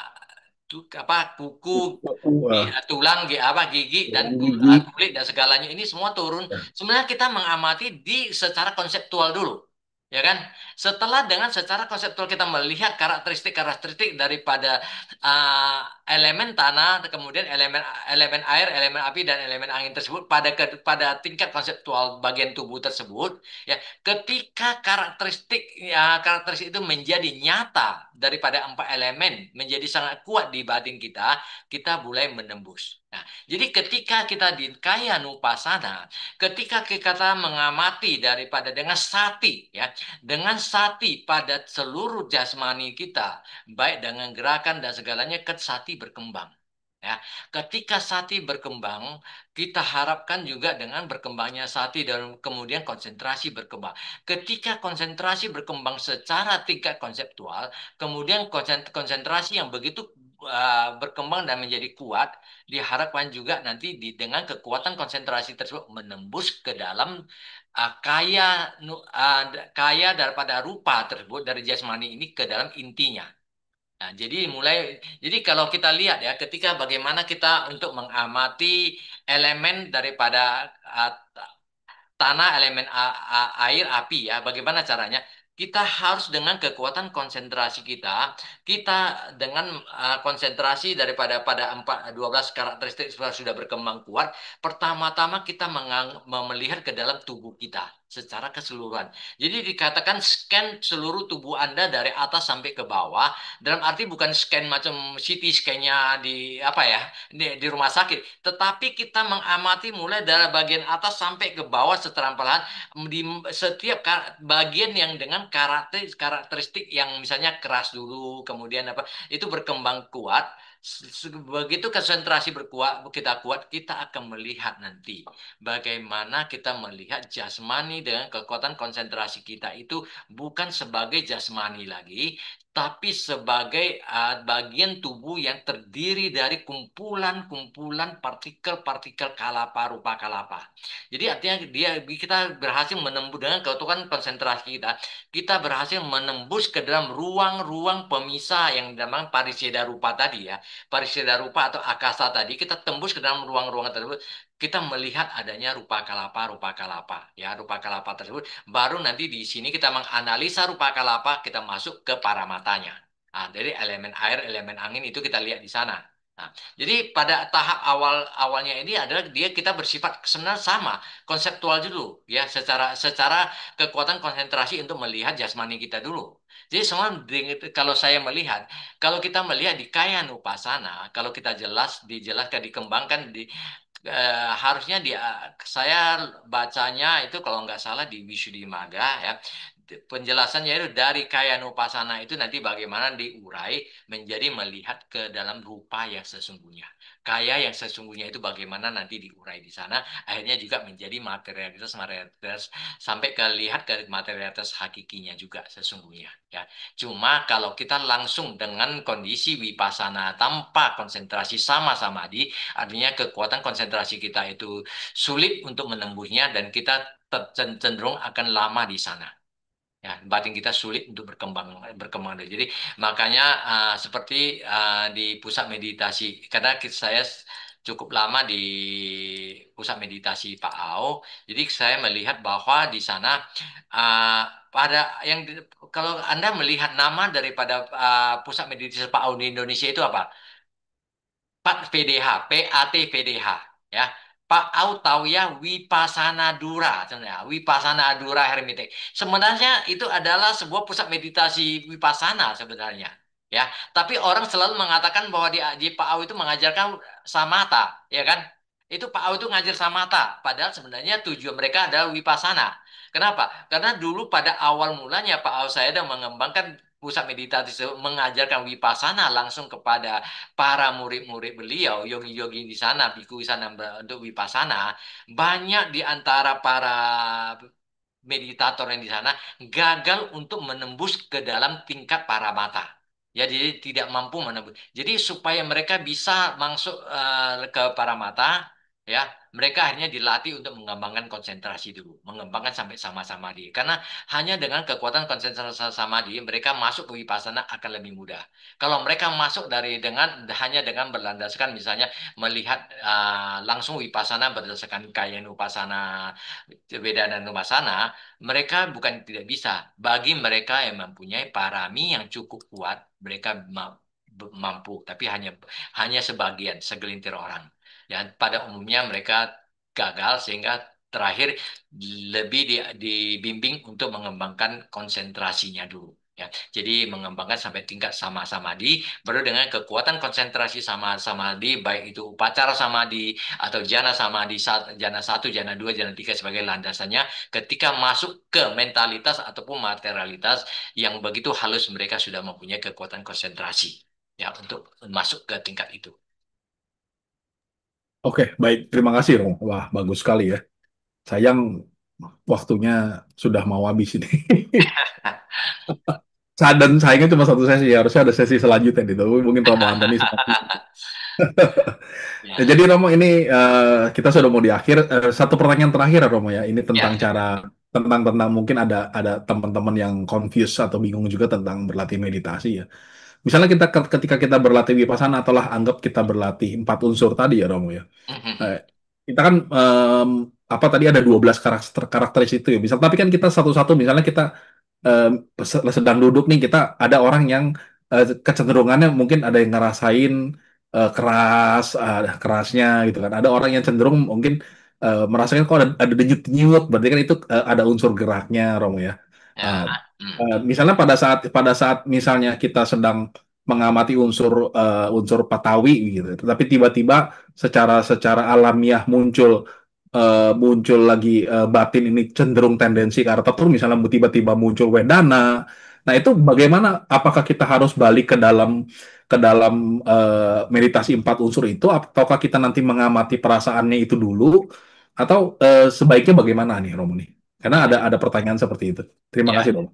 C: kuku,
A: Kuku,
C: tulang, apa gigi dan
A: tulang gigi.
C: kulit dan segalanya ini semua turun.
A: Ya.
C: Sebenarnya kita mengamati di secara konseptual dulu. Ya kan? Setelah dengan secara konseptual kita melihat karakteristik-karakteristik daripada elemen tanah, kemudian elemen elemen air, elemen api dan elemen angin tersebut pada tingkat konseptual bagian tubuh tersebut, ya, ketika karakteristik itu menjadi nyata daripada empat elemen menjadi sangat kuat di batin kita, kita mulai menembus. Nah, jadi ketika kita di kaya nupasana, ketika kita mengamati daripada dengan sati, ya, dengan sati pada seluruh jasmani kita, baik dengan gerakan dan segalanya, sati berkembang. Ya, ketika sati berkembang, kita harapkan juga dengan berkembangnya sati dan kemudian konsentrasi berkembang. Ketika konsentrasi berkembang secara tingkat konseptual, kemudian konsentrasi yang begitu berkembang dan menjadi kuat, diharapkan juga nanti dengan kekuatan konsentrasi tersebut menembus ke dalam kaya daripada rupa tersebut dari jasmani ini ke dalam intinya. Nah, jadi kalau kita lihat ya, ketika bagaimana kita untuk mengamati elemen daripada tanah, elemen air, api ya, bagaimana caranya? Kita harus dengan kekuatan konsentrasi kita dengan konsentrasi daripada pada 12 karakteristik sudah berkembang kuat, pertama-tama kita melihat ke dalam tubuh kita secara keseluruhan. Jadi dikatakan scan seluruh tubuh Anda dari atas sampai ke bawah, dalam arti bukan scan macam CT scan-nya di apa ya, di rumah sakit, tetapi kita mengamati mulai dari bagian atas sampai ke bawah secara perlahan di setiap bagian yang dengan karakteristik yang misalnya keras dulu, kemudian apa itu berkembang kuat. Begitu konsentrasi kita kuat, kita akan melihat nanti bagaimana kita melihat jasmani dengan kekuatan konsentrasi kita itu bukan sebagai jasmani lagi, tapi sebagai bagian tubuh yang terdiri dari kumpulan-kumpulan partikel-partikel kalapa rupa kalapa. Jadi artinya kita berhasil menembus dengan kekuatan konsentrasi kita berhasil menembus ke dalam ruang-ruang pemisah yang namanya pariseda rupa tadi ya, pariseda rupa atau akasa tadi, kita tembus ke dalam ruang-ruang tersebut. Kita melihat adanya rupa kalapa, ya rupa kalapa tersebut. Baru nanti di sini kita menganalisa rupa kalapa, kita masuk ke paramatanya. Nah, dari elemen air, elemen angin itu kita lihat di sana. Nah, jadi pada tahap awalnya ini adalah kita bersifat sebenarnya sama, konseptual dulu, ya secara secara kekuatan konsentrasi untuk melihat jasmani kita dulu. Jadi semua kalau saya melihat, kalau kita melihat di kaya upasana, kalau kita dijelaskan, dikembangkan harusnya saya bacanya itu kalau nggak salah di Wisuddhimagga ya, penjelasannya itu dari kaya nupasana itu nanti bagaimana diurai menjadi melihat ke dalam rupa yang sesungguhnya. Kaya yang sesungguhnya itu bagaimana nanti diurai di sana, akhirnya juga menjadi materialitas sampai ke lihat ke materialitas hakikinya juga sesungguhnya ya. Cuma kalau kita langsung dengan kondisi wipasana tanpa konsentrasi sama-sama artinya kekuatan konsentrasi kita itu sulit untuk menembusnya dan kita cenderung akan lama di sana. Ya, batin kita sulit untuk berkembang. Jadi makanya seperti di pusat meditasi, karena saya cukup lama di pusat meditasi Pak Ao, jadi saya melihat bahwa di sana uh, pada kalau Anda melihat nama daripada pusat meditasi Pak Ao di Indonesia itu apa? Pat VDH, PAT VDH, ya. Pak Au tahu ya Wipasana Dura, sebenarnya Wipasana Dura Hermitage. Sebenarnya itu adalah sebuah pusat meditasi Wipasana sebenarnya, ya. Tapi orang selalu mengatakan bahwa di Pak Au itu mengajarkan samatha, ya kan? Itu Pak Au itu ngajar samatha, padahal sebenarnya tujuan mereka adalah Wipasana. Kenapa? Karena dulu pada awal mulanya Pak Au saya sedang mengembangkan pusat meditasi mengajarkan Wipasana langsung kepada para murid-murid beliau, yogi-yogi di sana, biku di sana untuk wipasana, banyak di antara para meditator yang di sana gagal untuk menembus ke dalam tingkat para mata. Ya, jadi tidak mampu menembus. Jadi supaya mereka bisa masuk ke para mata, ya, mereka akhirnya dilatih untuk mengembangkan konsentrasi dulu, mengembangkan sampai sama-sama di. Karena hanya dengan kekuatan konsentrasi sama di, mereka masuk ke vipassana akan lebih mudah. Kalau mereka masuk hanya dengan berlandaskan misalnya melihat langsung vipassana berdasarkan kaya upasana, Vedana Nupasana, mereka bukan tidak bisa. Bagi mereka yang mempunyai parami yang cukup kuat, mereka mampu, tapi hanya sebagian, segelintir orang. Ya, pada umumnya mereka gagal sehingga terakhir lebih dibimbing untuk mengembangkan konsentrasinya dulu. Ya, jadi mengembangkan sampai tingkat sama-sama di, baru dengan kekuatan konsentrasi sama-sama di, baik itu upacara samadhi atau jana samadhi, jana satu, jana dua, jana tiga sebagai landasannya, ketika masuk ke mentalitas ataupun materialitas yang begitu halus, mereka sudah mempunyai kekuatan konsentrasi ya untuk masuk ke tingkat itu.
A: Oke, baik. Terima kasih, Romo. Wah, bagus sekali ya. Sayang waktunya sudah mau habis ini. Dan sayangnya cuma satu sesi, harusnya ada sesi selanjutnya gitu. Mungkin Romo Antoni sempat. Ya,
C: Ya,
A: jadi Romo ini kita sudah mau di akhir. Satu pertanyaan terakhir Romo ya. Ini
C: ya,
A: tentang
C: ya.
A: cara tentang mungkin ada teman-teman yang confused atau bingung juga tentang berlatih meditasi ya. Misalnya ketika kita berlatih vipassana atau lah anggap kita berlatih empat unsur tadi ya Romo ya. Eh, kita kan apa tadi ada 12 karakteris itu ya. Misal tapi kan kita satu-satu misalnya kita em, sedang duduk nih kita ada orang yang kecenderungannya mungkin ada yang ngerasain keras kerasnya gitu kan. Ada orang yang cenderung mungkin merasakan kok ada denyut-denyut berarti kan itu ada unsur geraknya Romo ya.
C: Ya,
A: Nah, misalnya pada saat misalnya kita sedang mengamati unsur patawi gitu, tapi tiba-tiba secara secara alamiah muncul lagi batin ini cenderung tendensi ke arah tertentu, misalnya tiba-tiba muncul wedana. Nah, itu bagaimana? Apakah kita harus balik ke dalam meditasi empat unsur itu, ataukah kita nanti mengamati perasaannya itu dulu, atau sebaiknya bagaimana nih, Romo nih? Karena
C: ya,
A: ada pertanyaan seperti itu. Terima
C: ya.
A: kasih, Romo.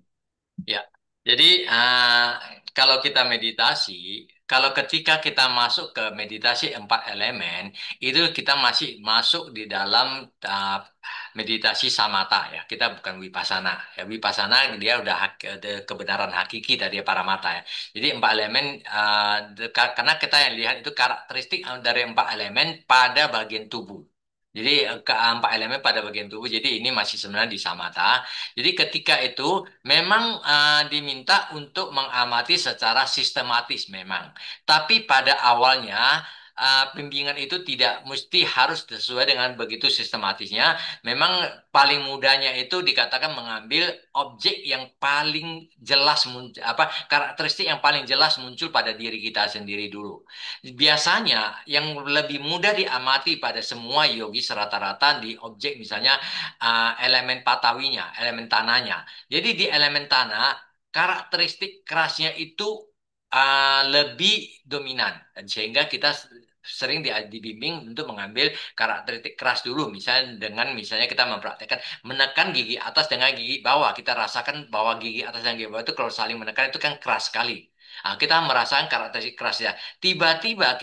C: Ya, jadi kalau kita meditasi, kalau ketika kita masuk ke meditasi empat elemen, itu kita masih masuk di dalam meditasi samatha ya. Kita bukan vipassana. Ya, vipassana dia udah ada kebenaran hakiki dari para mata ya. Jadi empat elemen karena kita yang lihat itu karakteristik dari empat elemen pada bagian tubuh. Jadi keempat elemen pada bagian tubuh. Jadi ini masih sebenarnya di samatha. Jadi ketika itu memang diminta untuk mengamati secara sistematis memang. Tapi pada awalnya bimbingan itu tidak mesti harus sesuai dengan begitu sistematisnya. Memang paling mudahnya itu dikatakan mengambil objek yang paling jelas apa karakteristik yang paling jelas muncul pada diri kita sendiri dulu. Biasanya yang lebih mudah diamati pada semua yogis rata-rata di objek misalnya elemen patawinya, elemen tanahnya. Jadi di elemen tanah, karakteristik kerasnya itu lebih dominan. Dan sehingga kita sering dibimbing untuk mengambil karakteristik keras dulu. Misalnya misalnya kita mempraktekkan menekan gigi atas dengan gigi bawah. Kita rasakan bahwa gigi atas dan gigi bawah itu kalau saling menekan itu kan keras sekali. Nah, kita merasakan karakteristik kerasnya. Tiba-tiba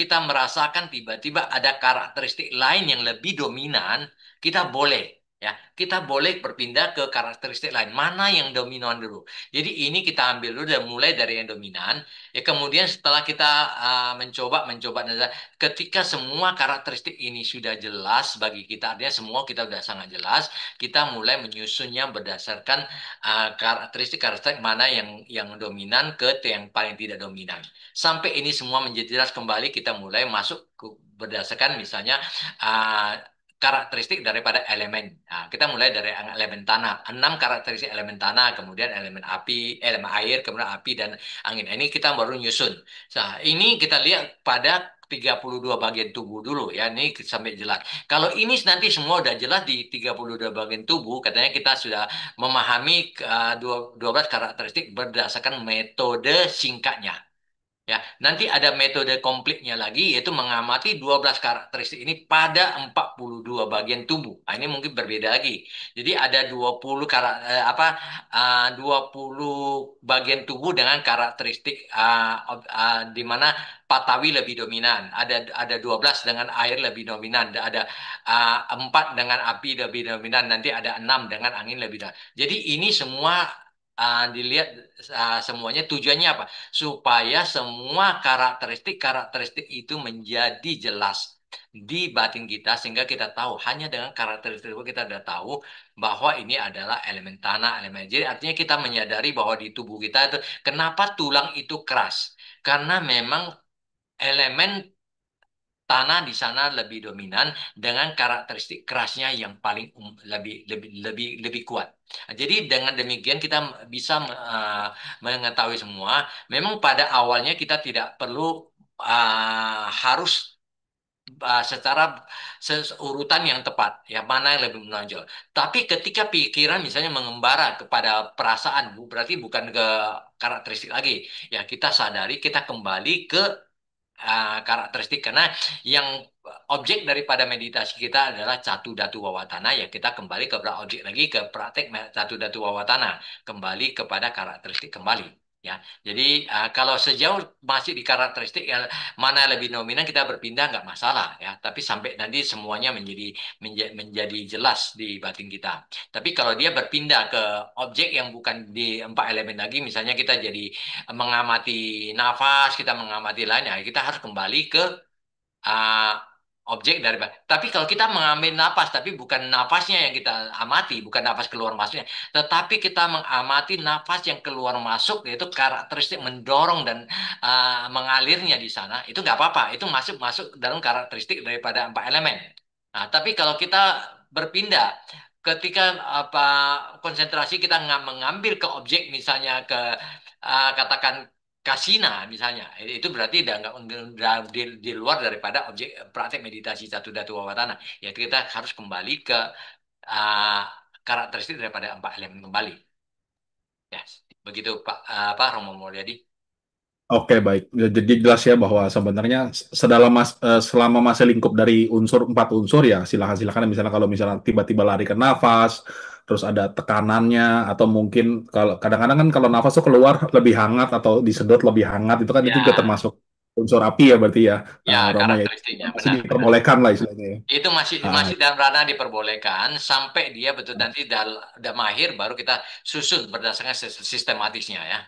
C: ada karakteristik lain yang lebih dominan, kita boleh berpindah ke karakteristik lain. Mana yang dominan dulu? Jadi ini kita ambil dulu dan mulai dari yang dominan. Ya kemudian setelah kita mencoba, ketika semua karakteristik ini sudah jelas bagi kita, artinya semua kita sudah sangat jelas, kita mulai menyusunnya berdasarkan karakteristik mana yang dominan ke yang paling tidak dominan. Sampai ini semua menjadi jelas kembali, kita mulai masuk berdasarkan misalnya uh, karakteristik daripada elemen. Nah, kita mulai dari elemen tanah. 6 karakteristik elemen tanah, kemudian elemen api, elemen air, kemudian api dan angin. Nah, ini kita baru nyusun. Nah, ini kita lihat pada 32 bagian tubuh dulu ya. Ini sampai jelas. Kalau ini nanti semua udah jelas di 32 bagian tubuh, katanya kita sudah memahami 12 karakteristik berdasarkan metode singkatnya. Ya, nanti ada metode komplitnya lagi yaitu mengamati 12 karakteristik ini pada 42 bagian tubuh. Nah, ini mungkin berbeda lagi. Jadi ada 20 20 bagian tubuh dengan karakteristik di mana Patawi lebih dominan. Ada 12 dengan air lebih dominan. Ada 4 dengan api lebih dominan. Nanti ada 6 dengan angin lebih dominan. Jadi ini semua dilihat semuanya tujuannya apa? Supaya semua karakteristik-karakteristik itu menjadi jelas di batin kita sehingga kita tahu hanya dengan karakteristik itu kita sudah tahu bahwa ini adalah elemen tanah, elemen. Jadi artinya kita menyadari bahwa di tubuh kita itu kenapa tulang itu keras? Karena memang elemen tanah di sana lebih dominan dengan karakteristik kerasnya yang paling lebih kuat. Jadi dengan demikian kita bisa mengetahui semua. Memang pada awalnya kita tidak perlu harus secara urutan yang tepat, ya mana yang lebih menonjol. Tapi ketika pikiran misalnya mengembara kepada perasaan, berarti bukan ke karakteristik lagi. Ya kita sadari, kita kembali ke karakteristik karena yang objek daripada meditasi kita adalah catu datu wawatana ya kita kembali ke objek lagi ke praktek catu datu wawatana kembali kepada karakteristik kembali ya jadi kalau sejauh masih di karakteristik ya, mana lebih dominan kita berpindah nggak masalah ya tapi sampai nanti semuanya menjadi jelas di batin kita tapi kalau dia berpindah ke objek yang bukan di empat elemen lagi misalnya kita jadi mengamati nafas, kita mengamati lain, ya kita harus kembali ke uh, objek dari. Tapi kalau kita mengambil nafas, tapi bukan nafasnya yang kita amati, bukan nafas keluar masuknya, tetapi kita mengamati nafas yang keluar masuk, yaitu karakteristik mendorong dan mengalirnya di sana, itu nggak apa-apa, itu masuk masuk dalam karakteristik daripada empat elemen. Nah, tapi kalau kita berpindah ketika apa konsentrasi kita mengambil ke objek misalnya ke katakan kasina misalnya itu berarti udah di luar daripada objek praktek meditasi satu datu wawatana ya kita harus kembali ke uh, karakteristik daripada empat elemen kembali ya begitu Pak apa Romo Mulyadi.
A: Oke, baik. Ya, jadi jelas ya bahwa sebenarnya selama masih lingkup dari empat unsur ya silakan-silakan misalnya kalau misalnya tiba-tiba lari ke nafas, terus ada tekanannya atau mungkin kalau kadang-kadang kan kalau nafas tuh keluar lebih hangat atau disedot lebih hangat itu kan itu juga
C: Ya
A: termasuk unsur api ya berarti ya,
C: ya
A: Romo ya itu
C: karakteristiknya
A: masih
C: benar-benar
A: diperbolehkan lah istilahnya ya.
C: itu masih
A: Ah,
C: masih dalam ranah diperbolehkan sampai dia betul nanti udah mahir baru kita susun berdasarkan sistematisnya ya.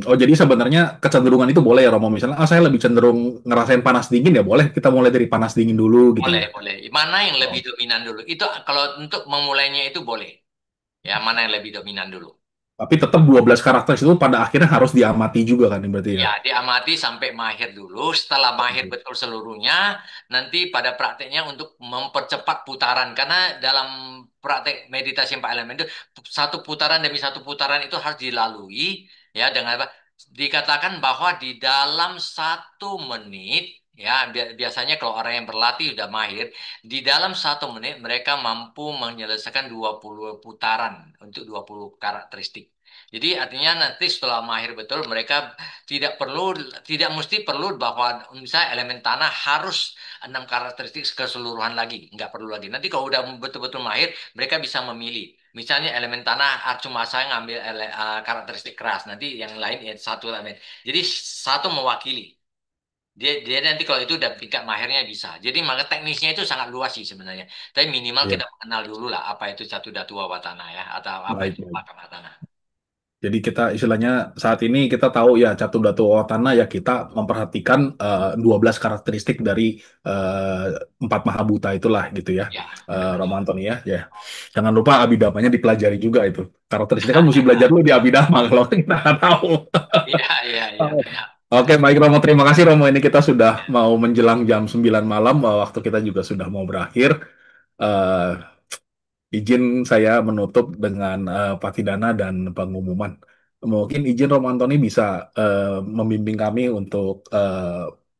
A: Oh jadi sebenarnya kecenderungan itu boleh ya Romo misalnya saya lebih cenderung ngerasain panas dingin ya boleh kita mulai dari panas dingin dulu gitu
C: Boleh,
A: ya.
C: boleh. Mana yang lebih
A: Oh.
C: dominan dulu? Itu kalau untuk memulainya itu boleh. Ya, mana yang lebih dominan dulu?
A: Tapi tetap 12 karakter itu pada akhirnya harus diamati juga kan berarti ya.
C: Ya, diamati sampai mahir dulu. Setelah mahir
A: Oke.
C: betul seluruhnya, nanti pada prakteknya untuk mempercepat putaran. Karena dalam praktek meditasi empat elemen itu, satu putaran demi satu putaran itu harus dilalui. Ya, dengan apa? Dikatakan bahwa di dalam 1 menit, ya biasanya kalau orang yang berlatih sudah mahir, di dalam 1 menit mereka mampu menyelesaikan 20 putaran untuk 20 karakteristik. Jadi artinya nanti setelah mahir betul mereka tidak perlu, tidak mesti perlu bahwa misalnya elemen tanah harus 6 karakteristik keseluruhan lagi, nggak perlu lagi. Nanti kalau udah betul-betul mahir, mereka bisa memilih. Misalnya elemen tanah cuma saya ngambil karakteristik keras, nanti yang lain ya satu elemen. Jadi satu mewakili. Dia nanti kalau itu udah tingkat mahirnya bisa. Jadi maka teknisnya itu sangat luas sih sebenarnya. Tapi minimal
A: Iya,
C: kita mengenal dulu lah apa itu Catu Datu Wawatana ya atau apa
A: baik,
C: itu
A: baik.
C: Pakam Tanah.
A: Jadi kita istilahnya saat ini kita tahu ya Catur Dato Awatana ya kita memperhatikan 12 karakteristik dari empat Mahabuta itulah gitu ya.
C: Ya, benar.
A: Romo Antoni ya. Ya. Jangan lupa Abhidhamanya dipelajari juga itu. Karakteristik kan mesti belajar dulu di Abhidhamma kalau kita nggak tahu.
C: Iya, iya, iya.
A: Oke, baik Romo. Terima kasih Romo. Ini kita sudah mau menjelang jam 9 malam. Waktu kita juga sudah mau berakhir. Eh, Izin saya menutup dengan patidana dan pengumuman. Mungkin izin Romo Antoni bisa membimbing kami untuk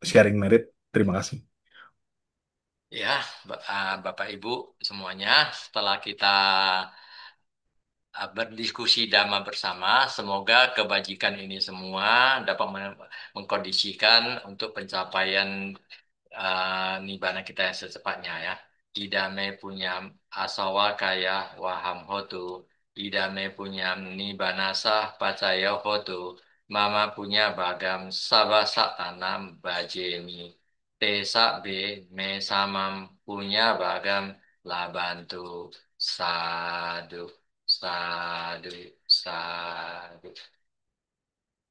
A: sharing merit. Terima kasih.
C: Ya, Bapak Ibu semuanya, setelah kita berdiskusi dhamma bersama. Semoga kebajikan ini semua dapat mengkondisikan untuk pencapaian nibbana kita yang secepatnya ya. Idame punya asawa kaya waham hotu. Idame punya nibbanasa pacaya hotu. Mama punya bagam sabasa tanam bajemi. Tesa be me samam punya bagam labantu. Sadu, sadu, sadu.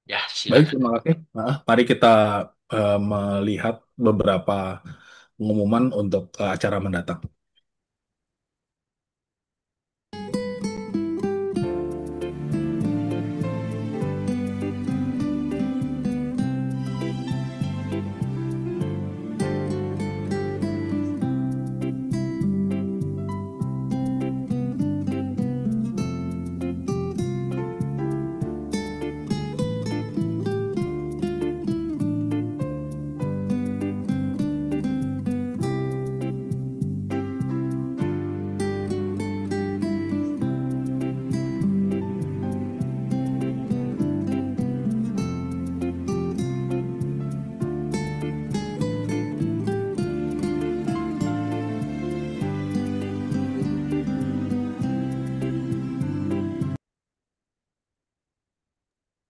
C: Ya,
A: Baik,
C: silakan.
A: terima kasih. Nah, mari kita melihat beberapa pengumuman untuk acara mendatang.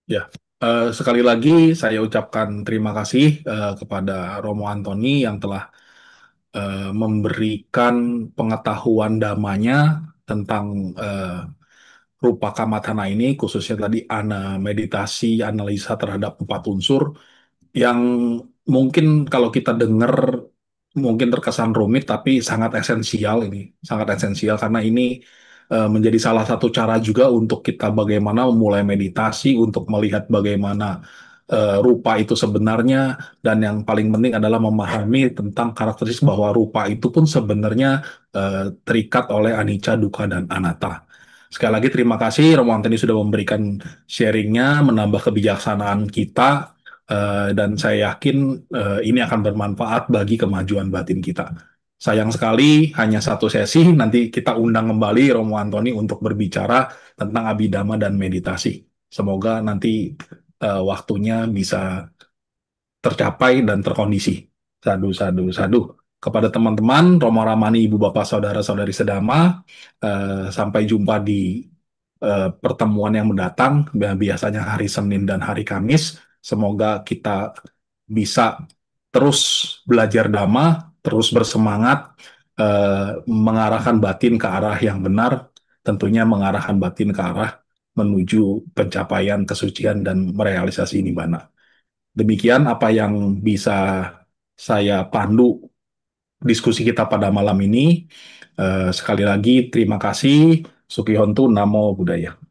A: Ya, sekali lagi saya ucapkan terima kasih kepada Romo Antoni yang telah memberikan pengetahuan damanya tentang rupa kamatana ini, khususnya tadi meditasi, analisa terhadap 4 unsur yang mungkin kalau kita dengar mungkin terkesan rumit tapi sangat esensial ini, sangat esensial karena ini menjadi salah satu cara juga untuk kita bagaimana memulai meditasi untuk melihat bagaimana rupa itu sebenarnya dan yang paling penting adalah memahami tentang karakteristik bahwa rupa itu pun sebenarnya terikat oleh anicca, dukkha, dan anatta. Sekali lagi terima kasih Romo Antoni sudah memberikan sharingnya, menambah kebijaksanaan kita dan saya yakin ini akan bermanfaat bagi kemajuan batin kita. Sayang sekali hanya satu sesi, nanti kita undang kembali Romo Antoni untuk berbicara tentang abhidhamma dan meditasi. Semoga nanti waktunya bisa tercapai dan terkondisi. Sadu, sadu, sadu. Kepada teman-teman, Romo Ramani, Ibu Bapak, Saudara-saudari sedama, sampai jumpa di pertemuan yang mendatang, biasanya hari Senin dan hari Kamis. Semoga kita bisa terus belajar Dhamma, terus bersemangat, mengarahkan batin ke arah yang benar, tentunya mengarahkan batin ke arah menuju pencapaian kesucian dan merealisasi nibbana. Demikian apa yang bisa saya pandu diskusi kita pada malam ini. Sekali lagi, terima kasih. Sukihontu, Namo Buddhaya.